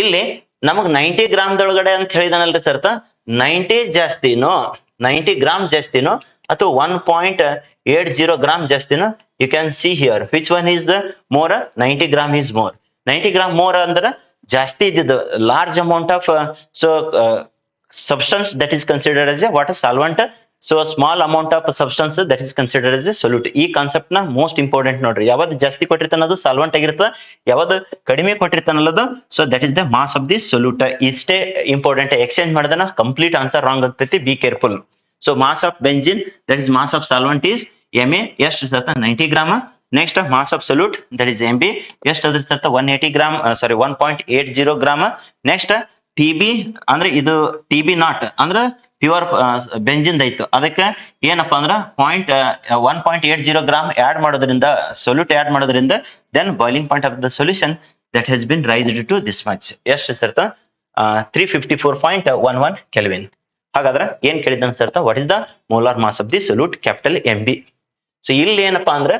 ಇಲ್ಲಿ ನಮಗ್ 90 ಗ್ರಾಮ್ದೊಳಗಡೆ ಅಂತ ಹೇಳಿದಾನಲ್ರಿ ಸರ್, 90 ಜಾಸ್ತಿನೋ 90 ಗ್ರಾಮ್ ಜಾಸ್ತಿನೋ ಅಥವಾ 1.80 ಗ್ರಾಮ್ ಜಾಸ್ತಿನೋ, you can see here which one is the more. 90 gram is more. 90 gram more ಅಂದ್ರೆ ಜಾಸ್ತಿ ಇದ್ದಿದ್ದು large amount of so substance that is considered as a what solvent. So small amount of substance that is considered as a solute. ಈ ಕಾನ್ಸೆಪ್ಟ್ ನ ಮೋಸ್ಟ್ ಇಂಪಾರ್ಟೆಂಟ್ ನೋಡ್ರಿ. ಯಾವ್ದು ಜಾಸ್ತಿ ಕೊಟ್ಟಿರ್ತಾನದು ಸಾಲ್ವೆಂಟ್ ಆಗಿರ್ತದ, ಯಾವ್ದು ಕಡಿಮೆ ಕೊಟ್ಟಿರ್ತಾನಲ್ಲದು so that is the mass of the solute. ಇಷ್ಟೇ ಇಂಪಾರ್ಟೆಂಟ್. ಎಕ್ಸ್ಚೇಂಜ್ ಮಾಡಿದನ ಕಂಪ್ಲೀಟ್ ಆನ್ಸರ್ ರಾಂಗ್ ಆಗ್ತೈತಿ. Be careful. So mass of benzene that is mass of solvent is MA. ಎಷ್ಟು ಸತ 90 gram. Next mass of solute that is MB. ಎಷ್ಟು ಅದ್ರ ಸತ 180 gram, sorry 1.80 gram. Next TB ಅಂದ್ರೆ ಇದು TB0 ಅಂದ್ರೆ ಪ್ಯೂರ್ ಬೆಂಜಿನ್ ಐತು. ಅದಕ್ಕೆ ಏನಪ್ಪಾ ಅಂದ್ರ 1.80 ಗ್ರಾಮ್ ಆಡ್ ಮಾಡೋದ್ರಿಂದ ಸೊಲ್ಯೂಟ್ ಆಡ್ ಮಾಡೋದ್ರಿಂದ then boiling point of the solution that has been raised to this much. ಎಷ್ಟು ಸರ್ತ 354.11 ಕೆಲ್ವಿನ್. ಹಾಗಾದ್ರೆ ಏನ್ ಕೇಳಿದ್ದಾನೆ ಸರ್ತ, what is the molar mass of the solute capital MB. So ಇಲ್ಲಿ ಏನಪ್ಪಾ ಅಂದ್ರೆ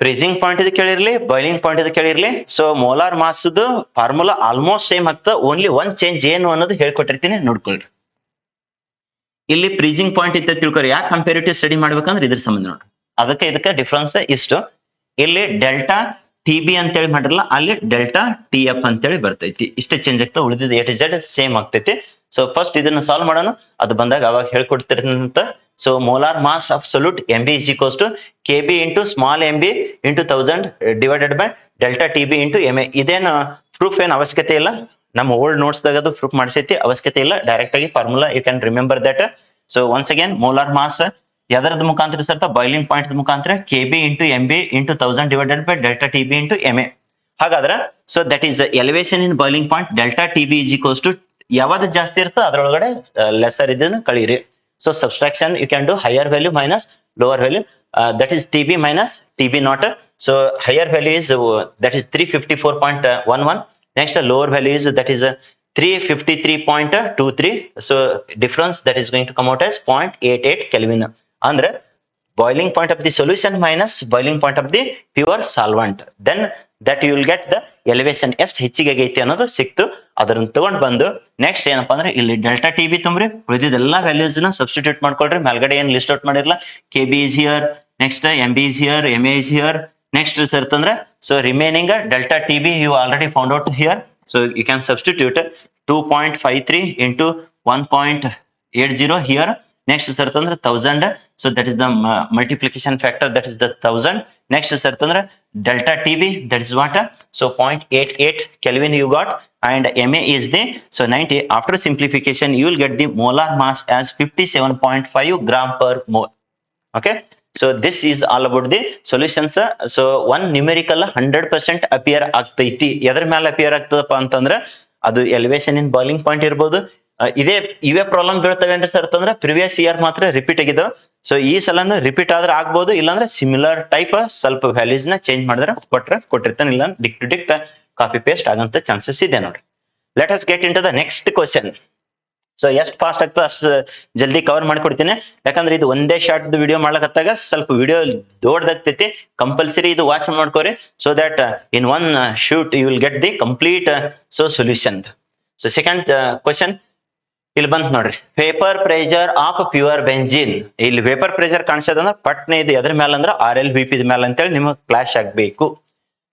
ಫ್ರೀಜಿಂಗ್ ಪಾಯಿಂಟ್ ಇದು ಕೇಳಿರ್ಲಿ, ಬಾಯ್ಲಿಂಗ್ ಪಾಯಿಂಟ್ ಇದು ಕೇಳಿರ್ಲಿ. So molar mass formula almost same ಆಗ್ತದೆ. ಓನ್ಲಿ ಒನ್ ಚೇಂಜ್ ಏನು ಅನ್ನೋದು ಹೇಳ್ಕೊಟ್ಟಿರ್ತೀನಿ, ನೋಡ್ಕೊಳ್ರಿ. ಇಲ್ಲಿ ಫ್ರೀಜಿಂಗ್ ಪಾಯಿಂಟ್ ಇತ್ತ ತಿಳ್ಕೊರಿ. ಯಾಕೆ ಕಂಪೇರಿಟಿವ್ ಸ್ಟಡಿ ಮಾಡ್ಬೇಕಂದ್ರೆ ಇದ್ರ ಸಂಬಂಧ ನೋಡ್ರಿ. ಅದಕ್ಕೆ ಇದಕ್ಕೆ ಡಿಫ್ರೆನ್ಸ್ ಇಷ್ಟು. ಇಲ್ಲಿ ಡೆಲ್ಟಾ TB ಅಂತೇಳಿ ಮಾಡಿರಲ್ಲ, ಅಲ್ಲಿ ಡೆಲ್ಟಾ TF ಅಂತೇಳಿ ಬರ್ತೈತಿ. ಇಷ್ಟೇ ಚೇಂಜ್ ಆಗ್ತದೆ, ಉಳಿದಿದ್ದು A to Z ಸೇಮ್ ಆಗ್ತೈತಿ. ಸೊ ಫಸ್ಟ್ ಇದನ್ನ ಸಾಲ್ವ್ ಮಾಡೋಣ, ಅದು ಬಂದಾಗ ಅವಾಗ ಹೇಳ್ಕೊಡ್ತಿರಂತ. So molar mass of solute MB is equals to KB into small MB into 1000 divided by delta TB into MA. ಇದೇನು ಪ್ರೂಫ್ ಏನು ಅವಶ್ಯಕತೆ ಇಲ್ಲ. ನಮ್ಮ ಓಲ್ಡ್ ನೋಟ್ಸ್ ದಾಗ ಅದು ಪ್ರೂಫ್ ಮಾಡಿಸೈತಿ, ಅವಶ್ಯಕತೆ ಇಲ್ಲ. ಡೈರೆಕ್ಟ್ ಆಗಿ formula you can remember that. So once again molar mass ಯಾವ್ದ್ರದ ಮುಖಾಂತರ ಸರ್ತ, ಬಾಯ್ಲಿಂಗ್ ಪಾಯಿಂಟ್ ಮುಖಾಂತರ KB into MB into 1000 divided by delta TB into MA. ಹಾಗಾದ್ರೆ so that is elevation in boiling point. Delta TB is equals to ಯಾವ್ದು ಜಾಸ್ತಿ ಇರ್ತದೆ ಅದ್ರೊಳಗಡೆ ಲೆಸರ್ ಇದನ್ನ ಕಳೀರಿ. So subtraction you can do higher value minus lower value. That is TB minus TB0. So higher value is that is 354.11. next lower value is that is 353.23. so difference that is going to come out as 0.88 Kelvin. ಅಂದ್ರೆ boiling point of the solution minus boiling point of the pure solvent, then that you will get the elevation ಎಷ್ಟು ಹೆಚ್ಚಿಗೆ ಆಗೈತಿ ಅನ್ನೋದು ಸಿಕ್ತು. ಅದನ್ನ ತಗೊಂಡ್ ಬಂದು ನೆಕ್ಸ್ಟ್ ಏನಪ್ಪಾ ಅಂದ್ರೆ ಇಲ್ಲಿ ಡೆಲ್ಟಾ TB ತುಂಬ್ರಿ, ಉಳಿದಿದ್ದೆಲ್ಲಾ ವ್ಯಾಲ್ಯೂಸ್ ನ ಸಬ್ಸ್ಟಿಟ್ಯೂಟ್ ಮಾಡ್ಕೊಳ್ರಿ. ಮೇಲ್ಗಡೆ ಏನ್ ಲಿಸ್ಟ್ ಔಟ್ ಮಾಡಿರಲ್ಲ, KB is here, next MB is here, MA is here. next sir ಅಂದ್ರೆ so remaining delta TB you already found out here. So you can substitute 2.53 into 1.80 here. Next sartandra 1000. So that is the multiplication factor, that is the 1000. Next sartandra delta TB, that is what? So 0.88 Kelvin you got, and Ma is the, so 90. After simplification you will get the molar mass as 57.5 gram per mole. Okay, so this is all about the solutions. So one numerical 100% appear ಆಗ್ತೈತಿ, ಎದ್ರ ಮೇಲೆ ಅಪಿಯರ್ ಆಗ್ತದಪ್ಪ ಅಂತಂದ್ರೆ ಅದು ಎಲಿವೇಶನ್ ಇನ್ ಬಾಯ್ಲಿಂಗ್ ಪಾಯಿಂಟ್ ಇರ್ಬೋದು. ಇವೇ ಪ್ರಾಬ್ಲಮ್ ಬೀಳ್ತವೇನ್ರಿ ಸರ್ ಅಂತಂದ್ರೆ ಪ್ರಿವಿಯಸ್ ಇಯರ್ ಮಾತ್ರ ರಿಪೀಟ್ ಆಗಿದಾವ. ಸೊ ಈ ಸಲನು ರಿಪೀಟ್ ಆದ್ರೆ ಆಗ್ಬೋದು, ಇಲ್ಲಾಂದ್ರೆ ಸಿಮಿಲರ್ ಟೈಪ್ ಸ್ವಲ್ಪ ವ್ಯಾಲ್ಯೂಸ್ ನ ಚೇಂಜ್ ಮಾಡಿದ್ರೆ ಕೊಟ್ಟಿರ್ತಾನೆ, ಇಲ್ಲ ಡಿಕ್ ಟು ಡಿಕ್ ಕಾಪಿ ಪೇಸ್ಟ್ ಆಗಂತ ಚಾನ್ಸಸ್ ಇದೆ ನೋಡ್ರಿ. Let us get in to the next question. So ಎಷ್ಟು ಫಾಸ್ಟ್ ಆಗ್ತದೆ ಅಷ್ಟು ಜಲ್ದಿ ಕವರ್ ಮಾಡ್ಕೊಡ್ತೀನಿ, ಯಾಕಂದ್ರೆ ಇದು ಒಂದೇ ಶಾರ್ಟ್ ವಿಡಿಯೋ ಮಾಡ್ಲಕತ್ತಾಗ ಸ್ವಲ್ಪ ವಿಡಿಯೋ ದೊಡ್ಡದಾಗ್ತೈತಿ. ಕಂಪಲ್ಸರಿ ಇದು ವಾಚ್ ಮಾಡ್ಕೋರಿ, so that in one shoot you will get the complete so solution. So second question ಇಲ್ಲಿ ಬಂತ್ ನೋಡ್ರಿ, vapour pressure of pure benzene. ಇಲ್ಲಿ ವೇಪರ್ ಪ್ರೆಷರ್ ಕಾಣಿಸೋದಂದ್ರೆ ಪಟ್ನೆ ಇದು ಎದ್ರ ಮೇಲೆ ಅಂದ್ರೆ RLVP ಮೇಲೆ ಅಂತೇಳಿ ನಿಮಗೆ ಕ್ಲಾಶ್ ಆಗ್ಬೇಕು.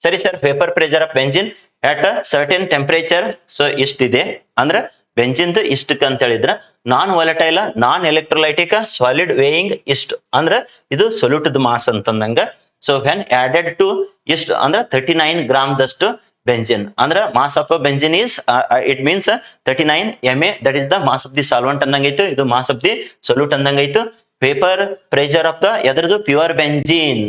ಸರಿ sir, vapour pressure of benzene at certain temperature so ಇಷ್ಟಿದೆ ಅಂದ್ರೆ ಬೆಂಜಿನ್ದು ಇಷ್ಟಕ್ಕೆ ಅಂತ ಹೇಳಿದ್ರ non volatile non electrolytic solid weighing ಇಷ್ಟು ಅಂದ್ರೆ ಇದು ಸೊಲ್ಯೂಟದ ಮಾಸ್ ಅಂತಂದಂಗ. ಸೊ ವೆನ್ ಆಡೆಡ್ ಟು ಇಷ್ಟು ಅಂದ್ರೆ 39 ಗ್ರಾಮ್ ದಷ್ಟು ಬೆಂಜಿನ್ ಅಂದ್ರೆ mass of benzene is it means 39 Ma, that is the mass of the solvent ಅಂದಂಗೈತು, ಇದು ಮಾಸ್ ಆಫ್ ದಿ ಸೊಲ್ಯೂಟ್ ಅಂದಂಗೈತು. ವೇಪರ್ ಪ್ರೆಷರ್ ಆಫ್ ದ ಎದ್ರದು pure benzene,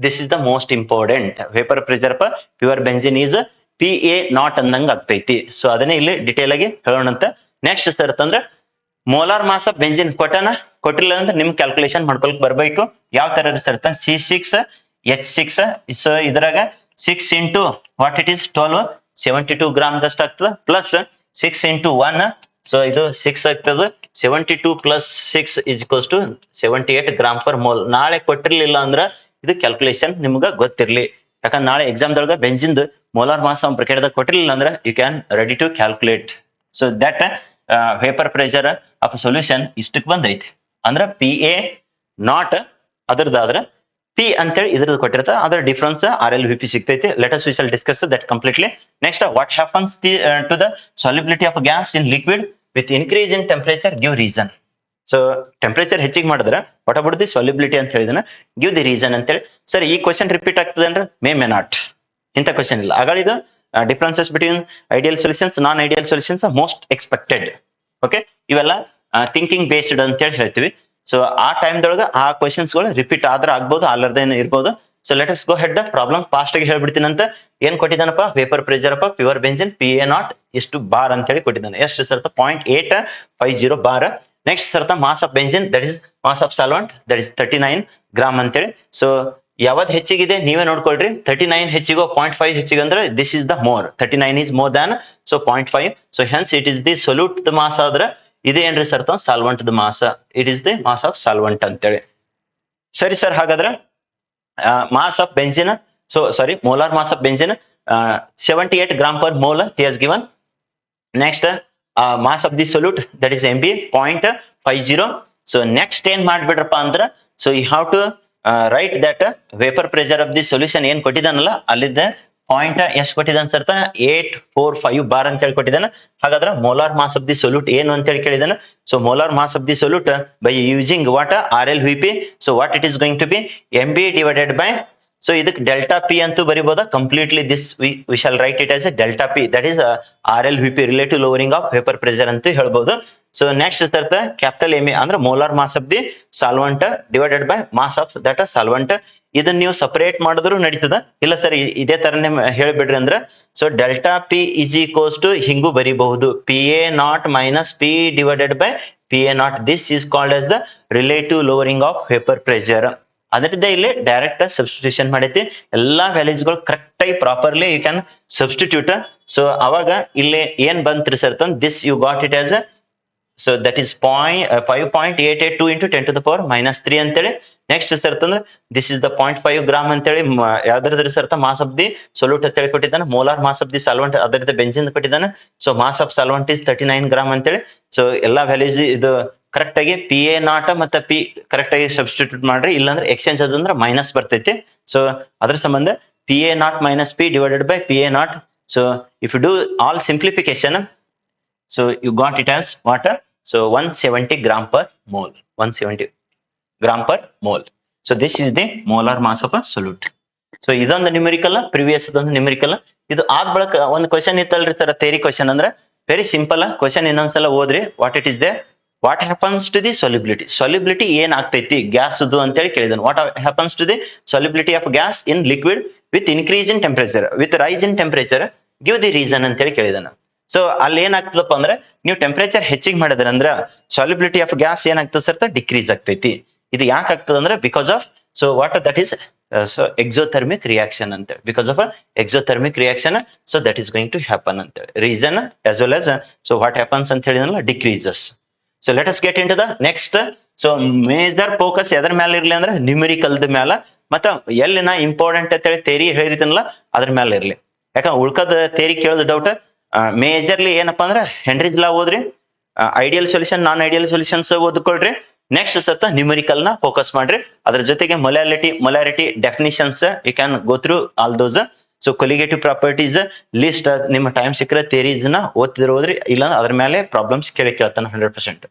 this is the most important. Vapour pressure of pure benzene is PA0 ಅಂದಂಗ ಆಗ್ತೈತಿ. ಸೊ ಅದನ್ನೇ ಇಲ್ಲಿ ಡಿಟೇಲ್ ಆಗಿ ಹೇಳೋಣಂತ. ನೆಕ್ಸ್ಟ್ ಸರ್ ಅಂತಂದ್ರೆ ಮೋಲಾರ್ ಮಾಸ್ ಆಫ್ ಬೆಂಜಿನ್ ಕೊಟ್ಟಿಲ್ಲ ಅಂದ್ರೆ ನಿಮ್ ಕ್ಯಾಲ್ಕುಲೇಷನ್ ಮಾಡ್ಕೊಳಕ್ ಬರ್ಬೇಕು. ಯಾವ ತರ ಸರ್ C6H6. ಸೊ ಇದ್ರಾಗ 6 into what it is 12 72 gram ದಷ್ಟು ಆಗ್ತದ, ಪ್ಲಸ್ 6 ಇಂಟು 1 ಸೊ ಇದು 6 ಆಗ್ತದ. 72 plus 6 is equals to 78 gram per mole. ನಾಳೆ ಕೊಟ್ಟಿರ್ಲಿಲ್ಲ ಅಂದ್ರ ಇದು ಕ್ಯಾಲ್ಕುಲೇಷನ್ ನಿಮ್ಗ ಗೊತ್ತಿರ್ಲಿ, ಯಾಕಂದ್ರೆ ನಾಳೆ ಎಕ್ಸಾಮ್ ದೊಳಗ ಬೆಂಜಿನ್ದು ಮೋಲಾರ್ ಮಾಸ್ ಬ್ರಾಕೆಟ್ದಾಗ ಕೊಟ್ಟಿರ್ಲಿಲ್ಲ ಅಂದ್ರೆ you can ready to calculate. So that vapour pressure of solution ಇಷ್ಟಕ್ಕೆ ಬಂದೈತಿ ಅಂದ್ರೆ PA0 ಅದ್ರದಾದ್ರೆ P ಅಂತೇಳಿ ಇದ್ರದ್ದು ಕೊಟ್ಟಿರ್ತ, ಅದ್ರ ಡಿಫ್ರೆನ್ಸ್ RLVP ಸಿಗ್ತೈತಿ. Let us we shall discuss that completely. Next what happens to the solubility of gas in liquid with increase in temperature, give reason. So temperature ಹೆಚ್ಚಿಗೆ ಮಾಡಿದ್ರೆ ವಾಟ್ ಅಬೌಟ್ ದಿ ಸಾಲ್ಯುಬಿಲಿಟಿ ಅಂತ ಹೇಳಿದ್ರೆ ಗಿವ್ ದಿ ರೀಸನ್ ಅಂತೇಳಿ. ಸರ್ ಈ ಕ್ವಶನ್ ರಿಪೀಟ್ ಆಗ್ತದೆ ಅಂದ್ರೆ ಮೇ ನಾಟ್, ಇಂಥ ಕ್ವಶನ್ ಇಲ್ಲ. ಆಗಳಿದು differences between ideal solutions non ideal solutions most expected. Okay, ಇವೆಲ್ಲ ಥಿಂಕಿಂಗ್ ಬೇಸ್ಡ್ ಅಂತೇಳಿ ಹೇಳ್ತೀವಿ. ಸೊ ಆ ಟೈಮ್ದೊಳಗೆ ಆ ಕ್ವಶನ್ಸ್ ಗಳು ರಿಪೀಟ್ ಆದ್ರೆ ಆಗ್ಬೋದು, ಅಲ್ಲರ್ದೇನು ಇರ್ಬೋದು. So let us go head the problem. Fast ಆಗಿ ಹೇಳ್ಬಿಡ್ತೀನಿ ಅಂತ. ಏನ್ ಕೊಟ್ಟಿದ್ದಾನಪ್ಪ, ವೇಪರ್ ಪ್ರೆಷರ್ ಅಪ್ಪ ಪ್ಯೂರ್ ಬೆಂಜಿನ್ PA0 ಇಷ್ಟು ಬಾರ್ ಅಂತ ಹೇಳಿ ಕೊಟ್ಟಿದ್ದಾನೆ. ಎಷ್ಟು ಸರ್ತ 0.850 ಬಾರ್. ನೆಕ್ಸ್ಟ್ ಸರ್ತ mass of benzene that is mass of solvent that is 39 gram ಅಂತೇಳಿ. ಸೊ ಯಾವ್ದು ಹೆಚ್ಚಿಗಿದೆ ನೀವೇ ನೋಡ್ಕೊಳ್ರಿ. 39 ಹೆಚ್ಚಿಗೋ 0.5 ಹೆಚ್ಚಿಗೆ ಅಂದ್ರೆ this is the more, 39 is more than so 0.5. So hence it is the solute ದ ಮಾಸ್ ಆದ್ರೆ ಇದೇನ್ರಿ ಸರ್ ಸಾಲ್ವೆಂಟ್ ದ mass, it is the mass of solvent ಅಂತೇಳಿ. ಸರಿ ಸರ್, ಹಾಗಾದ್ರೆ mass of benzene, so sorry molar mass of benzene 78 gram per mole he has given. Next mass of the solute that is MB 0.50. So ನೆಕ್ಸ್ಟ್ ಏನ್ ಮಾಡ್ಬಿಡ್ರಪ್ಪ ಅಂದ್ರ, so you have to write that vapour pressure of the solution ಏನ್ ಕೊಟ್ಟಿದ್ದಾನಲ್ಲ ಅಲ್ಲಿದ್ದ ಪಾಯಿಂಟ್ ಎಷ್ಟು ಕೊಟ್ಟಿದ್ದಾನೆ ಸರ್ತ 845 ಬಾರ್ ಅಂತ ಹೇಳಿ ಕೊಟ್ಟಿದ್ದಾನೆ. ಹಾಗಾದ್ರೆ molar mass of the solute ಏನು ಅಂತ ಹೇಳಿ ಕೇಳಿದಾನೆ. So molar mass of the solute by using what RLVP. So what it is going to be MB divided by, so ಇದಕ್ಕೆ ಡೆಲ್ಟಾ P ಅಂತೂ ಬರಿಬೋದಾ completely. This we shall write it as a delta P, that is RLVP relative lowering of vapour pressure ಅಂತ ಹೇಳ್ಬೋದು. ಸೊ ನೆಕ್ಸ್ಟ್ ಸರ್ತ ಕ್ಯಾಪಿಟಲ್ MA ಅಂದ್ರೆ molar mass of the solvent divided by mass of that solvent. ಇದನ್ನ ನೀವು ಸಪರೇಟ್ ಮಾಡಿದ್ರು ನಡೀತದ, ಇಲ್ಲ ಸರ್ ಇದೇ ತರನೇ ಹೇಳ್ಬಿಡ್ರಿ ಅಂದ್ರೆ so delta P is equals to ಹಿಂಗೂ ಬರಿಬಹುದು PA0 minus P divided by PA0. This is called as the relative lowering of vapour pressure. ಅದರಿಂದ ಇಲ್ಲಿ ಡೈರೆಕ್ಟ್ ಸಬ್ಸ್ಟಿಟ್ಯೂಷನ್ ಮಾಡೈತಿ. ಎಲ್ಲಾ ವ್ಯಾಲ್ಯೂಸ್ಗಳು ಕರೆಕ್ಟ್ ಆಗಿ properly you can substitute. So ಅವಾಗ ಇಲ್ಲಿ ಏನ್ ಬಂತ್ರಿ sir this you got it as so that is 5.882 into 10 to the power -3 ಅಂತೇಳಿ. ನೆಕ್ಸ್ಟ್ ಸರ್ತ ದಿಸ್ ಇಸ್ ದ 0.5 ಗ್ರಾಮ್ ಅಂತೇಳಿ ಯಾವ್ದ್ರದ್ರಿ ಸರ್ತ ಮಾಸ್ ಆಫ್ ದಿ ಸೊಲ್ಯೂಟ್ ಅಂತೇಳಿ ಕೊಟ್ಟಿದ್ದಾನೆ. Molar mass of the solvent ಅದರಿಂದ ಬೆಂಜಿನ್ ಕೊಟ್ಟಿದ್ದಾನೆ. So mass of solvent is 39 gram ಅಂತೇಳಿ. ಸೊ ಎಲ್ಲಾ ವ್ಯಾಲ್ಯೂಸ್ ಇದು ಕರೆಕ್ಟ್ ಆಗಿ PA0 ಮತ್ತೆ P ಕರೆಕ್ಟ್ ಆಗಿ ಸಬ್ಸ್ಟಿಟ್ಯೂಟ್ ಮಾಡ್ರಿ, ಇಲ್ಲಾಂದ್ರೆ ಎಕ್ಸ್ಚೇಂಜ್ ಅದಂದ್ರೆ ಮೈನಸ್ ಬರ್ತೈತಿ. ಸೊ ಅದ್ರ ಸಂಬಂಧ PA0 minus P divided by PA0. So if you do all simplification, so you got it as what? So 170 gram per mole, 170 gram per mole. So this is the molar mass of a solute. So ಇದೊಂದು ನ್ಯೂಮರಿಕಲ್, ಪ್ರಿವಿಯಸ್ ಒಂದು ನ್ಯೂಮರಿಕಲ್. ಇದು ಆದ ಬಳಿಕ ಒಂದು ಕ್ವಶನ್ ಇತ್ತಲ್ರಿ ಸರ್, ಥೇರಿ ಕ್ವಶನ್ ಅಂದ್ರೆ ವೆರಿ ಸಿಂಪಲ್ ಕ್ವಶನ್. ಇನ್ನೊಂದ್ಸಲ ಓದ್ರಿ. What it is they, what happens to the solubility, solubility ಏನ್ ಆಗ್ತೈತಿ ಗ್ಯಾಸ್ ಅಂತ ಹೇಳಿ ಕೇಳಿದನು. What happens to the solubility of gas in liquid with increase in temperature with rise in temperature, give the reason ಅಂತ ಹೇಳಿ ಕೇಳಿದನು. ಸೊ ಅಲ್ಲಿ ಏನಾಗ್ತದಪ್ಪ ಅಂದ್ರೆ, ನೀವು ಟೆಂಪರೇಚರ್ ಹೆಚ್ಚಿಗೆ ಮಾಡಿದ್ರೆ ಅಂದ್ರೆ ಸಾಲ್ಯುಬಿಲಿಟಿ ಆಫ್ ಗ್ಯಾಸ್ ಏನಾಗ್ತದೆ ಸರ್, ಡಿಕ್ರೀಸ್ ಆಗ್ತೈತಿ. ಇದು ಯಾಕೆ ಆಗ್ತದೆ ಅಂದ್ರೆ because of, so what that is, so exothermic reaction ante, because of a exothermic reaction, so that is going to happen ante reason, as well as so what happens ante helidnalla, decreases. So let us get into the next. So major focus edar ಮೇಲೆ ಇರ್ಲಿ ಅಂದ್ರೆ ನ್ಯೂಮರಿಕಲ್ ಮೇಲೆ, ಮತ್ತ ಎಲ್ಲಿನ ಇಂಪಾರ್ಟೆಂಟ್ ಅಂತ ಹೇಳಿ ಥೇರಿ ಹೇಳಿರ್ತೀನಲ್ಲ ಅದ್ರ ಮೇಲೆ ಇರ್ಲಿ. ಯಾಕಂದ್ರೆ ಉಳ್ಕದ ಥೇರಿ ಕೇಳೋದು ಡೌಟ್. ಮೇಜರ್ಲಿ ಏನಪ್ಪಾ ಅಂದ್ರೆ ಹೆನ್ರಿಸ್ ಲಾ ಓದ್ರಿ, ideal solution, non ideal solutions ಓದ್ಕೊಳ್ರಿ. ನೆಕ್ಸ್ಟ್ ಸತ್ತ ನ್ಯೂಮರಿಕಲ್ ನ ಫೋಕಸ್ ಮಾಡ್ರಿ. ಅದ್ರ ಜೊತೆಗೆ molarity definitions, you can go through all those. So colligative properties list ನಿಮ್ಮ ಟೈಮ್ ಸಿಕ್ಕರೆ ಥಿಯರೀಸ್ ನ ಓದ್ತಿದ್ರು ಹೋದ್ರಿ, ಇಲ್ಲ ಅದ್ರ ಮೇಲೆ ಪ್ರಾಬ್ಲಮ್ಸ್ ಕೇಳ್ತಾನೆ 100%.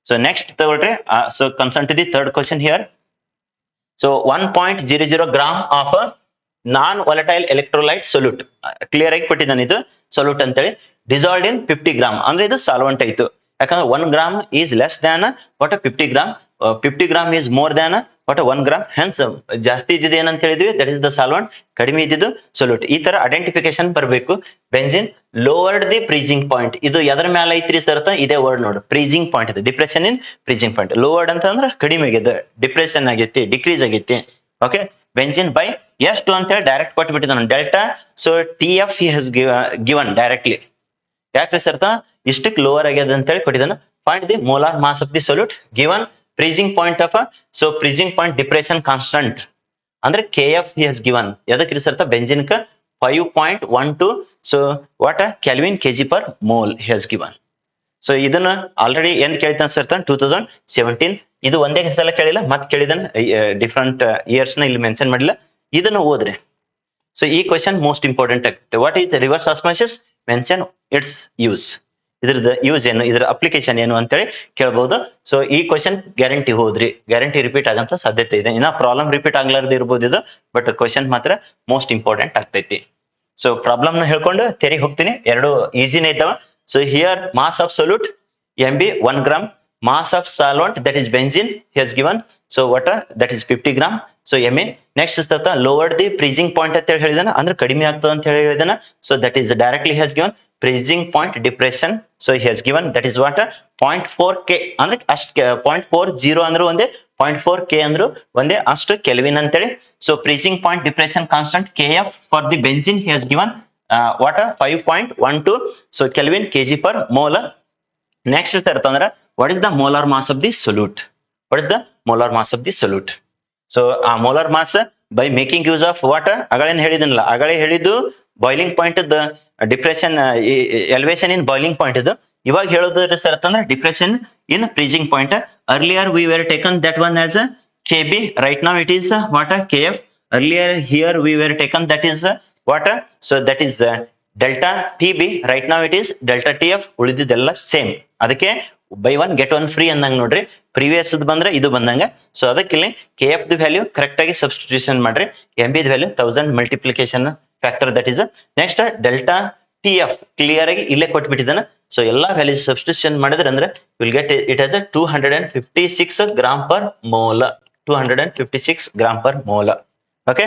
ಸೊ ನೆಕ್ಸ್ಟ್ ತಗೊಳ್ರಿ. So concern to the third question here. So 1.00 gram of non volatile electrolyte solute, clear ಆಗಿ ಕೊಟ್ಟಿದ್ದಾನೆ ಇದು ಸೊಲ್ಯೂಟ್ ಅಂತೇಳಿ. ಡಿಸಾಲ್ವ್ಡ್ ಇನ್ 50 ಗ್ರಾಮ್ ಅಂದ್ರೆ ಇದು ಸಾಲ್ವೆಂಟ್ ಆಯ್ತು. ಯಾಕಂದ್ರೆ 1 gram is less than what 50 gram, 50 gram is more than what 1 gram. Hence ಜಾಸ್ತಿ ಇದ್ದಿದ್ದು ಏನಂತ ಹೇಳಿದ್ವಿ, ದಟ್ ಇಸ್ ದ ಸಾಲ್ವೆಂಟ್, ಕಡಿಮೆ ಇದ್ದಿದ್ದು ಸೊಲ್ಯೂಟ್. ಈ ತರ ಐಡೆಂಟಿಫಿಕೇಶನ್ ಬರಬೇಕು. Benzene lowered the freezing point, ಇದು ಎದ್ರ ಮೇಲೆ ಐತ್ರಿ ಸರ್, ಇದೇ ವರ್ಡ್ ನೋಡು, ಫ್ರೀಜಿಂಗ್ ಪಾಯಿಂಟ್ ಇದೆ. Depression in freezing point. Lowered ಅಂತ ಅಂದ್ರೆ ಕಡಿಮೆ ಆಗಿದೆ, ಡಿಪ್ರೆಷನ್ ಆಗೈತಿ, ಡಿಕ್ರೀಸ್ ಆಗೈತಿ. ಓಕೆ, ಬೆಂಜಿನ್ ಬೈ ಎಷ್ಟು ಅಂತ ಹೇಳಿ ಡೈರೆಕ್ಟ್ ಕೊಟ್ಬಿಟ್ಟಿದ್ದಾನೆ delta. So T F he has given directly. ಯಾಕ್ರಿ ಸರ್ ಇಷ್ಟಕ್ಕೆ ಲೋವರ್ ಆಗ್ಯದ ಅಂತ ಹೇಳಿ ಕೊಟ್ಟಿದ್ದಾನೆ. Find the molar mass of the solute given freezing point of, so freezing point depression constant ಅಂದ್ರೆ K F he has given. ಎದಕ್ಕೆ ಸರ್, ಬೆಂಜಿನ್ಕ 5.12, so what kelvin kg per mole he has given. So ಇದನ್ನ ಆಲ್ರೆಡಿ ಎಂದ್ ಕೇಳಿತಾನೆ ಸರ್ 2017. ಇದು ಒಂದೇ ಸಲ ಕೇಳಿಲ್ಲ, ಮತ್ತೆ ಕೇಳಿದಾನೆ ಡಿಫ್ರೆಂಟ್ ಇಯರ್ಸ್ ನ ಇಲ್ಲಿ ಮೆನ್ಷನ್ ಮಾಡಿಲ್ಲ. ಇದನ್ನು ಓದ್ರಿ. ಸೊ ಈ ಕ್ವಶನ್ ಮೋಸ್ಟ್ ಇಂಪಾರ್ಟೆಂಟ್ ಆಗುತ್ತೆ. What is reverse osmosis, mention its use, ಇದ್ರದ್ದು ಯೂಸ್ ಏನು, ಇದ್ರ ಅಪ್ಲಿಕೇಶನ್ ಏನು ಅಂತೇಳಿ ಕೇಳಬಹುದು. ಸೊ ಈ ಕ್ವಶನ್ ಗ್ಯಾರಂಟಿ ಹೋದ್ರಿ, ಗ್ಯಾರಂಟಿ ರಿಪೀಟ್ ಆಗಂತ ಸಾಧ್ಯತೆ ಇದೆ. ಇನ್ನ ಪ್ರಾಬ್ಲಮ್ ರಿಪೀಟ್ ಆಗ್ಲಾರ್ದು ಇರ್ಬೋದು ಇದು, ಬಟ್ ಕ್ವಶನ್ ಮಾತ್ರ ಮೋಸ್ಟ್ ಇಂಪಾರ್ಟೆಂಟ್ ಆಗ್ತೈತಿ. ಸೊ ಪ್ರಾಬ್ಲಮ್ ನ ಹೇಳ್ಕೊಂಡು ತೆರಿಗೆ ಹೋಗ್ತೀನಿ. ಎರಡು ಈಸಿನೇ ಇದ್ದಾವ. So here mass of solute MB 1 gram, mass of solvent that is benzene he has given, so what that is 50 gram. So MA. Next is that lowered the freezing point ಅಂತ ಹೇಳಿ ಹೇಳಿದಾನ, ಅಂದ್ರೆ ಕಡಿಮೆ ಆಗ್ತದೆ ಅಂತ ಹೇಳಿ ಹೇಳಿದಾನ. So that is directly he has given freezing point depression. So he has given that is what 0.4 K ಅಂದ್ರೆ ಅಷ್ಟು 0.40 ಅಂದ್ರೆ ಒಂದೇ, 0.4 K ಅಂದ್ರೆ ಒಂದೇ, ಅಷ್ಟು ಕೆಲ್ವಿನ್ ಅಂತೇಳಿ. So freezing point depression constant KF for the benzene he has given what 5.12, so Kelvin kg per mole. Next is ಅಂದ್ರೆ what is the molar mass of the solute, what is the molar mass of the solute. So molar mass by making use of what ಅಗಳೇನ್ ಹೇಳಿದನಲ್ಲ, ಅಗಳೇ ಹೇಳಿದ್ದು boiling point depression elevation in boiling point ಇದು. ಇವಾಗ ಹೇಳೋದ್ರ ಸರ್ ಅಂತಂದ್ರೆ depression in freezing point. Earlier we were taken that one as KB, right now it is what KF. Earlier here we were taken that is what, so that is delta TB, right now it is delta TF. ಉಳಿದಿದ್ದೆಲ್ಲ ಸೇಮ್, ಅದಕ್ಕೆ buy one get one free ಅಂದಂಗ ನೋಡ್ರಿ. ಪ್ರೀವಿಯಸ್ ಬಂದ್ರೆ ಇದು ಬಂದಂಗ. ಸೊ ಅದಕ್ಕೆ ಇಲ್ಲಿ KF ದ ವ್ಯಾಲ್ಯೂ ಕರೆಕ್ಟ್ ಆಗಿ ಸಬ್ಸ್ಟಿಟ್ಯೂಷನ್ ಮಾಡ್ರಿ. MB the value 1000 multiplication factor that is. Next delta TF clear ಆಗಿ ಇಲ್ಲೇ ಕೊಟ್ಬಿಟ್ಟಿದ್ದಾನೆ. ಸೊ ಎಲ್ಲಾ ವ್ಯಾಲ್ಯೂಸ್ ಸಬ್ಸ್ಟಿಟ್ಯೂಷನ್ ಮಾಡಿದ್ರೆ ಅಂದ್ರೆ will get it as 256 gram per mole, 256 gram per mole. Okay,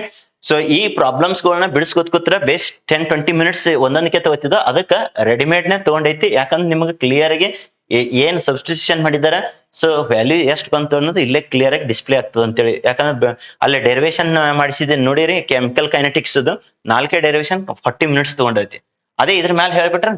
so ಈ ಪ್ರಾಬ್ಲಮ್ಸ್ ಗಳನ್ನ ಬಿಡಿಸ್ಕೊತ್ ಕೂತ್ರೆ ಬೇಸ್ 10-20 ಮಿನಿಟ್ಸ್ ಒಂದೊಂದಕ್ಕೆ ತಗೋತಿದ್ದ. ಅದಕ್ಕೆ ರೆಡಿಮೇಡ್ ನೇ ತಗೊಂಡೈತಿ. ಯಾಕಂದ್ರೆ ನಿಮಗೆ ಕ್ಲಿಯರ್ ಆಗಿ ಏನ್ ಸಬ್ಸ್ಟಿಟ್ಯೂಷನ್ ಮಾಡಿದಾರೆ, ಸೊ ವ್ಯಾಲ್ಯೂ ಎಷ್ಟು ಬಂತು ಅನ್ನೋದು ಇಲ್ಲೇ ಕ್ಲಿಯರ್ ಆಗಿ ಡಿಸ್ಪ್ಲೇ ಆಗ್ತದೆ ಅಂತೇಳಿ. ಯಾಕಂದ್ರೆ ಅಲ್ಲೇ ಡೆರಿವೇಶನ್ ಮಾಡಿಸಿದೆ ನೋಡಿರಿ, ಕೆಮಿಕಲ್ ಕೈನೆಟಿಕ್ಸ್ 4 ಡೆರಿವೇಶನ್ 40 ಮಿನಿಟ್ಸ್ ತಗೊಂಡೈತಿ. ಅದೇ ಇದ್ರ ಮೇಲೆ ಹೇಳ್ಬಿಟ್ರೆ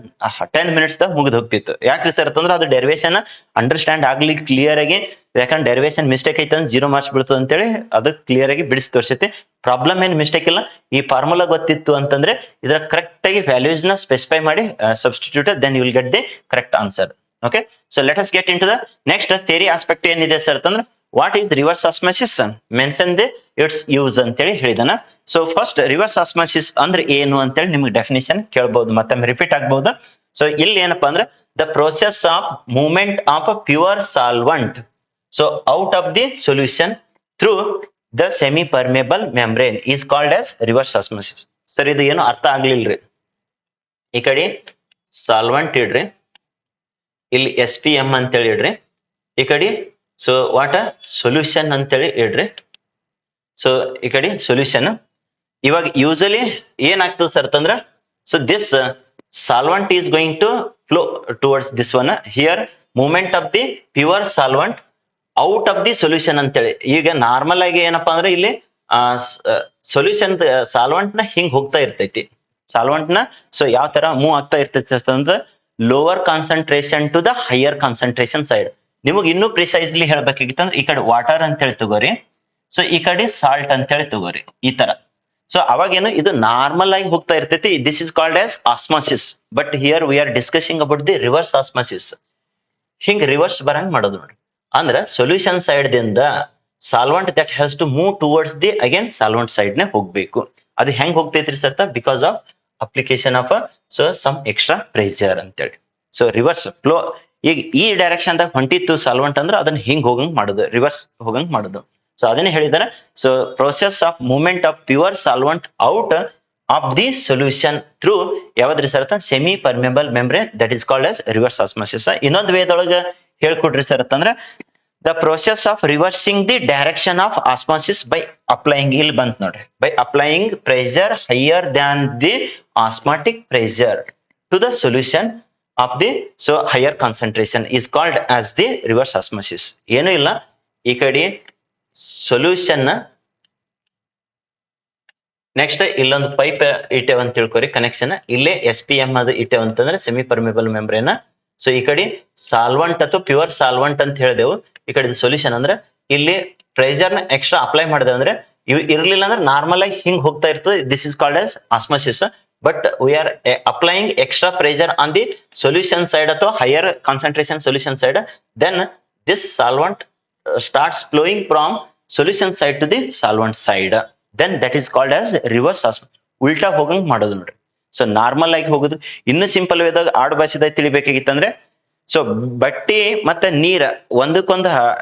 10 ಮಿನಿಟ್ಸ್ ಮುಗಿದು ಹೋಗ್ತಿತ್ತು. ಯಾಕೆ ಸರ್ ಅಂತಂದ್ರೆ ಅದು ಡೆರಿವೇಶನ್ ಅಂಡರ್ಸ್ಟ್ಯಾಂಡ್ ಆಗ್ಲಿ ಕ್ಲಿಯರ್ ಆಗಿ. ಯಾಕಂದ್ರೆ ಡೆರಿವೇಶನ್ ಮಿಸ್ಟೇಕ್ ಐತೆ ಅಂದ್ರೆ 0 ಮಾರ್ಕ್ಸ್ ಬೀಳ್ತದೆ ಅಂತೇಳಿ ಅದು ಕ್ಲಿಯರ್ ಆಗಿ ಬಿಡಿಸಿ ತೋರಿಸೈತಿ. ಪ್ರಾಬ್ಲಮ್ ಏನ್ ಮಿಸ್ಟೇಕ್ ಇಲ್ಲ, ಈ ಫಾರ್ಮುಲಾ ಗೊತ್ತಿತ್ತು ಅಂತಂದ್ರೆ ಇದರ ಕರೆಕ್ಟ್ ಆಗಿ ವ್ಯಾಲ್ಯೂಸ್ ನ ಸ್ಪೆಸಿಫೈ ಮಾಡಿ substitute, then you will get the correct answer. Okay, so let us get in to the next theory aspect ಏನಿದೆ ಸರ್ ಅಂತಂದ್ರೆ what is reverse osmosis, mention the it's use ಅಂತೇಳಿ ಹೇಳಿದಾನ. ಸೊ ಫಸ್ಟ್ ರಿವರ್ಸ್ ಆಸ್ಮಾಸಿಸ್ ಅಂದ್ರೆ ಏನು ಅಂತೇಳಿ ನಿಮ್ಗೆ ಡೆಫಿನೇಷನ್ ಕೇಳ್ಬಹುದು, ಮತ್ತೆ ರಿಪೀಟ್ ಆಗ್ಬಹುದು. ಸೊ ಇಲ್ಲಿ ಏನಪ್ಪಾ ಅಂದ್ರೆ the process of movement of a pure solvent so out of the solution through the semi permeable membrane is called as reverse osmosis. Sir ಇದು ಏನು ಅರ್ಥ ಆಗ್ಲಿಲ್ರಿ. ಈ ಕಡೆ ಸಾಲ್ವಂಟ್ ಇಡ್ರಿ, ಇಲ್ಲಿ SPM ಅಂತೇಳಿ ಇಡ್ರಿ, ಈ ಕಡೆ ಸೊ ವಾಟ್ ಸೊಲ್ಯೂಷನ್ ಅಂತೇಳಿ ಇಡ್ರಿ. ಸೊ ಈ ಕಡೆ ಸೊಲ್ಯೂಷನ್. ಇವಾಗ ಯೂಸಲಿ ಏನಾಗ್ತದೆ ಸರ್ ಅಂತಂದ್ರ, so this solvent is going to flow towards this one. Here movement of the pure solvent out of the solution ಅಂತೇಳಿ. ಈಗ ನಾರ್ಮಲ್ ಆಗಿ ಏನಪ್ಪಾ ಅಂದ್ರೆ ಇಲ್ಲಿ ಸೊಲ್ಯೂಷನ್ ಸಾಲ್ವಂಟ್ ನ ಹಿಂಗ್ ಹೋಗ್ತಾ ಇರ್ತೈತಿ. ಸಾಲ್ವಂಟ್ ನ ಸೊ ಯಾವ ತರ ಮೂವ್ ಆಗ್ತಾ ಇರ್ತೈತಿ ಅಂತಂದ್ರೆ lower concentration to the higher concentration side. ನಿಮಗೆ ಇನ್ನೂ ಪ್ರಿಸೈಸ್ಲಿ ಹೇಳ್ಬೇಕಾಗಿತ್ತಂದ್ರೆ ಈ ಕಡೆ ವಾಟರ್ ಅಂತ ಹೇಳಿ ತಗೋರಿ, ಸೊ ಈ ಕಡೆ ಸಾಲ್ಟ್ ಅಂತ ಹೇಳಿ ತಗೋರಿ, ಈ ತರ. ಸೊ ಅವಾಗೇನು ಇದು ನಾರ್ಮಲ್ ಆಗಿ ಹೋಗ್ತಾ ಇರ್ತೈತಿ. This is called as osmosis. But here we are discussing about the reverse osmosis. ಹಿಂಗ್ ರಿವರ್ಸ್ ಬರಂಗ್ ಮಾಡೋದು ನೋಡಿ. ಅಂದ್ರೆ ಸೊಲ್ಯೂಷನ್ ಸೈಡ್ ದಿಂದ solvent that has to move towards the again solvent side ನೇ ಹೋಗ್ಬೇಕು. ಅದು ಹೆಂಗ್ ಹೋಗ್ತೈತ್ರಿ sir? Because of application of so some extra pressure ಅಂತೇಳಿ. ಸೊ ರಿವರ್ಸ್ ಫ್ಲೋ ಈಗ ಈ ಡೈರೆಕ್ಷನ್ ದಾಗ ಹೊಂಟಿತ್ತು ಸಾಲ್ವಂಟ್ ಅಂದ್ರೆ ಅದನ್ನ ಹಿಂಗ್ ಹೋಗಂಗ್ ಮಾಡುದು, ರಿವರ್ಸ್ ಹೋಗಂಗ್ ಮಾಡುದು. ಸೊ ಅದನ್ನೇ ಹೇಳಿದಾರೆ. So process of movement of pure solvent out of the solution through ಯಾವ್ದ್ರಿ sir? Semi permeable membrane that is called as reverse osmosis. ಇನ್ನೊಂದು ವೇದೊಳಗ ಹೇಳ್ಕೊಡ್ರಿ ಸರ್ ಅಂತಂದ್ರೆ the process of reversing the direction of osmosis by applying, ಇಲ್ಲಿ ಬಂತ್ ನೋಡ್ರಿ, by applying pressure higher than the osmotic pressure to the solution of the so higher concentration is called as the reverse osmosis. ಏನು ಇಲ್ಲ, ಈ ಕಡೆ ಸೊಲ್ಯೂಷನ್ ನೆಕ್ಸ್ಟ್ ಇಲ್ಲೊಂದು ಪೈಪ್ ಇಟ್ಟೇವ್ ಅಂತ ತಿಳ್ಕೊರಿ ಕನೆಕ್ಷನ್. ಇಲ್ಲೇ SPM ಅದು ಇಟ್ಟೇವ್ ಅಂತಂದ್ರೆ ಸೆಮಿ ಪರ್ಮೇಬಲ್ ಮೆಂಬ್ರೇನ್. ಸೊ ಈ ಕಡೆ ಸಾಲ್ವಂಟ್ ಅಥವಾ ಪ್ಯೂರ್ ಸಾಲ್ವಂಟ್ ಅಂತ ಹೇಳಿದೆವು, ಈ ಕಡೆ ಸೊಲ್ಯೂಷನ್ ಅಂದ್ರೆ ಇಲ್ಲಿ ಪ್ರೆಷರ್ ನ ಎಕ್ಸ್ಟ್ರಾ ಅಪ್ಲೈ ಮಾಡಿದೆ ಅಂದ್ರೆ ಇವು ಇರ್ಲಿಲ್ಲ ಅಂದ್ರೆ ನಾರ್ಮಲ್ ಆಗಿ ಹಿಂಗ್ ಹೋಗ್ತಾ ಇರ್ತದೆ. This is called as osmosis. But we are applying extra pressure on the solution side ಅಥವಾ higher concentration solution side, then this solvent starts flowing from solution side to the solvent side, then that is called as reverse osmosis. ಉಲ್ಟಾ ಹೋಗಂಗ್ ಮಾಡೋದು ನೋಡ್ರಿ. ಸೊ ನಾರ್ಮಲ್ ಆಗಿ ಹೋಗುದು. ಇನ್ನು ಸಿಂಪಲ್ ವೇದಾಗ ಆಡು ಭಾಷೆದಾಗ ತಿಳಿಬೇಕಾಗಿತ್ತಂದ್ರೆ ಸೊ ಬಟ್ಟಿ ಮತ್ತೆ ನೀರ ಒಂದಕ್ಕೊಂದು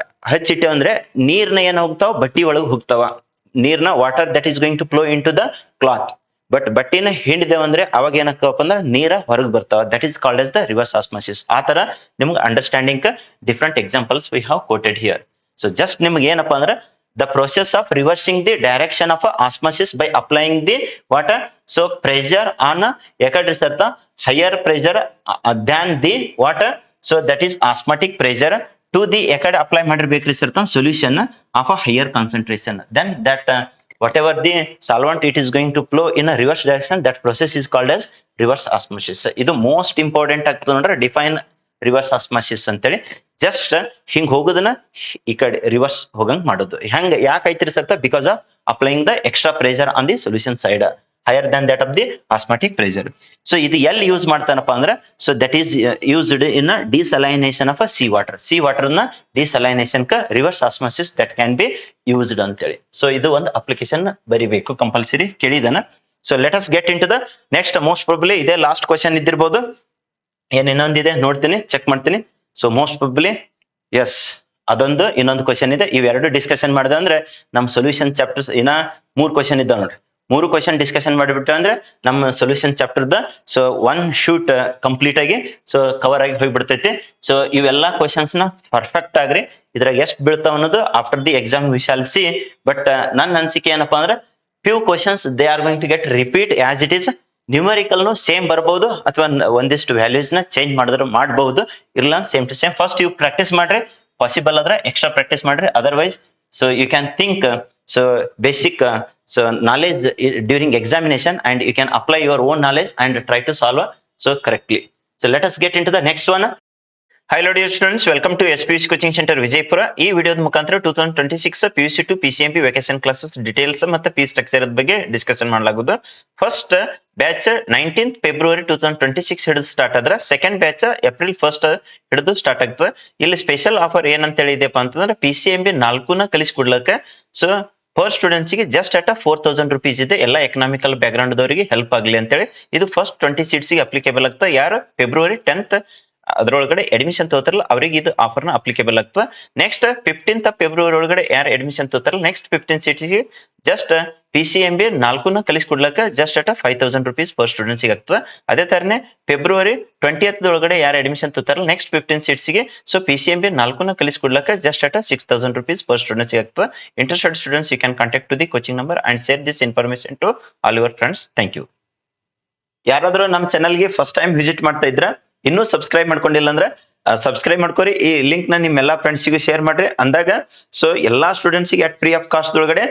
ಹಚ್ಚಿಟ್ಟೆ ಅಂದ್ರೆ ನೀರ್ನ ಏನ್ ಹೋಗ್ತಾವ ಬಟ್ಟಿ ಒಳಗ್ ಹೋಗ್ತಾವ. ನೀರ್ನ water that is going to flow into the cloth. But ಬಟ್ಟಿನ ಹಿಂಡಿದೇವಂದ್ರೆ ಅವಾಗ ಏನಕ್ಕಪ್ಪ ಅಂದ್ರೆ ನೀರ ಹೊರಗೆ ಬರ್ತಾವ. That is called as the reverse osmosis. ಆ ತರ ನಿಮ್ಗೆ understanding different examples we have quoted here. So just ನಿಮ್ಗೆ ಏನಪ್ಪಾ ಅಂದ್ರೆ the process of reversing the direction of osmosis by applying the water so pressure on ಯಾಕಡ್ರಿ ಸರ್ತ higher pressure than the water, so that is osmotic pressure to the ಯಾಕಡೆ ಅಪ್ಲೈ ಮಾಡಿರ್ಬೇಕ್ರಿ ಸರ್ತ solution of a higher concentration. Then that whatever the solvent it is going to flow in a reverse direction, that process is called as reverse osmosis. ಇದು ಮೋಸ್ಟ್ ಇಂಪಾರ್ಟೆಂಟ್ ಆಗ್ತದೆ ನೋಡ್ರೆ, ಡಿಫೈನ್ ರಿವರ್ಸ್ ಆಸ್ಮಾಸಿಸ್ ಅಂತೇಳಿ. ಜಸ್ಟ್ ಹಿಂಗ್ ಹೋಗೋದನ್ನ ಈ ಕಡೆ ರಿವರ್ಸ್ ಹೋಗಂಗ್ ಮಾಡೋದು. ಹೆಂಗ್ ಯಾಕೆ ಐತ್ರಿ ಸರ್ತ? Because of applying the extra pressure on the solution side higher than that of the osmotic pressure. So ಇದು ಎಲ್ಲಿ ಯೂಸ್ ಮಾಡ್ತಾನಪ್ಪ ಅಂದ್ರೆ so that is used in desalination of sea water. Sea water ನ ಡಿಸಲೈನೇಷನ್ ಕ reverse osmosis that can be used ಅಂತೇಳಿ. ಸೊ ಇದು ಒಂದು ಅಪ್ಲಿಕೇಶನ್ ಬರಿಬೇಕು ಕಂಪಲ್ಸರಿ, ಕೇಳಿದನ. So let us get in to the next. Most probably ಇದೇ ಲಾಸ್ಟ್ ಕ್ವಶನ್ ಇದ್ದಿರ್ಬೋದು. ಏನ್ ಇನ್ನೊಂದಿದೆ ನೋಡ್ತೀನಿ, ಚೆಕ್ ಮಾಡ್ತೀನಿ. ಸೊ ಮೋಸ್ಟ್ ಪ್ರಾಬಬ್ಲಿ ಎಸ್ ಅದೊಂದು ಇನ್ನೊಂದು ಕ್ವಶನ್ ಇದೆ. ಇವೆರಡು ಡಿಸ್ಕಷನ್ ಮಾಡಿದೆ ಅಂದ್ರೆ ನಮ್ ಸೊಲ್ಯೂಷನ್ ಚಾಪ್ಟರ್ಸ್ ಇನ್ನ 3 ಕ್ವಶನ್ ಇದ್ದಾವ ನೋಡ್ರಿ. 3 ಕ್ವಶನ್ ಡಿಸ್ಕಷನ್ ಮಾಡಿಬಿಟ್ಟು ಅಂದ್ರೆ ನಮ್ಮ ಸೊಲ್ಯೂಷನ್ ಚಾಪ್ಟರ್ ದ ಸೊ 1 ಶೂಟ್ ಕಂಪ್ಲೀಟ್ ಆಗಿ ಸೊ ಕವರ್ ಆಗಿ ಹೋಗ್ಬಿಡ್ತೈತಿ. ಸೊ ಇವೆಲ್ಲಾ ಕ್ವಶನ್ಸ್ ನ ಪರ್ಫೆಕ್ಟ್ ಆಗ್ರಿ. ಇದ್ರಾಗ ಎಷ್ಟು ಬೀಳ್ತಾವ ಅನ್ನೋದು after the exam we shall see. But ನನ್ನ ಅನ್ಸಿಕೆ ಏನಪ್ಪಾ ಅಂದ್ರೆ few questions they are going to get repeat as it is. Numerical ನು ಸೇಮ್ ಬರ್ಬಹುದು ಅಥವಾ ಒಂದಿಷ್ಟು ವ್ಯಾಲ್ಯೂಸ್ ನ ಚೇಂಜ್ ಮಾಡಿದ್ರೆ ಮಾಡಬಹುದು, ಇಲ್ಲ ಸೇಮ್ ಟು ಸೇಮ್. ಫಸ್ಟ್ ಇವ್ ಪ್ರಾಕ್ಟೀಸ್ ಮಾಡ್ರಿ, ಪಾಸಿಬಲ್ ಆದ್ರೆ ಎಕ್ಸ್ಟ್ರಾ ಪ್ರಾಕ್ಟೀಸ್ ಮಾಡ್ರಿ. Otherwise so you can think so basic so knowledge during examination and you can apply your own knowledge and try to solve so correctly. So let us get into the next one. Hi, hello dear students. Welcome to SPUC Coaching Center Vijaypura. ಈ ವಿಡಿಯೋದ ಮುಖಾಂತರ 2026 PUC two PCMP vacation classes details ಮತ್ತೆ ಫೀಸ್ ಸ್ಟ್ರಕ್ಚರ್ ಬಗ್ಗೆ ಡಿಸ್ಕಷನ್ ಮಾಡಲಾಗುವುದು. ಫಸ್ಟ್ ಬ್ಯಾಚ್ 19th February 2026 ಹಿಡಿದು ಸ್ಟಾರ್ಟ್ ಆದ್ರೆ ಸೆಕೆಂಡ್ ಬ್ಯಾಚ್ April 1st ಹಿಡಿದು ಸ್ಟಾರ್ಟ್ ಆಗ್ತದೆ. ಇಲ್ಲಿ ಸ್ಪೆಷಲ್ ಆಫರ್ ಏನಂತ ಹೇಳಿದೆಪ್ಪ ಅಂತಂದ್ರೆ PCMB 4ನ ಕಲಿಸ್ಕೊಡ್ಲಕ್ಕೆ ಸೊ ಪರ್ ಸ್ಟೂಡೆಂಟ್ಸ್ ಗೆ ಜಸ್ಟ್ ಅಟ್ 4000 rupees ಇದೆ. ಎಲ್ಲ ಎಕನಾಮಿಕಲ್ ಬ್ಯಾಕ್ ಗ್ರೌಂಡ್ ದವರಿಗೆ ಹೆಲ್ಪ್ ಆಗಲಿ ಅಂತೇಳಿ ಇದು ಫಸ್ಟ್ 20 seats ಗೆ ಅಪ್ಲಿಕೇಬಲ್ ಆಗ್ತದೆ. ಯಾರು February 10th ಅದರೊಳಗಡೆ ಅಡ್ಮಿಷನ್ ತಗೋತಾರಲ್ಲ ಅವರಿಗೆ ಇದು ಆಫರ್ನ ಅಪ್ಲಿಕೇಬಲ್ ಆಗ್ತದೆ. ನೆಕ್ಸ್ಟ್ 15th February ಒಳಗಡೆ ಯಾರು ಅಡ್ಮಿಷನ್ ತಗೋತಾರಲ್ಲ ನೆಕ್ಸ್ಟ್ 15 ಸೀಟ್ಸ್ಗೆ ಜಸ್ಟ್ PCMB 4ನ ಕಲಿಸ್ಕೊಡ್ಲಕ್ಕ just at 5000 rupees per students ಆಗ್ತದೆ. ಅದೇ ತರನೇ February 20th ಒಳಗಡೆ ಯಾರು ಅಡ್ಮಿಷನ್ ತಗೋತಾರಲ್ಲ ನೆಕ್ಸ್ಟ್ 15 ಸೀಟ್ಸ್ಗೆ ಸೊ PCMB 4ನ ಕಲಿಸ್ಕೊಡ್ಲಕ್ಕ just at 6000 rupees per students ಆಗ್ತದೆ. Interested students you can contact to the coaching number and share this information to all your friends. Thank you. ಯಾರಾದ್ರೂ ನಮ್ಮ ಚಾನಲ್ಗೆ ಫಸ್ಟ್ ಟೈಮ್ ವಿಸಿಟ್ ಮಾಡ್ತಾ ಇದ್ರ ಇನ್ನೂ ಸಬ್ಸ್ಕ್ರೈಬ್ ಮಾಡ್ಕೊಂಡಿಲ್ಲ ಅಂದ್ರೆ ಸಬ್ಸ್ಕ್ರೈಬ್ ಮಾಡ್ಕೊರಿ. ಈ ಲಿಂಕ್ ನ ನಿಮ್ಮೆಲ್ಲಾ ಫ್ರೆಂಡ್ಸ್ಗೂ ಶೇರ್ ಮಾಡ್ರಿ. ಅಂದಾಗ ಸೊ ಎಲ್ಲಾ ಸ್ಟೂಡೆಂಟ್ಸ್ಗೆ ಅಟ್ ಫ್ರೀ ಆಫ್ ಕಾಸ್ಟ್ ಒಳಗಡೆ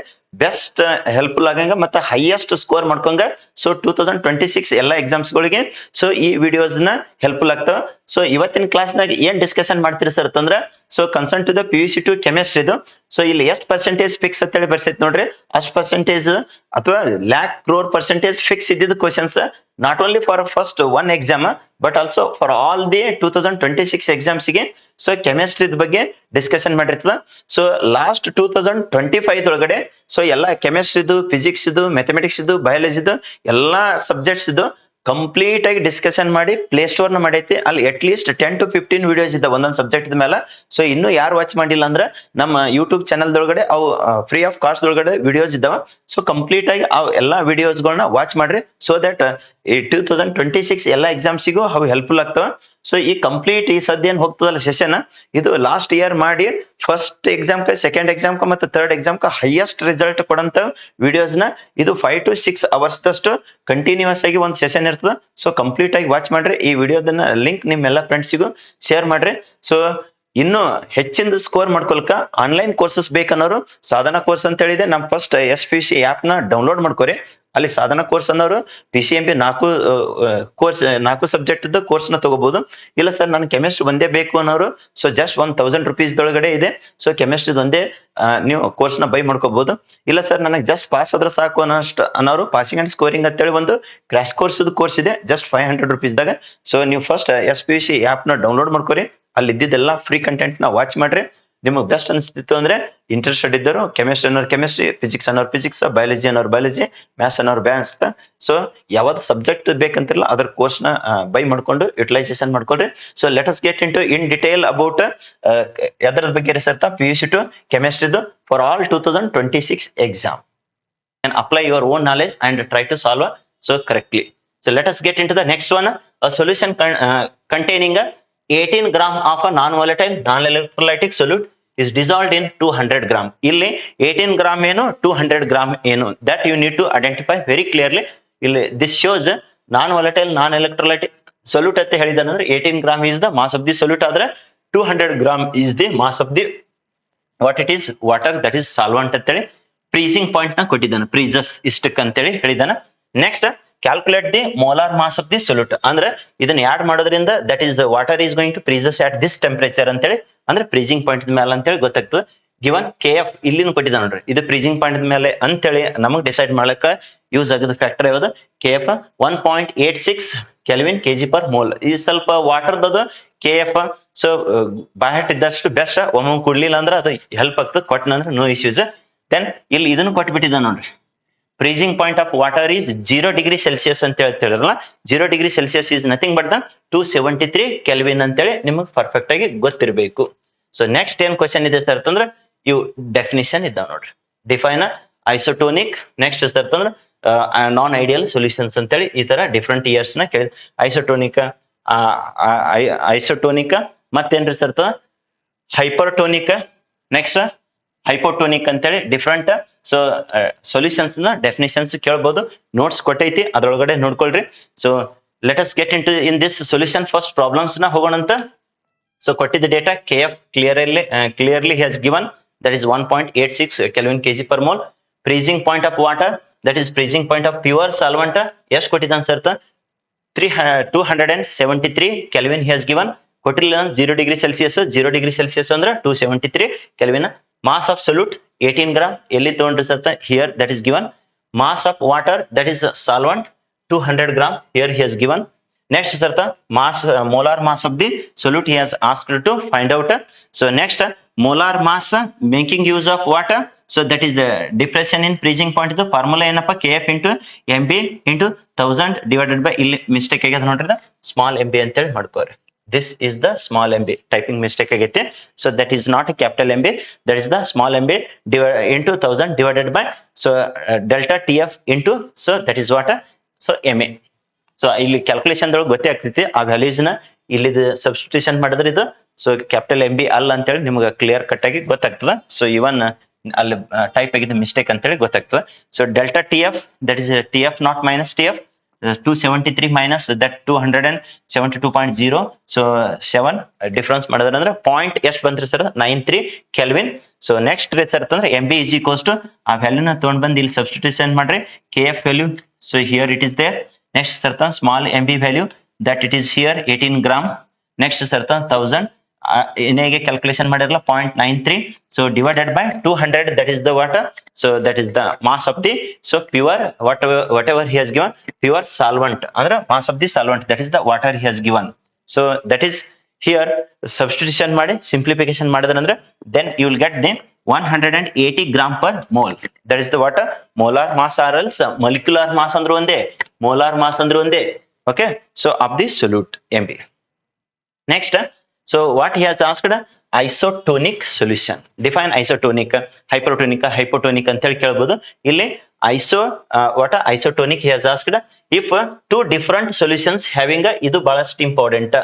ಬೆಸ್ಟ್ ಹೆಲ್ಪ್ಫುಲ್ ಆಗಂಗ ಮತ್ತೆ ಹೈಯೆಸ್ಟ್ ಸ್ಕೋರ್ ಮಾಡ್ಕೊಂಗ ಸೊ 2026 ಎಲ್ಲಾ ಎಕ್ಸಾಮ್ಸ್ ಗಳಿಗೆ ಸೊ ಈ ವಿಡಿಯೋಸ್ ನ ಹೆಲ್ಪ್ಫುಲ್ ಆಗ್ತಾವ. ಸೊ ಇವತ್ತಿನ ಕ್ಲಾಸ್ ನಾಗ ಏನ್ ಡಿಸ್ಕಷನ್ ಮಾಡ್ತೀರಿ ಸರ್ ಅಂತಂದ್ರ so concern to the PUC two chemistry ಇದು ಸೊ ಇಲ್ಲಿ ಎಷ್ಟು ಪರ್ಸೆಂಟೇಜ್ ಫಿಕ್ಸ್ ಅಂತ ಹೇಳಿ ಬರ್ಸೈತಿ ನೋಡ್ರಿ. ಅಷ್ಟು ಪರ್ಸೆಂಟೇಜ್ ಅಥವಾ ಲ್ಯಾಕ್ ಕ್ರೋರ್ ಪರ್ಸೆಂಟೇಜ್ ಫಿಕ್ಸ್ ಇದ್ದಿದ್ದು questions not only for first one exam but also for all the 2026 exams ಗೆ ಸೊ ಕೆಮಿಸ್ಟ್ರಿ ಬಗ್ಗೆ ಡಿಸ್ಕಷನ್ ಮಾಡಿರ್ತದ. ಸೊ ಲಾಸ್ಟ್ 2025 ಒಳಗಡೆ ಸೊ ಎಲ್ಲಾ ಕೆಮಿಸ್ಟ್ರಿದು, ಫಿಸಿಕ್ಸ್ ಇದು, ಮ್ಯಾಥಮೆಟಿಕ್ಸ್ ಇದು, ಬಯಾಲಜಿ ಇದು ಎಲ್ಲಾ ಸಬ್ಜೆಕ್ಟ್ಸ್ ಇದು ಕಂಪ್ಲೀಟ್ ಆಗಿ ಡಿಸ್ಕಷನ್ ಮಾಡಿ ಪ್ಲೇ ಸ್ಟೋರ್ ನ ಮಾಡೈತಿ. ಅಲ್ಲಿ ಅಟ್ ಲೀಸ್ಟ್ 10 to 15 ವಿಡಿಯೋಸ್ ಇದ್ದಾವೆ ಒಂದೊಂದು ಸಬ್ಜೆಕ್ಟ್ ಮೇಲೆ. ಸೊ ಇನ್ನು ಯಾರು ವಾಚ್ ಮಾಡಿಲ್ಲ ಅಂದ್ರೆ ನಮ್ಮ ಯೂಟ್ಯೂಬ್ ಚಾನಲ್ ದೊಳಗಡೆ ಅವು ಫ್ರೀ ಆಫ್ ಕಾಸ್ಟ್ ಒಳಗಡೆ ವಿಡಿಯೋಸ್ ಇದ್ದಾವೆ. ಸೊ ಕಂಪ್ಲೀಟ್ ಆಗಿ ಅವು ಎಲ್ಲಾ ವಿಡಿಯೋಸ್ಗಳನ್ನ ವಾಚ್ ಮಾಡ್ರಿ ಸೊ ದಟ್ ಈ 2026 ಎಲ್ಲಾ ಎಕ್ಸಾಮ್ಸಿಗೂ ಅವು ಹೆಲ್ಪ್ಫುಲ್ ಆಗ್ತವೆ. ಸೊ ಈ ಕಂಪ್ಲೀಟ್ ಈ ಸದ್ಯ ಏನ್ ಹೋಗ್ತದಲ್ಲ ಸೆಷನ್ ಇದು ಲಾಸ್ಟ್ ಇಯರ್ ಮಾಡಿ ಫಸ್ಟ್ ಎಕ್ಸಾಮ್ ಸೆಕೆಂಡ್ ಎಕ್ಸಾಮ್ ಮತ್ತೆ ಥರ್ಡ್ ಎಕ್ಸಾಮ್ ಹೈಯೆಸ್ಟ್ ರಿಸಲ್ಟ್ ಕೊಡಂತ ವಿಡಿಯೋಸ್ ನ ಇದು 5 to 6 hours ದಷ್ಟು ಕಂಟಿನ್ಯೂಸ್ ಆಗಿ ಒಂದು ಸೆಷನ್ ಇರ್ತದೆ. ಸೊ ಕಂಪ್ಲೀಟ್ ಆಗಿ ವಾಚ್ ಮಾಡ್ರಿ. ಈ ವಿಡಿಯೋದನ್ನ ಲಿಂಕ್ ನಿಮ್ಮೆಲ್ಲ ಫ್ರೆಂಡ್ಸಿಗೂ ಶೇರ್ ಮಾಡ್ರಿ. ಸೊ ಇನ್ನು ಹೆಚ್ಚಿನ ಸ್ಕೋರ್ ಮಾಡ್ಕೊಳಕ ಆನ್ಲೈನ್ ಕೋರ್ಸಸ್ ಬೇಕನ್ನೋರು ಸಾಧನಾ ಕೋರ್ಸ್ ಅಂತ ಹೇಳಿದೆ ನಮ್ಮ ಫಸ್ಟ್ SPUC ಆಪ್ ನ ಡೌನ್ಲೋಡ್ ಮಾಡ್ಕೋರಿ. ಅಲ್ಲಿ ಸಾಧನಾ ಕೋರ್ಸ್ ಅನ್ನೋರು PCMB 4 ಸಬ್ಜೆಕ್ಟ್ ಕೋರ್ಸ್ ನ ತಗೋಬಹುದು. ಇಲ್ಲ ಸರ್ ನನ್ ಕೆಮಿಸ್ಟ್ರಿ ಒಂದೇ ಬೇಕು ಅನ್ನೋರು ಸೊ ಜಸ್ಟ್ 1000 rupees ದೊಳಗಡೆ ಇದೆ. ಸೊ ಕೆಮಿಸ್ಟ್ರಿ ಒಂದೇ ನೀವು ಕೋರ್ಸ್ ನ ಬೈ ಮಾಡ್ಕೋಬಹುದು. ಇಲ್ಲ ಸರ್ ನನಗೆ ಜಸ್ಟ್ ಪಾಸ್ ಆದ್ರೆ ಸಾಕು ಅನ್ನೋರು ಪಾಸಿಂಗ್ ಅಂಡ್ ಸ್ಕೋರಿಂಗ್ ಅಂತೇಳಿ ಒಂದು ಕ್ರಾಶ್ ಕೋರ್ಸ್ ಇದೆ ಜಸ್ಟ್ 500 rupees ದಾಗ. ಸೊ ನೀವು ಫಸ್ಟ್ SPUC ಆಪ್ ನ ಡೌನ್ಲೋಡ್ ಮಾಡ್ಕೋರಿ. ಅಲ್ಲಿ ಇದ್ದಿದ್ದೆಲ್ಲ ಫ್ರೀ ಕಂಟೆಂಟ್ ನ ವಾಚ್ ಮಾಡ್ರಿ. ನಿಮಗೆ ಬೆಸ್ಟ್ ಅನಿಸ್ತಿತ್ತು ಅಂದ್ರೆ ಇಂಟ್ರೆಸ್ಟೆಡ್ ಇದ್ದರು ಕೆಮಿಸ್ಟ್ರಿ ಅನ್ನೋರು ಕೆಮಿಸ್ಟ್ರಿ, ಫಿಸಿಕ್ಸ್ ಅನ್ನೋರು ಫಿಸಿಕ್ಸ್, ಬಯಾಲಜಿ ಅನ್ನೋರು ಬಯಾಲಜಿ, ಮ್ಯಾಥ್ಸ್ ಅನ್ನೋರು ಮ್ಯಾಥ್ಸ್. ಸೊ ಯಾವ್ದು ಸಬ್ಜೆಕ್ಟ್ ಬೇಕಂತಿರಲ್ಲ ಅದ್ರ ಕೋರ್ಸ್ ನ ಬೈ ಮಾಡ್ಕೊಂಡು ಯುಟಿಲೈಸೇಷನ್ ಮಾಡ್ಕೊಳ್ರಿ. So let us get in detail about ಎದರ ಬಗ್ಗೆ ರಿಸರ್ಚ್ PUC ಟು ಕೆಮಿಸ್ಟ್ರಿದು for all 2026 exam and apply your own knowledge and try to solve so correctly. So let us get into the next one. A solution containing 18 gram of a non-volatile non-electrolytic solute is dissolved in 200 gram. ಇಲ್ಲಿ 18 gram ಏನು 200 gram ಏನು that you need to identify very clearly. ಇಲ್ಲಿ this shows non-volatile non-electrolytic solute ಅಂತ ಹೇಳಿದಾನಂದ್ರೆ 18 gram is the mass of the solute ಆದ್ರೆ 200 gram is the mass of the what it is water that is solvent ಅಂತೇಳಿ ಫ್ರೀಸಿಂಗ್ ಪಾಯಿಂಟ್ ನ ಕೊಟ್ಟಿದ್ದಾನೆ. ಫ್ರೀಸಸ್ ಇಷ್ಟಕ್ಕೆ ಅಂತೇಳಿ ಹೇಳಿದಾನೆ. Next calculate the molar mass of the solute ಅಂದ್ರೆ ಇದನ್ನ ಆಡ್ ಮಾಡೋದ್ರಿಂದ that is water is going to freezes at this temperature ಅಂತೇಳಿ ಅಂದ್ರೆ ಫ್ರೀಸಿಂಗ್ ಪಾಯಿಂಟ್ ಮೇಲೆ ಅಂತೇಳಿ ಗೊತ್ತಾಗ್ತದೆ. ಗಿವನ್ KF ಇಲ್ಲಿನ ಕೊಟ್ಟಿದ್ದ ನೋಡ್ರಿ ಇದು ಫ್ರೀಸಿಂಗ್ ಪಾಯಿಂಟ್ ಮೇಲೆ ಅಂತೇಳಿ ನಮಗ್ ಡಿಸೈಡ್ ಮಾಡಕ ಯೂಸ್ ಆಗದ ಫ್ಯಾಕ್ಟರ್ ಯಾವುದು KF 1.86 ಕೆಲ್ವಿನ್ kg/mol. ಈ ಸ್ವಲ್ಪ ವಾಟರ್ದ KF ಸೊ ಬಾಯಟ್ ಇದ್ದಷ್ಟು ಬೆಸ್ಟ್. ಒಮ್ಮೆ ಕೊಡ್ಲಿಲ್ಲ ಅಂದ್ರೆ ಅದು ಹೆಲ್ಪ್ ಆಗ್ತದೆ, ಕೊಟ್ಟನಂದ್ರೆ ನೋ ಇಶ್ಯೂಸ್. ದೆನ್ ಇಲ್ಲಿ ಇದನ್ನು ಕೊಟ್ಬಿಟ್ಟಿದ್ದ ನೋಡ್ರಿ freezing point of water is 0 degree Celsius ಅಂತ ಹೇಳ್ತಿರಲ್ಲ. 0 degree Celsius is nothing but the 273 kelvin ಅಂತೇಳಿ ನಿಮಗೆ ಪರ್ಫೆಕ್ಟ್ ಆಗಿ ಗೊತ್ತಿರಬೇಕು. ಸೊ ನೆಕ್ಸ್ಟ್ ಏನ್ ಕ್ವಶನ್ ಇದೆ ಸರ್ ಅಂತಂದ್ರೆ ಇವು ಡೆಫಿನಿಷನ್ ಇದ್ದಾವ ನೋಡ್ರಿ. ಡಿಫೈನ್ ಐಸೋಟೋನಿಕ್, ನೆಕ್ಸ್ಟ್ ಸರ್ ಅಂತಂದ್ರೆ ನಾನ್ ಐಡಿಯಲ್ ಸೊಲ್ಯೂಷನ್ಸ್ ಅಂತೇಳಿ ಈ ತರ ಡಿಫ್ರೆಂಟ್ ಇಯರ್ಸ್ ನ ಕೇಳಿ ಐಸೋಟೋನಿಕ ಮತ್ತೇನ್ರಿ ಸರ್ ಹೈಪರ್ಟೋನಿಕ್, ನೆಕ್ಸ್ಟ್ ಹೈಪೋಟೋನಿಕ್ ಅಂತೇಳಿ ಡಿಫ್ರೆಂಟ್. ಸೊ ಸೊಲ್ಯೂಷನ್ಸ್ ನ ಡೆಫಿನಿಷನ್ಸ್ ಕೇಳ್ಬೋದು, ನೋಟ್ಸ್ ಕೊಟ್ಟೈತಿ ಅದ್ರೊಳಗಡೆ ನೋಡ್ಕೊಳ್ರಿ. So let us get in this solution. First problems ನ ಹೋಗೋಣಂತ. ಸೊ ಕೊಟ್ಟಿದ್ದ data KF clearly has given that is 1.86 Kelvin kg/mol. Freezing point of water that is freezing point of pure solvent ಎಷ್ಟು ಕೊಟ್ಟಿದ್ದಾನೆ sir 273 Kelvin he has given. ಕೊಟ್ಟಿಲ್ಲ 0°C 0°C ಅಂದ್ರೆ 273 kelvin. Mass of solute 18 gram ಎಲ್ಲಿ ತಗೊಂಡ್ರಿ sir here that is given. Mass of water that is solvent 200 gram here he has given. Next sir mass molar mass of the solute he has asked to find out. So next molar mass making use of water, so that is depression in freezing point. The formula ಏನಪ್ಪ kf into mb into 1000 divided by ಇಲ್ಲಿ ಮಿಸ್ಟೇಕ್ ಆಗೈತೆ ನೋಡ್ರಿ ಸ್ಮಾಲ್ mb ಅಂತ ಹೇಳಿ ಮಾಡ್ಕೋರಿ. This is the small mb typing mistake ಆಗೈತೆ. So that is not a capital mb, that is the small mb into 1000 divided by so delta tf into so that is what so ma. So ಇಲ್ಲಿ ಕ್ಯಾಲ್ಕುಲೇಷನ್ ದೊಳಗೆ ಗೊತ್ತೇ ಆಗ್ತೈತಿ ಆ ವ್ಯಾಲ್ಯೂಸ್ ನ ಇಲ್ಲಿ ಸಬ್ಸ್ಟಿಟ್ಯೂಷನ್ ಮಾಡಿದ್ರೆ ಇದು ಸೊ ಕ್ಯಾಪಿಟಲ್ ಎಂ ಬಿ ಅಲ್ಲ ಅಂತೇಳಿ ನಿಮ್ಗೆ ಕ್ಲಿಯರ್ ಕಟ್ ಆಗಿ ಗೊತ್ತಾಗ್ತದ. ಸೊ ಇವನ್ ಅಲ್ಲಿ ಟೈಪ್ ಆಗಿದ್ದು ಮಿಸ್ಟೇಕ್ ಅಂತೇಳಿ ಗೊತ್ತಾಗ್ತದೆ. So delta T F that is T F naught minus T F 273 minus that 272.0 so 7 difference ಮಾಡಿದ್ರೆ ಅಂದ್ರೆ ಪಾಯಿಂಟ್ ಎಷ್ಟು ಬಂತ್ರಿ sir 93 kelvin. So next sir ಅಂತಂದ್ರೆ M B is equals to ಆ ವ್ಯಾಲ್ಯೂನ ತಗೊಂಡ್ ಬಂದು ಇಲ್ಲಿ ಸಬ್ಸ್ಟಿಟ್ಯೂಷನ್ ಮಾಡ್ರಿ K F value. So here it is there. Next certain small mb value that it is here 18 gram. Next certain 1000 ಇನ್ನೇಗೆ calculation ಮಾಡಿರಲ್ಲ 0.93 so divided by 200 that is the water. So that is the mass of the so pure whatever he has given pure solvent ಅಂದ್ರೆ mass of the solvent that is the water he has given. So that is here substitution ಮಾಡಿ simplification ಮಾಡಿದ್ರೆ ಅಂದ್ರೆ then you will get the 180 gram per mole. That is the what molar mass or else molecular mass ಅಂದ್ರೆ ಒಂದೇ molar mass ಅಂದ್ರೆ ಒಂದೇ. Okay, so of the solute mb. Next so what he has asked isotonic solution. Define isotonic, hypertonic, hypotonic ಅಂತ ಹೇಳಿ ಕೇಳಬಹುದು. ಇಲ್ಲಿ what isotonic he has asked if two different solutions having ಇದು ಬಹಳಷ್ಟು important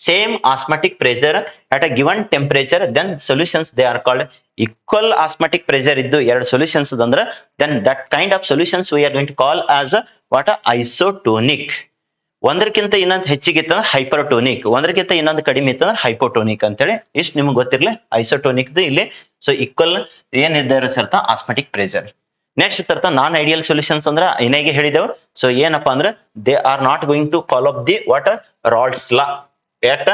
same osmotic pressure at a given temperature then solutions they are called equal osmotic pressure iddu ಎರಡು solutions ಅಂದ್ರೆ then that kind of solutions we are going to call as what isotonic. ಒಂದಕ್ಕಿಂತ ಇನ್ನೊಂದು ಹೆಚ್ಚಿಗೆ ಇತ್ತಂದ್ರೆ ಹೈಪರ್ಟೋನಿಕ್, ಒಂದಕ್ಕಿಂತ ಇನ್ನೊಂದು ಕಡಿಮೆ ಇತ್ತಂದ್ರೆ ಹೈಪೋಟೋನಿಕ್ ಅಂತೇಳಿ ಇಷ್ಟು ನಿಮ್ಗೆ ಗೊತ್ತಿರ್ಲಿ. ಐಸೋಟೋನಿಕ್ ಇಲ್ಲಿ ಸೊ ಈಕ್ವಲ್ ಏನಿದ್ದಾರೆ ಸರ್ತ ಆಸ್ಮೆಟಿಕ್ ಪ್ರೆಷರ್. ನೆಕ್ಸ್ಟ್ ಸರ್ತ ನಾನ್ ಐಡಿಯಲ್ ಸೊಲ್ಯೂಷನ್ಸ್ ಅಂದ್ರೆ ಏನಾಗೆ ಹೇಳಿದೆವು. ಸೊ ಏನಪ್ಪಾ ಅಂದ್ರೆ they are not going to follow up the what Raoult's law at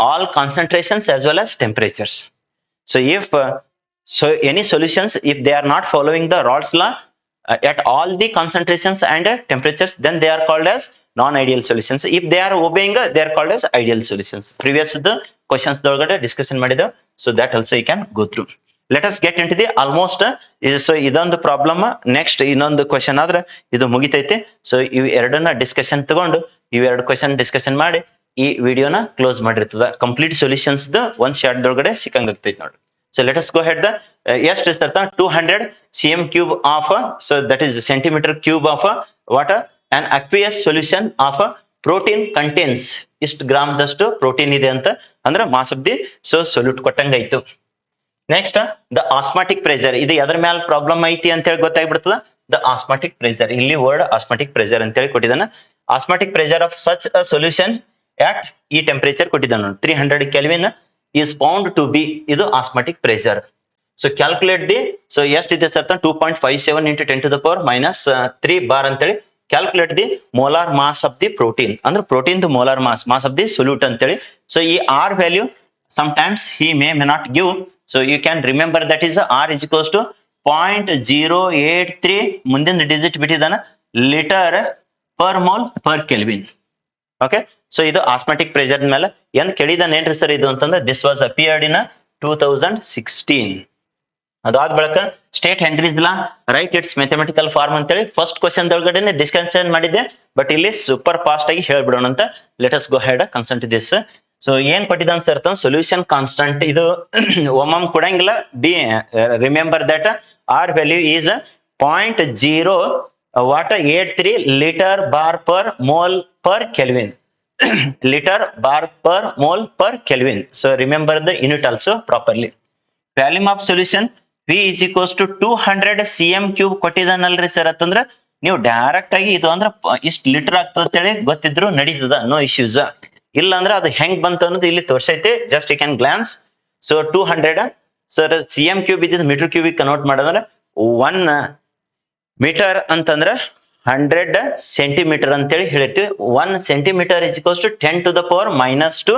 all concentrations as well as temperatures. So if so any solutions if they are not following the Raoult's law at all the concentrations and temperatures then they are called as non-ideal solutions. If they are obeying they are called as ideal solutions. Previous the questions dolgade discussion ಮಾಡಿದೆ. So that also you can go through. Let us get into the almost so ಇದೊಂದು ಪ್ರಾಬ್ಲಮ್. ನೆಕ್ಸ್ಟ್ ಇನ್ನೊಂದು ಕ್ವಶನ್ ಆದ್ರೆ ಇದು ಮುಗಿತೈತೆ. ಸೊ ಇವು ಎರಡನ್ನ ಡಿಸ್ಕಷನ್ ತಗೊಂಡು ಇವೆರಡು ಕ್ವಶನ್ ಡಿಸ್ಕಷನ್ ಮಾಡಿ ಈ ವಿಡಿಯೋನ ಕ್ಲೋಸ್ ಮಾಡಿರ್ತದ. ಕಂಪ್ಲೀಟ್ ಸೊಲ್ಯೂಷನ್ಸ್ ಒಂದ್ ಶಾರ್ಟ್ ದೊಳಗಡೆ ಸಿಕ್ಕಂಗ ಆಗ್ತೈತಿ ನೋಡಿ. So let us go head the ಎಷ್ಟು ಇರ್ತ 200 cm cube of so that is centimetre cube of what an aqueous solution of protein contains ಇಷ್ಟು ಗ್ರಾಮ್ ದಷ್ಟು ಪ್ರೋಟೀನ್ ಇದೆ ಅಂತ ಅಂದ್ರೆ mass of the so solute ಕೊಟ್ಟಂಗಾಯ್ತು. ನೆಕ್ಸ್ಟ್ ದ ಆಸ್ಮಾಟಿಕ್ ಪ್ರೆಷರ್ ಇದು ಎದ್ರ ಮ್ಯಾಲ ಪ್ರಾಬ್ಲಮ್ ಐತಿ ಅಂತ ಹೇಳಿ ಗೊತ್ತಾಗ್ಬಿಡ್ತದ. ದ ಆಸ್ಮಾಟಿಕ್ ಪ್ರೆಷರ್ ಇಲ್ಲಿ ವರ್ಡ್ ಆಸ್ಮಾಟಿಕ್ ಪ್ರೆಷರ್ ಅಂತ ಹೇಳಿ ಕೊಟ್ಟಿದ್ದಾನ. Osmotic pressure of such a solution at ಈ ಟೆಂಪರೇಚರ್ ಕೊಟ್ಟಿದ್ದಾನೆ 300 kelvin is found to be ಇದು osmotic pressure. So calculate the so ಎಷ್ಟಿದೆ sir 2.57 into 10 to the power minus 3 bar ಅಂತೇಳಿ calculate the molar mass of the protein ಅಂದ್ರೆ ಪ್ರೋಟೀನ್ ದು molar mass of the solute ಅಂತೇಳಿ. ಸೊ ಈ R value sometimes he may not give, so you can remember that is r is equals to 0.083 ಮುಂದಿನ ಡಿಜಿಟ್ ಬಿಟ್ಟಿದ್ದಾನ litre per mole per kelvin. Okay, so ಇದು ಆಸ್ಮೆಟಿಕ್ ಪ್ರೆಷರ್ ಮೇಲೆ ಏನ್ ಕೇಳಿದಾನ ಏನ್ರಿ ಸರ್ ಇದು ಅಂತಂದ್ರೆ ದಿಸ್ ವಾಸ್ ಅಪಿಯರ್ಡ್ ಇನ್ 2016. ಅದಾದ ಬಳಿಕ state Henry's law right its mathematical form ಅಂತೇಳಿ ಫಸ್ಟ್ ಕ್ವಶನ್ ಒಳಗಡೆ ಡಿಸ್ಕಷನ್ ಮಾಡಿದ್ದೆ. ಬಟ್ ಇಲ್ಲಿ ಸೂಪರ್ ಫಾಸ್ಟ್ ಆಗಿ ಹೇಳ್ಬಿಡೋಣ ಅಂತ let us go ahead consult this. So ಏನ್ ಕೊಟ್ಟಿದ್ದಾನೆ ಸರ್ ಸೊಲ್ಯೂಷನ್ ಕಾನ್ಸ್ಟಂಟ್ ಇದು ಒಮ್ಮೊಮ್ಮೆ ಕೊಡಂಗಿಲ್ಲ. Be remember that R value is 0.083 litre bar per mole per kelvin. liter bar per mole per Kelvin. So remember the unit also properly. Volume of solution V is equals to 200 cm cube ಕೊಟ್ಟಿದ್ದಾನಲ್ರಿ sir ಅಂತಂದ್ರೆ ನೀವು ಡೈರೆಕ್ಟ್ ಆಗಿ ಇದು ಅಂದ್ರೆ ಇಷ್ಟು ಲೀಟರ್ ಆಗ್ತದೆ ಅಂತೇಳಿ ಗೊತ್ತಿದ್ರು ನಡೀತದ, ನೋ ಇಶ್ಯೂಸ್. ಇಲ್ಲ ಅಂದ್ರೆ ಅದು ಹೆಂಗ್ ಬಂತು ಅನ್ನೋದು ಇಲ್ಲಿ ತೋರ್ಸೈತೆ, just you can glance. So 200 sir cm cube ಇದ್ದಿದ್ದು ಮೀಟರ್ ಕ್ಯೂಬಿಗೆ ಕನ್ವರ್ಟ್ ಮಾಡಿದ್ರೆ 1 ಮೀಟರ್ ಅಂತಂದ್ರೆ 100 ಸೆಂಟಿಮೀಟರ್ ಅಂತೇಳಿ ಹೇಳಿರ್ತೀವಿ. 1 centimetre is equals to 10 to the power -2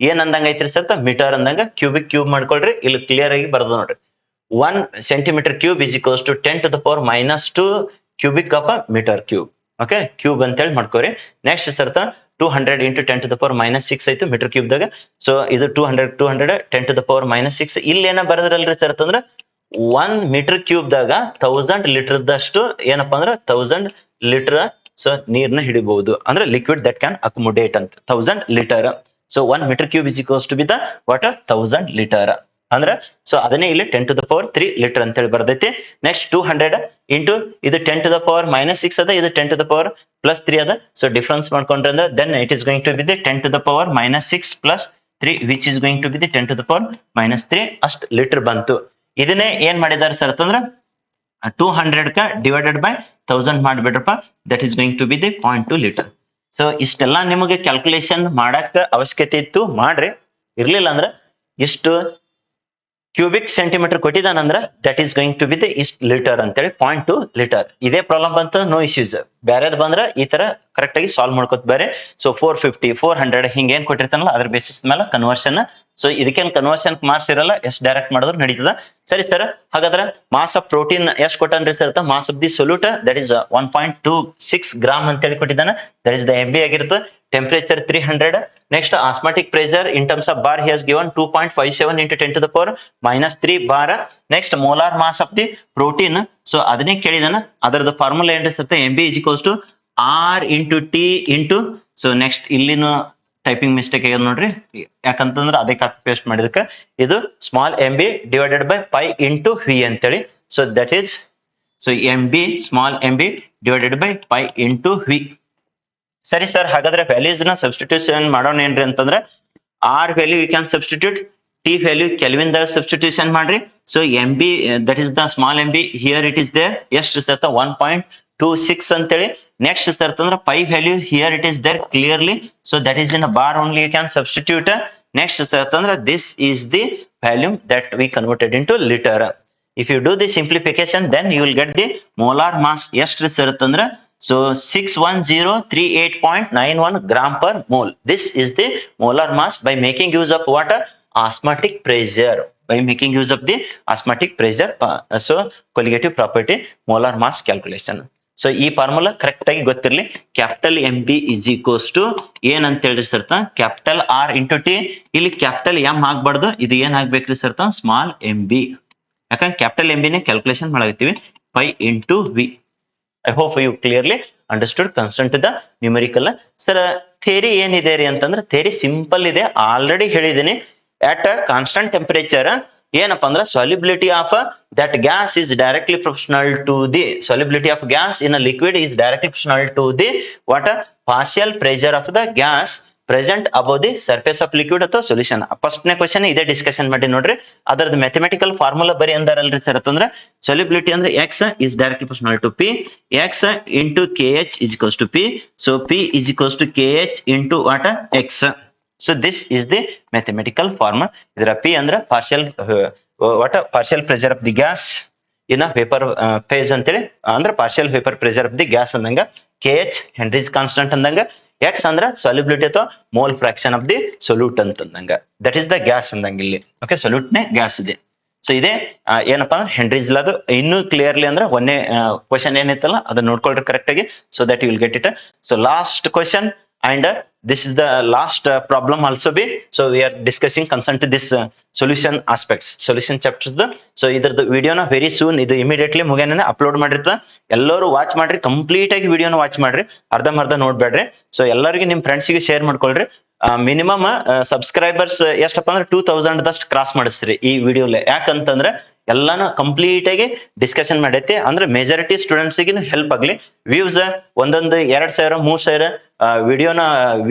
ಏನ್ ಅಂದಂಗ ಐತ್ರಿ ಸರ್ ಮೀಟರ್ ಅಂದಂಗ ಕ್ಯೂಬ್ ಮಾಡ್ಕೊಳ್ರಿ. ಇಲ್ಲಿ ಕ್ಲಿಯರ್ ಆಗಿ ಬರ್ದು ನೋಡ್ರಿ. 1 centimetre cube is equals to 10 to the power -2 cubic of metre cube. Okay, cube ಅಂತೇಳಿ ಮಾಡ್ಕೋರಿ. ನೆಕ್ಸ್ಟ್ ಸರ್ತ 200 ಇಂಟು 10 ಟು ದ ಪವರ್ -6 ಐತಿ ಮೀಟರ್ ಕ್ಯೂಬ್ ದಾಗ. ಸೊ ಇದು 200 10 ಟು ದ ಪವರ್ -6. ಇಲ್ಲಿ ಏನ ಬರದ್ರಲ್ರಿ ಸರ್ ಅಂದ್ರೆ 1 ಮೀಟರ್ ಕ್ಯೂಬ್ ದಾಗ 1000 ಲೀಟರ್ ದಷ್ಟು ಏನಪ್ಪಾ ಅಂದ್ರೆ 1000 ಲೀಟರ್ ಸೊ ನೀರ್ನ ಹಿಡಿಬಹುದು. ಅಂದ್ರೆ ಲಿಕ್ವಿಡ್ ದಟ್ ಕ್ಯಾನ್ ಅಕೊಮೊಡೇಟ್ ಅಂತ 1000 litre. So 1 metre cube is equals to be the what 1000 litre ಅಂದ್ರೆ ಸೊ ಅದನ್ನೇ ಇಲ್ಲಿ 10 ಟು ದ ಪವರ್ 3 ಲೀಟರ್ ಅಂತ ಹೇಳಿ ಬರ್ತೈತಿ. ನೆಕ್ಸ್ಟ್ 200 ಇಂಟು ಇದು 10 ಟು ದ ಪವರ್ -6 ಅದ, ಇದು 10 ಟು ದ ಪವರ್ +3 ಅದ. ಸೊ ಡಿಫರೆನ್ಸ್ ಮಾಡ್ಕೊಂಡ್ರೆ ಅಂದ್ರೆ then it is going to be the 10 to the power -6 +3 which is going to be the 10 to the power -3 ಅಷ್ಟು ಲೀಟರ್ ಬಂತು. ಇದನ್ನೇ ಏನ್ ಮಾಡಿದಾರೆ ಸರ್ ಅಂತಂದ್ರೆ 200 ಕ ಡಿವೈಡೆಡ್ ಬೈ 1000 ಮಾಡಿಬಿಡ್ರಪ್ಪ, that is going to be the 0.2 litre. So ಇಷ್ಟೆಲ್ಲ ನಿಮಗೆ ಕ್ಯಾಲ್ಕುಲೇಷನ್ ಮಾಡಕ್ ಅವಶ್ಯಕತೆ ಇತ್ತು, ಮಾಡ್ರಿ. ಇರ್ಲಿಲ್ಲ ಅಂದ್ರೆ ಇಷ್ಟು ಕ್ಯೂಬಿಕ್ ಸೆಂಟಿಮೀಟರ್ ಕೊಟ್ಟಿದ್ದಾನಂದ್ರ that is going to be the ಇಸ್ಟ್ ಲೀಟರ್ ಅಂತೇಳಿ 0.2 ಲೀಟರ್. ಇದೇ ಪ್ರಾಬ್ಲಮ್ ಬಂತ ನೋ ಇಶ್ಯೂಸ್. ಬೇರೆದ್ ಬಂದ್ರ ಈ ತರ ಕರೆಕ್ಟ್ ಆಗಿ ಸಾಲ್ವ್ ಮಾಡ್ಕೋತ ಬೇರೆ. ಸೊ 450 400 ಹಿಂಗ ಏನ್ ಕೊಟ್ಟಿರ್ತಾನಲ್ಲ ಅದ್ರ ಬೇಸಿಸ್ ಮೇಲೆ ಕನ್ವರ್ಷನ್. ಸೊ ಇದಕ್ಕೇನ್ ಕನ್ವರ್ಷನ್ ಮಾರ್ಕ್ಸ್ ಇರಲ್ಲ, ಎಷ್ಟ್ ಡೈರೆಕ್ಟ್ ಮಾಡಿದ್ರು ನಡೀತದ. ಸರಿ ಸರ್, ಹಾಗಾದ್ರೆ ಮಾಸ್ ಆಫ್ ಪ್ರೋಟೀನ್ ಎಷ್ಟ್ ಕೊಟ್ಟನ್ರಿ sir? Mass of the solute that is 1.26 gram ಅಂತೇಳಿ ಕೊಟ್ಟಿದ್ದಾನ. ದಟ್ ಈಸ್ ದ MB ಆಗಿರುತ್ತೆ. Temperature 300. Next osmotic pressure in terms of bar he has given 2.57 into 10 to the power -3 bar. Next molar mass of the protein. So ಅದನ್ನೇ ಕೇಳಿದಾನ. ಅದರದ ಫಾರ್ಮುಲಾ ಏನ್ರಿ sir? MB is equals to R into T into. So next ಇಲ್ಲಿನ ಟೈಪಿಂಗ್ ಮಿಸ್ಟೇಕ್ ಆಗ್ಯದ ನೋಡ್ರಿ, ಯಾಕಂತಂದ್ರೆ ಅದೇ ಕಾಪಿ ಪೇಸ್ಟ್ ಮಾಡಿದಕ್ಕೆ. ಇದು small MB divided by pi into V ಅಂತೇಳಿ. So that is so MB small MB divided by pi into V. ಸರಿ ಸರ್, ಹಾಗಾದ್ರೆ ವ್ಯಾಲ್ಯೂಸ್ ನ ಸಬ್ಸ್ಟಿಟ್ಯೂಷನ್ ಮಾಡೋಣ ಏನ್ರಿ ಅಂತಂದ್ರೆ R value you can substitute, T value kelvin ದಾಗ ಸಬ್ಸ್ಟಿಟ್ಯೂಷನ್ ಮಾಡ್ರಿ. So MB that is the small MB here it is there. ಎಷ್ಟು ಸರ್? 1.26 ಅಂತೇಳಿ. ನೆಕ್ಸ್ಟ್ ಸರ್ ಅಂತಂದ್ರೆ pi value here it is there clearly. So that is in bar only you can substitute. Next sir ಅಂತಂದ್ರೆ this is the volume that we converted into litre. If you do the simplification then you will get the molar mass. ಎಷ್ಟು ಸರ್ ಅಂತಂದ್ರೆ so 61038.91 gram per mole. This is the molar mass by making use of what? Osmotic pressure. By making use of the osmotic pressure. So colligative property molar mass calculation. So ಈ ಫಾರ್ಮುಲಾ ಕರೆಕ್ಟ್ ಆಗಿ ಗೊತ್ತಿರಲಿ. Capital MB is equals to ಏನ್ ಅಂತ ಹೇಳ್ರಿ ಸರ್ತ ಕ್ಯಾಪಿಟಲ್ R ಇಂಟು T. ಇಲ್ಲಿ ಕ್ಯಾಪಿಟಲ್ M ಆಗ್ಬಾರ್ದು, ಇದು ಏನ್ ಆಗ್ಬೇಕ್ರಿ ಸರ್ತ ಸ್ಮಾಲ್ MB. ಯಾಕಂದ್ರೆ ಕ್ಯಾಪಿಟಲ್ MB ನೇ ಕ್ಯಾಲ್ಕುಲೇಷನ್ ಮಾಡಾಕತ್ತೀವಿ. Pi into V. I hope you clearly understood concern to the numerical. Sir, theory ಏನಿದೆ ರೀ ಅಂತಂದ್ರೆ theory simple ಇದೆ, ಆಲ್ರೆಡಿ ಹೇಳಿದ್ದೀನಿ. At a constant temperature ಏನಪ್ಪಾ ಅಂದ್ರೆ solubility of that gas is directly proportional to the solubility of gas in a liquid is directly proportional to the what partial pressure of the gas present above the surface of liquid ಅಥವಾ ಸೊಲ್ಯೂಷನ್. ಫಸ್ಟ್ನೇ ಕ್ವಶನ್ ಇದೇ ಡಿಸ್ಕಷನ್ ಮಾಡಿ ನೋಡ್ರಿ. ಅದರದ್ದು ಮ್ಯಾಥಮೆಟಿಕಲ್ ಫಾರ್ಮುಲಾ ಬರಿ ಅಂದಾರಲ್ರಿ ಸರ್ ಅಂತಂದ್ರೆ ಸೊಲ್ಯುಬಿಲಿಟಿ ಅಂದ್ರೆ X is directly proportional to P. X into KH is equals to P. ಸೊ P is equals to KH into what X. So this is the mathematical form. ಇದರ P ಅಂದ್ರೆ partial what partial pressure of the gas in vapour phase ಅಂತೇಳಿ, ಅಂದ್ರೆ partial vapour pressure of the gas ಅಂದಂಗ. KH ಹೆನ್ರೀಸ್ ಕಾನ್ಸ್ಟಂಟ್ ಅಂದಂಗ. X ಅಂದ್ರೆ ಸಾಲ್ಯುಬಿಲಿಟಿ ಅಥವಾ mole fraction of the solute ಅಂತಂದಂಗ. ದಟ್ ಈಸ್ ದ ಗ್ಯಾಸ್ ಅಂದಂಗ ಇಲ್ಲಿ. ಓಕೆ, ಸೊಲ್ಯೂಟ್ ನೇ ಗ್ಯಾಸ್ ಇದೆ. ಸೊ ಇದೇ ಏನಪ್ಪಾ ಅಂದ್ರೆ ಹೆನ್ರೀಸ್ ಲಾ. ಅದು ಇನ್ನೂ ಕ್ಲಿಯರ್ಲಿ ಅಂದ್ರೆ ಒಂದೇ ಕ್ವಶನ್ ಏನಿತ್ತಲ್ಲ ಅದನ್ನ ನೋಡ್ಕೊಳ್ರಿ ಕರೆಕ್ಟ್ ಆಗಿ. So that you will get it. So last question and this is the last problem also be. So we are discussing concern to this solution aspects, solution chapters. So idardu video na very soon idu immediately muganene upload ಮಾಡಿರ್ತ. ಎಲ್ಲರೂ ವಾಚ್ ಮಾಡ್ರಿ, ಕಂಪ್ಲೀಟ್ ಆಗಿ ವಿಡಿಯೋನ ವಾಚ್ ಮಾಡ್ರಿ, ಅರ್ಧಂಬರ್ಧ ನೋಡ್ಬೇಡ್ರಿ. ಸೊ ಎಲ್ಲರಿಗೂ ನಿಮ್ ಫ್ರೆಂಡ್ಸ್ ಗೆ ಶೇರ್ ಮಾಡ್ಕೊಳ್ರಿ. ಮಿನಿಮಮ್ ಸಬ್ಸ್ಕ್ರೈಬರ್ಸ್ ಎಷ್ಟಪ್ಪ ಅಂದ್ರೆ 2000 ದಷ್ಟು ಕ್ರಾಸ್ ಮಾಡಿಸ್ರಿ ಈ ವಿಡಿಯೋಲೆ. ಯಾಕಂತಂದ್ರೆ ಎಲ್ಲಾನು ಕಂಪ್ಲೀಟ್ ಆಗಿ ಡಿಸ್ಕಷನ್ ಮಾಡೈತಿ. ಅಂದ್ರೆ ಮೆಜಾರಿಟಿ ಸ್ಟೂಡೆಂಟ್ಸ್ ಗೆ ಹೆಲ್ಪ್ ಆಗ್ಲಿ. ವ್ಯೂಸ್ ಒಂದೊಂದು 2000 3000 ವಿಡಿಯೋನ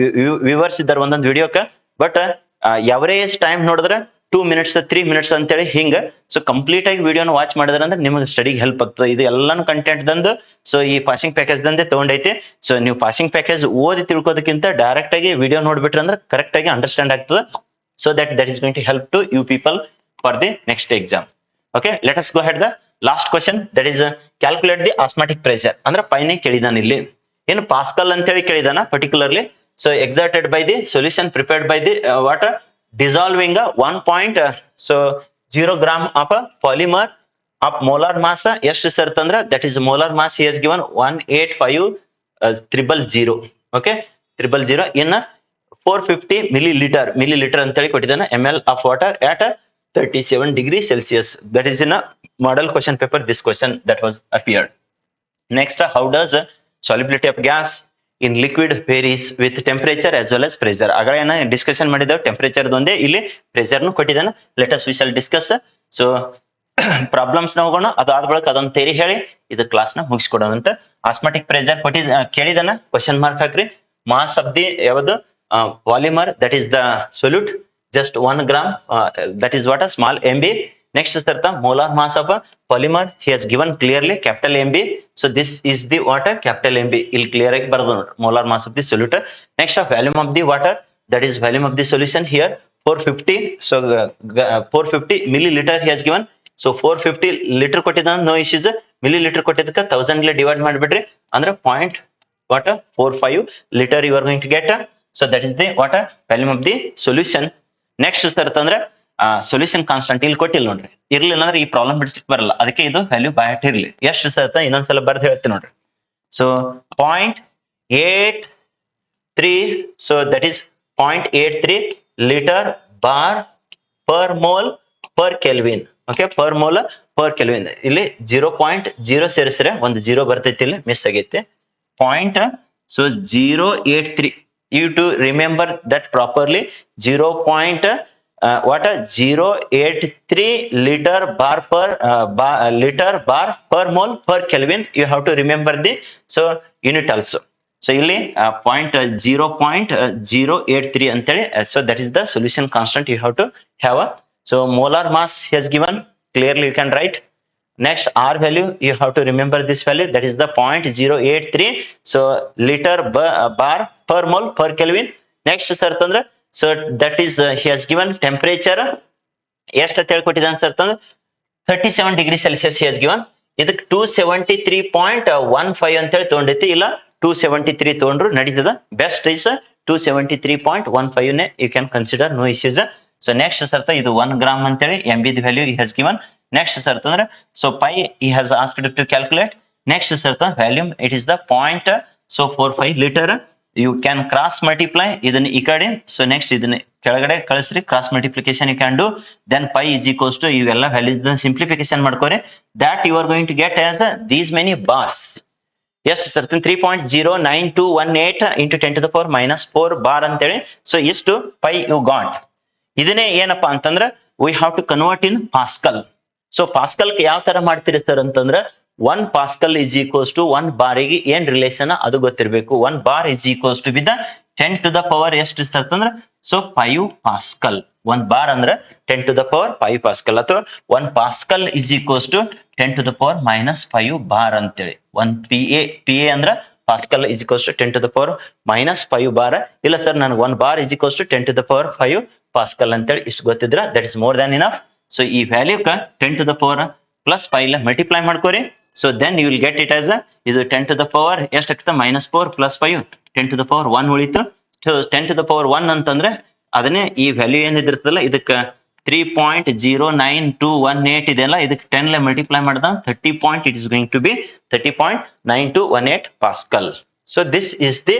ವ್ಯೂವರ್ಸ್ ಇದ್ದಾರೆ ಒಂದೊಂದು ವಿಡಿಯೋಕ್ಕ. ಬಟ್ ಎವರೇಜ್ ಟೈಮ್ ನೋಡಿದ್ರೆ 2 minutes 3 minutes ಅಂತೇಳಿ ಹಿಂಗ. ಸೊ ಕಂಪ್ಲೀಟ್ ಆಗಿ ವಿಡಿಯೋನ ವಾಚ್ ಮಾಡಿದ್ರೆ ಅಂದ್ರೆ ನಿಮಗೆ ಸ್ಟಡಿಗೆ ಹೆಲ್ಪ್ ಆಗ್ತದೆ. ಇದು ಎಲ್ಲಾನು ಕಂಟೆಂಟ್ ದಂದು ಸೊ ಈ ಪಾಸಿಂಗ್ ಪ್ಯಾಕೇಜ್ ದಂದೆ ತಗೊಂಡೈತಿ. ಸೊ ನೀವು ಪಾಸಿಂಗ್ ಪ್ಯಾಕೇಜ್ ಓದಿ ತಿಳ್ಕೋದಕ್ಕಿಂತ ಡೈರೆಕ್ಟ್ ಆಗಿ ವಿಡಿಯೋ ನೋಡ್ಬಿಟ್ರೆ ಅಂದ್ರೆ ಕರೆಕ್ಟ್ ಆಗಿ ಅಂಡರ್ಸ್ಟ್ಯಾಂಡ್ ಆಗ್ತದೆ. So that is going to help to you people for the next exam. Okay, let us go ahead the last question that is calculate the osmotic pressure ಅಂದ್ರೆ ಪೈನೆ ಕೇಳಿದಾನ ಇಲ್ಲಿ ಏನು ಪಾಸ್ಕಲ್ ಅಂತ ಹೇಳಿ ಕೇಳಿದಾನ particularly so exerted by the solution prepared by the what dissolving a 1.0 gram of a polymer of molar mass ಎಷ್ಟು ಸರ್ ಅಂತಂದ್ರೆ that is molar mass he has given 185,000 okay 000 in 450 milliliter ಅಂತ ಹೇಳಿ ಕೊಟ್ಟಿದ್ದಾನೆ ml of water at 37 degrees Celsius. That is in a model question paper this question that was appeared. Next, how does solubility of gas in liquid varies with temperature as well as pressure. ಆಗಲೇ ಏನ ಡಿಸ್ಕಷನ್ ಮಾಡಿದ್ದೇವೆ ಟೆಂಪರೇಚರ್ ಒಂದೇ ಇಲ್ಲಿ ಪ್ರೆಷರ್ ನು ಕೊಟ್ಟಿದ್ದಾನೆ. Let us we shawl discuss. So problems ನ ಹೋಗೋಣ, ಅದಾದ ಬಳಿಕ ಅದನ್ನ ತೇರಿ ಹೇಳಿ ಇದು ಕ್ಲಾಸ್ ನ ಮುಗಿಸ್ಕೊಡೋಣ ಅಂತ. ಆಸ್ಮಾಟಿಕ್ ಪ್ರೆಷರ್ ಕೇಳಿದಾನ, ಕ್ವಶನ್ ಮಾರ್ಕ್ ಹಾಕ್ರಿ. ಮಾಸ್ ಆಫ್ ದಿ ಯಾವುದು polymer that is the solute just 1 gram that is what a small mb. Next is the molar mass of a polymer he has given clearly capital mb. So this is the water capital mb il clear agi baradu molar mass of the solute. Next volume of the water that is volume of the solution here 450. So 450 milliliter he has given. So 450 liter kottidana, no issues. Milliliter kottidaka 1000 le divide madibidri andre point what 45 liter you are going to get. So that is the water volume of the solution. Next sir ಅಂತಂದ್ರೆ ಸೊಲ್ಯೂಷನ್ ಕಾನ್ಸ್ಟೆಂಟ್ ಇಲ್ಲಿ ಕೊಟ್ಟಿಲ್ಲ ನೋಡ್ರಿ, ಇರ್ಲಿಲ್ಲ ಅಂದ್ರೆ ಈ ಪ್ರಾಬ್ಲಮ್ ಬಿಡಿಸ್ಲಿಕ್ಕೆ ಬರಲ್ಲ, ಅದಕ್ಕೆ ಇದು ವ್ಯಾಲ್ಯೂ ಬಯಟ್ ಇರ್ಲಿ. ಎಷ್ಟು ಸರ್ ಇನ್ನೊಂದ್ಸಲ ಬರ್ದು ಹೇಳ್ತೀನಿ ನೋಡ್ರಿ. So 0.83, so that is 0.83 litre bar per mole per kelvin. Okay, per mole per kelvin. ಇಲ್ಲಿ 0.0 ಸೇರಿಸ್ರೆ ಒಂದು 0 ಬರ್ತೈತಿ, ಇಲ್ಲಿ ಮಿಸ್ ಆಗೈತಿ. Point so 0.83. You to remember that properly. 0.083 liter bar per mole per Kelvin. You have to remember the so unit also. So ಇಲ್ಲಿ 0.083 ಅಂತೇಳಿ. So that is the solution constant you have to have. So molar mass he has given clearly, you can write. Next R value you have to remember this value, that is the 0.083. So liter bar per mole per Kelvin. Next sir ಅಂತಂದ್ರೆ so that is he has given temperature ಎಷ್ಟು ಅಂತ ಹೇಳ್ಕೊಟ್ಟಿದ್ದಾನೆ ಸರ್ ಅಂತಂದ್ರೆ 37 degree Celsius he has given. ಇದಕ್ಕೆ 273.15 ಅಂತ ಹೇಳಿ ತಗೊಂಡೈತಿ, ಇಲ್ಲ 273 ತಗೊಂಡ್ರು ನಡೀತದ. ಬೆಸ್ಟ್ ಇಸ್ 273.15 ನೇ you can consider, no issues. So next sir ಇದು 1 gram ಅಂತೇಳಿ mb the value he has given. Next sir ಅಂತಂದ್ರೆ so pi he has asked to calculate. Next sir volume it is the 0.45 liter. You can cross multiply ಇದನ್ನ ಈ ಕಡೆ, so next ಇದನ್ನ ಕೆಳಗಡೆ ಕಳಿಸ್ರಿ, cross multiplication you can do. Then pi is equals to ಇವೆಲ್ಲ values simplification ಮಾಡ್ಕೋರಿ, that you are going to get as these many bars. Yes sir 3.09218 into 10 to the power minus 4 bar ಅಂತೇಳಿ. So ಇಷ್ಟು pi you got. ಇದನ್ನೇ ಏನಪ್ಪಾ ಅಂತಂದ್ರೆ we have to convert in Pascal. So Pascal ಯಾವ ತರ ಮಾಡ್ತೀರಿ ಸರ್ ಅಂತಂದ್ರೆ 1 ಪಾಸ್ಕಲ್ ಇಸ್ ಈಕ್ವಲ್ಸ್ ಟು 1 ಬಾರಿಗೆ ಏನ್ ರಿಲೇಷನ್ ಅದು ಗೊತ್ತಿರಬೇಕು. 1 bar is equals to with 10 to the power ಎಷ್ಟು ಸರ್ ಅಂತಂದ್ರೆ ಸೊ 5 ಪಾಸ್ಕಲ್. 1 ಬಾರ್ ಅಂದ್ರೆ 10 to the power 5 ಪಾಸ್ಕಲ್, ಅಥವಾ 1 pascal is equals to 10 to the power minus 5 bar ಅಂತೇಳಿ. 1 ಪಿ ಎ ಅಂದ್ರೆ pascal is equals to 10 to the power minus 5 bar. ಇಲ್ಲ ಸರ್ ನನಗೆ 1 bar is equals to 10 to the power 5 Pascal ಅಂತೇಳಿ ಇಷ್ಟು ಗೊತ್ತಿದ್ರ that is more than enough. So ಈ value 10 to the power plus 5 multiply ಮಾಡ್ಕೋರಿ. So then you will get it as ಇದು 10 to the power ಎಷ್ಟಾಗ್ತದೆ minus 4 plus 5 10 to the power 1 ಉಳಿತು. ಸೊ 10 to the power 1 ಅಂತಂದ್ರೆ ಅದನ್ನೇ ಈ ವ್ಯಾಲ್ಯೂ ಏನಿದಿರ್ತದಲ್ಲ ಇದಕ್ಕೆ 3.09218 ಇದೆಲ್ಲ ಇದಕ್ಕೆ 10 ಮಲ್ಟಿಪ್ಲೈ ಮಾಡಿದ 30. It is going to be 30.9218 Pascal. So this is the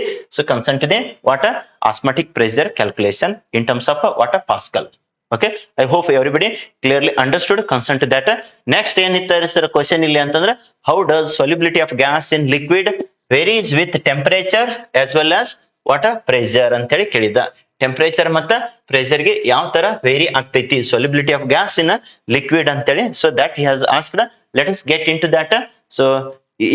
concern to the water osmotic pressure calculation in terms of water Pascal. Okay, I hope everybody clearly understood concern to that. Next ಏನಿತ್ತಾರೆ ಸರ್ ಕ್ವಶನ್ ಇಲ್ಲಿ ಅಂತಂದ್ರೆ how does solubility of gas in liquid varies with temperature as well as water pressure ಅಂತ ಹೇಳಿ ಕೇಳಿದ. ಟೆಂಪರೇಚರ್ ಮತ್ತ ಪ್ರೆಷರ್ ಗೆ ಯಾವ ತರ ವೇರಿ ಆಗ್ತೈತಿ solubility of gas in a liquid ಅಂತ ಹೇಳಿ. So that he has asked. Let us get into that. So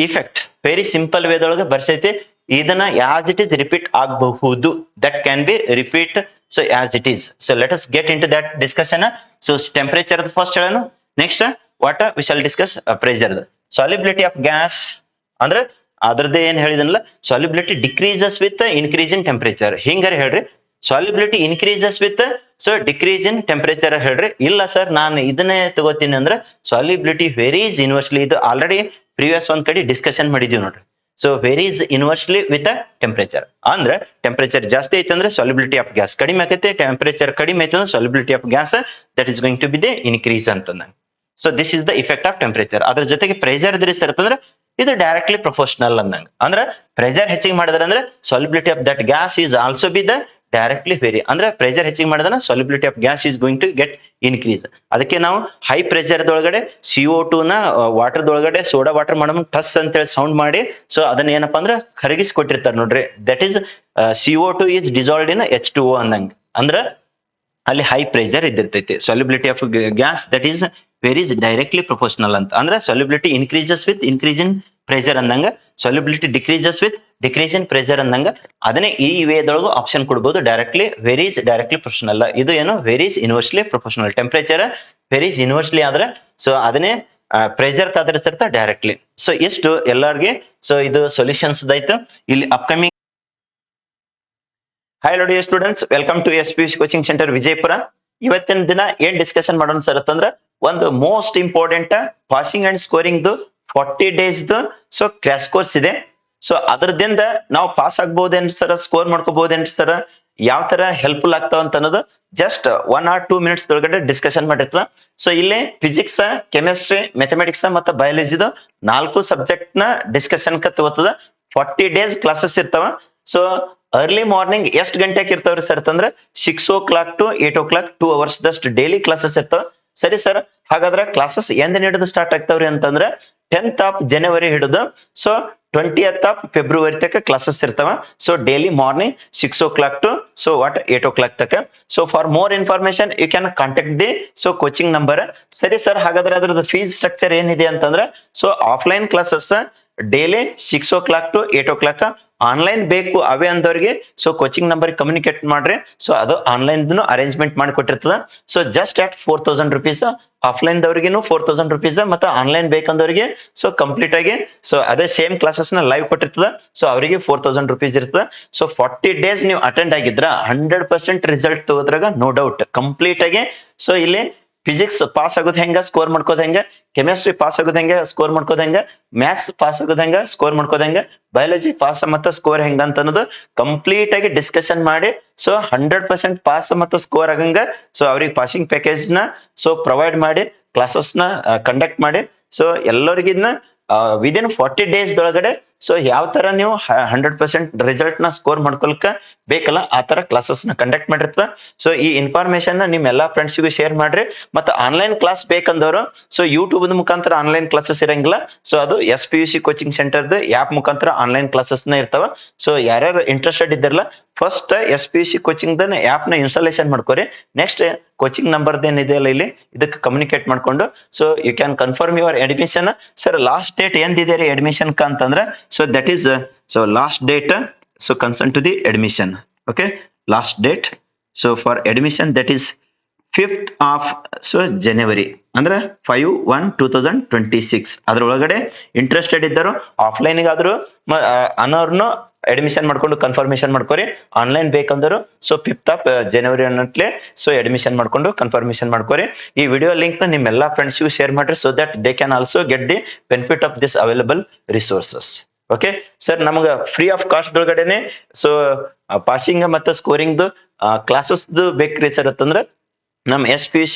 effect very simple way ದೊಳಗೆ ಬರ್ಸೈತಿ. ಇದನ್ನ as it is repeat ಆಗಬಹುದು, that can be repeat so as it is. So let us get into that discussion. So temperature the first ಹೇಳೋಣ, next what we shall discuss pressure. Solubility of gas ಅಂದ್ರೆ ಅದರದ್ದೇ ಏನ್ ಹೇಳಿದನಲ್ಲ solubility decreases with increase in temperature. ಹಿಂಗಾರೆ ಹೇಳ್ರಿ solubility increases with so decrease in temperature ಹೇಳ್ರಿ. ಇಲ್ಲ ಸರ್ ನಾನು ಇದನ್ನೇ ತಗೋತೀನಿ ಅಂದ್ರೆ ಸಾಲ್ಯುಬಿಲಿಟಿ ವೇರೀಸ್ ಇನ್ವರ್ಸ್ಲಿ. ಇದು ಆಲ್ರೆಡಿ ಪ್ರಿವಿಯಸ್ ಒಂದ್ ಕಡೆ ಡಿಸ್ಕಷನ್ ಮಾಡಿದೀವಿ ನೋಡ್ರಿ. So varies inversely with temperature. ಅಂದ್ರೆ ಟೆಂಪರೇಚರ್ ಜಾಸ್ತಿ ಐತಂದ್ರೆ ಸಾಲ್ಯುಬಿಲಿಟಿ ಆಫ್ ಗ್ಯಾಸ್ ಕಡಿಮೆ ಆಕೈತೆ, ಟೆಂಪರೇಚರ್ ಕಡಿಮೆ ಐತಂದ್ರೆ solubility of gas that is going to be the increase ಅಂತಂದ. So this is the effect of temperature. ಅದ್ರ ಜೊತೆಗೆ ಪ್ರೆಷರ್ ಇದ್ರಿ ಸರ್ ಅಂತಂದ್ರೆ ಇದು ಡೈರೆಕ್ಟ್ಲಿ ಪ್ರೊಪೋರ್ಷನಲ್ ಅಂದಂಗ. ಅಂದ್ರೆ ಪ್ರೆಷರ್ ಹೆಚ್ಚಿಗೆ ಮಾಡಿದ್ರೆ ಅಂದ್ರೆ solubility of that gas is also be the directly vary. ಅಂದ್ರೆ ಪ್ರೆಷರ್ ಹೆಚ್ಚಿಗೆ ಮಾಡಿದ್ರೆ solubility of gas is going to get increase. ಅದಕ್ಕೆ ನಾವು ಹೈ ಪ್ರೆಷರ್ ದೊಳಗಡೆ CO2 ನ ವಾಟರ್ ದೊಳಗಡೆ ಸೋಡಾ ವಾಟರ್ ಮಾಡಮ್ ಟಸ್ ಅಂತ ಹೇಳಿ ಸೌಂಡ್ ಮಾಡಿ ಸೊ ಅದನ್ನ ಏನಪ್ಪಾ ಅಂದ್ರೆ ಕರಗಿಸಿ ಕೊಟ್ಟಿರ್ತಾರೆ ನೋಡ್ರಿ. That is CO2 is dissolved in H2O ಅಂದಂಗ. ಅಂದ್ರ ಅಲ್ಲಿ ಹೈ ಪ್ರೆಷರ್ ಇದ್ದಿರ್ತೈತಿ. Solubility of gas that is varies directly proportional ಅಂತ. ಅಂದ್ರೆ solubility increases with increase in pressure ಅಂದಂಗ, solubility decreases with decrease in pressure ಅಂದಂಗ. ಅದನ್ನೇ ಈ ವೇದೊಳಗೂ ಆಪ್ಷನ್ ಕೊಡ್ಬೋದು. Directly varies directly proportional. ಇದು ಏನು varies inversely proportional. Temperature varies inversely ಆದ್ರೆ ಸೊ ಅದನ್ನೇ ಪ್ರೆಷರ್ ಕಾದಿರ್ತಿರ್ತ ಡೈರೆಕ್ಟ್ಲಿ. ಸೊ ಎಷ್ಟು ಎಲ್ಲರಿಗೆ ಸೊ ಇದು ಸೊಲ್ಯೂಷನ್ಸ್ ಆಯ್ತು. ಇಲ್ಲಿ upcoming hi dear students, welcome to SPUC coaching centre Vijayapura. ಇವತ್ತಿನ ದಿನ ಏನ್ ಡಿಸ್ಕಷನ್ ಮಾಡೋಣ ಸರ್ ಅಂತಂದ್ರ ಒಂದು most important passing and scoring 40 days so crash course ಇದೆ. ಸೊ ಅದ್ರದಿಂದ ನಾವು ಪಾಸ್ ಆಗ್ಬಹುದೇನ್ರಿ ಸರ್, ಸ್ಕೋರ್ ಮಾಡ್ಕೋಬಹುದೇನ್ರಿ ಸರ್, ಯಾವ ತರ ಹೆಲ್ಪ್ಫುಲ್ ಆಗ್ತಾವ ಅಂತ ಅನ್ನೋದು ಜಸ್ಟ್ 1 or 2 minutes ಒಳಗಡೆ ಡಿಸ್ಕಷನ್ ಮಾಡಿರ್ತದ. ಸೊ ಇಲ್ಲಿ ಫಿಸಿಕ್ಸ್, ಕೆಮಿಸ್ಟ್ರಿ, ಮ್ಯಾಥಮೆಟಿಕ್ಸ್ ಮತ್ತು ಬಯಾಲಜಿದು 4 ಸಬ್ಜೆಕ್ಟ್ ನ ಡಿಸ್ಕಷನ್ ತಗೋತದ. 40 days ಕ್ಲಾಸಸ್ ಇರ್ತಾವ. ಸೊ ಅರ್ಲಿ ಮಾರ್ನಿಂಗ್ ಎಷ್ಟು ಗಂಟೆಗೆ ಇರ್ತಾವ್ರಿ ಸರ್ ಅಂತಂದ್ರೆ 6 o'clock to 8 o'clock 2 hours ದಷ್ಟು daily classes ಇರ್ತಾವ. ಸರಿ ಸರ್, ಹಾಗಾದ್ರೆ ಕ್ಲಾಸಸ್ ಎಂದಿನ ಹಿಡಿದು ಸ್ಟಾರ್ಟ್ ಆಗ್ತಾವ್ರಿ ಅಂತಂದ್ರೆ 10th of January ಹಿಡಿದು ಸೊ 20th of February ತನಕ ಕ್ಲಾಸಸ್ ಇರ್ತಾವ. So daily morning 6 o'clock to so 8 o'clock ತನಕ. So for more information you can contact the so coaching number. ಸರಿ ಸರ್, ಹಾಗಾದ್ರೆ ಅದ್ರದ್ದು ಫೀಸ್ ಸ್ಟ್ರಕ್ಚರ್ ಏನಿದೆ ಅಂತಂದ್ರೆ so offline classes daily 6 o'clock to 8 o'clock. Online ಬೇಕು ಅವೇ ಅಂದವ್ರಿಗೆ ಸೊ ಕೋಚಿಂಗ್ ನಂಬರ್ ಕಮ್ಯುನಿಕೇಟ್ ಮಾಡ್ರಿ. ಸೊ ಅದು ಆನ್ಲೈನ್ ಅರೇಂಜ್ಮೆಂಟ್ ಮಾಡಿ ಕೊಟ್ಟಿರ್ತದ. So just at 4000 rupees. Offline ದವ್ರಿಗೂ 4000 rupees ಮತ್ತೆ ಆನ್ಲೈನ್ ಬೇಕಂದವ್ರಿಗೆ ಸೊ ಕಂಪ್ಲೀಟ್ ಆಗಿ ಸೊ ಅದೇ ಸೇಮ್ ಕ್ಲಾಸಸ್ ನ ಲೈವ್ ಕೊಟ್ಟಿರ್ತದ. ಸೊ ಅವರಿಗೆ 4000 rupees ಇರ್ತದ. ಸೊ 40 days ನೀವು ಅಟೆಂಡ್ ಆಗಿದ್ರ 100% ರಿಸಲ್ಟ್ ತಗೋದ್ರಾಗ ನೋ ಡೌಟ್ ಕಂಪ್ಲೀಟ್ ಆಗಿ. ಸೊ ಇಲ್ಲಿ ಫಿಸಿಕ್ಸ್ ಪಾಸ್ ಆಗೋದು ಹೆಂಗ, ಸ್ಕೋರ್ ಮಾಡ್ಕೋದ್ ಹೆಂಗ, ಕೆಮಿಸ್ಟ್ರಿ ಪಾಸ್ ಆಗೋದ್ ಹೆಂಗ, ಸ್ಕೋರ್ ಮಾಡ್ಕೋದ್ ಹೆಂಗ, ಮ್ಯಾಥ್ಸ್ ಪಾಸ್ ಆಗೋದ್ ಹೆಂಗ, ಸ್ಕೋರ್ ಮಾಡ್ಕೋದ್ ಹೆಂಗ, ಬಯಾಲಜಿ ಪಾಸ್ ಮತ್ತೆ ಸ್ಕೋರ್ ಹೆಂಗ ಅಂತ ಅನ್ನೋದು ಕಂಪ್ಲೀಟ್ ಆಗಿ ಡಿಸ್ಕಷನ್ ಮಾಡಿ ಸೊ 100% ಪಾಸ್ ಮತ್ತೆ ಸ್ಕೋರ್ ಆಗಂಗ ಸೊ ಅವ್ರಿಗೆ ಪಾಸಿಂಗ್ ಪ್ಯಾಕೇಜ್ ನ ಸೊ ಪ್ರೊವೈಡ್ ಮಾಡಿ ಕ್ಲಾಸಸ್ ನ ಕಂಡಕ್ಟ್ ಮಾಡಿ ಸೊ ಎಲ್ಲರಿಗಿನ್ನ ವಿದಿನ್ 40 days ಒಳಗಡೆ ಸೊ ಯಾವ ತರ ನೀವು 100% ರಿಸಲ್ಟ್ ನ ಸ್ಕೋರ್ ಮಾಡ್ಕೊಳಕ ಬೇಕಲ್ಲ ಆ ತರ ಕ್ಲಾಸಸ್ ನ ಕಂಡಕ್ಟ್ ಮಾಡಿರ್ತದ. ಸೊ ಈ ಇನ್ಫಾರ್ಮೇಶನ್ ನ ನಿಮ್ ಎಲ್ಲಾ ಫ್ರೆಂಡ್ಸ್ಗೂ ಶೇರ್ ಮಾಡ್ರಿ. ಮತ್ತೆ ಆನ್ಲೈನ್ ಕ್ಲಾಸ್ ಬೇಕಂದವರು ಸೊ ಯೂಟ್ಯೂಬ್ ಮುಖಾಂತರ ಆನ್ಲೈನ್ ಕ್ಲಾಸಸ್ ಇರಂಗಿಲ್ಲ. ಸೊ ಅದು SPUC ಕೋಚಿಂಗ್ ಸೆಂಟರ್ ಆಪ್ ಮುಖಾಂತರ ಆನ್ಲೈನ್ ಕ್ಲಾಸಸ್ ನ ಇರ್ತಾವ. ಸೊ ಯಾರ್ಯಾರು ಇಂಟ್ರೆಸ್ಟೆಡ್ ಇದ್ದಿರಲ್ಲ ಫಸ್ಟ್ SPUC ಕೋಚಿಂಗ್ ಆಪ್ ನ ಇನ್ಸ್ಟಾಲೇಷನ್ ಮಾಡ್ಕೋರಿ. ನೆಕ್ಸ್ಟ್ ಕೋಚಿಂಗ್ ನಂಬರ್ ಏನಿದೆಯಲ್ಲ ಇಲ್ಲಿ ಇದಕ್ಕೆ ಕಮ್ಯುನಿಕೇಟ್ ಮಾಡ್ಕೊಂಡು so you can confirm your admission. Sir last date ಎಂದಿದೆ ರೀ ಅಡ್ಮಿಷನ್ ಅಂತಂದ್ರೆ so that is so last date so concern to the admission. Okay, last date so for admission that is 5th of so January ಅಂದ್ರೆ 5/1/2026. ಅದ್ರ ಒಳಗಡೆ ಇಂಟ್ರೆಸ್ಟೆಡ್ ಇದ್ದರು ಆಫ್ಲೈನ್ ಗಾದ್ರು ಅನ್ನೋರ್ನು ಅಡ್ಮಿಷನ್ ಮಾಡ್ಕೊಂಡು ಕನ್ಫರ್ಮೇಶನ್ ಮಾಡ್ಕೋರಿ. ಆನ್ಲೈನ್ ಬೇಕಂದ್ರು ಸೊ 5th of January ಅನ್ನಟ್ಲೆ ಸೊ ಅಡ್ಮಿಷನ್ ಮಾಡ್ಕೊಂಡು ಕನ್ಫರ್ಮೇಶನ್ ಮಾಡ್ಕೋರಿ. ಈ ವಿಡಿಯೋ ಲಿಂಕ್ ನ ನಿಮ್ಮೆಲ್ಲಾ ಫ್ರೆಂಡ್ಸ್ಗೂ ಶೇರ್ ಮಾಡ್ರಿ so that they can also get the benefit of this available resources. Okay sir, ನಮಗ ಫ್ರೀ ಆಫ್ ಕಾಸ್ಟ್ ಒಳಗಡೆನೆ ಸೊ ಪಾಸಿಂಗ್ ಮತ್ತೆ ಸ್ಕೋರಿಂಗ್ ಕ್ಲಾಸಸ್ ಬೇಕ್ರಿ ಸರ್ ಅಂತಂದ್ರೆ ನಮ್ SPUC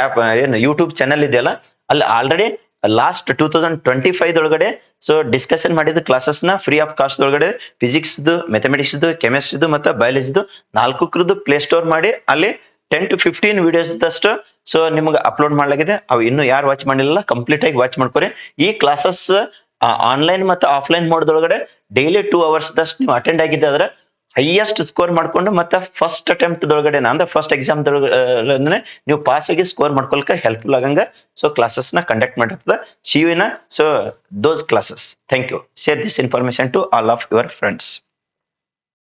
ಆಪ್ ಏನು ಯೂಟ್ಯೂಬ್ ಚಾನಲ್ ಇದೆಯಲ್ಲ ಅಲ್ಲಿ ಆಲ್ರೆಡಿ ಲಾಸ್ಟ್ 2025 ಒಳಗಡೆ ಸೊ ಡಿಸ್ಕಷನ್ ಮಾಡಿದ ಕ್ಲಾಸಸ್ ನ ಫ್ರೀ ಆಫ್ ಕಾಸ್ಟ್ ಒಳಗಡೆ ಫಿಸಿಕ್ಸ್, ಮ್ಯಾಥಮೆಟಿಕ್ಸ್, ಕೆಮಿಸ್ಟ್ರಿ ಮತ್ತೆ ಬಯಾಲಜಿದು 4 ಪ್ಲೇ ಸ್ಟೋರ್ ಮಾಡಿ ಅಲ್ಲಿ 10 to 15 ವಿಡಿಯೋಸ್ ದಷ್ಟು ಸೊ ನಿಮ್ಗೆ ಅಪ್ಲೋಡ್ ಮಾಡ್ಲಾಗಿದೆ. ಅವು ಇನ್ನು ಯಾರು ವಾಚ್ ಮಾಡಿಲ್ಲ ಕಂಪ್ಲೀಟ್ ಆಗಿ ವಾಚ್ ಮಾಡ್ಕೊರಿ. ಈ ಕ್ಲಾಸಸ್ ಆನ್ಲೈನ್ ಮತ್ತೆ ಆಫ್ಲೈನ್ ಮೋಡ್ದೊಳಗಡೆ ಡೈಲಿ 2 hours ದಷ್ಟು ನೀವು ಅಟೆಂಡ್ ಆಗಿದ್ದೆ ಆದ್ರೆ ಹೈಯೆಸ್ಟ್ ಸ್ಕೋರ್ ಮಾಡ್ಕೊಂಡು ಮತ್ತೆ ಫಸ್ಟ್ ಅಟೆಂಪ್ಟ್ ದೊಳಗಡೆ ಅಂದ್ರೆ ಫಸ್ಟ್ ಎಕ್ಸಾಮ್ ನೀವು ಪಾಸ್ ಆಗಿ ಸ್ಕೋರ್ ಮಾಡ್ಕೊಳಕ ಹೆಲ್ಪ್ಫುಲ್ ಆಗಂಗ ಸೊ ಕ್ಲಾಸಸ್ ನ ಕಂಡಕ್ಟ್ ಮಾಡಿರ್ತದ. See you in so those classes. Thank you. Share this information to all of your friends.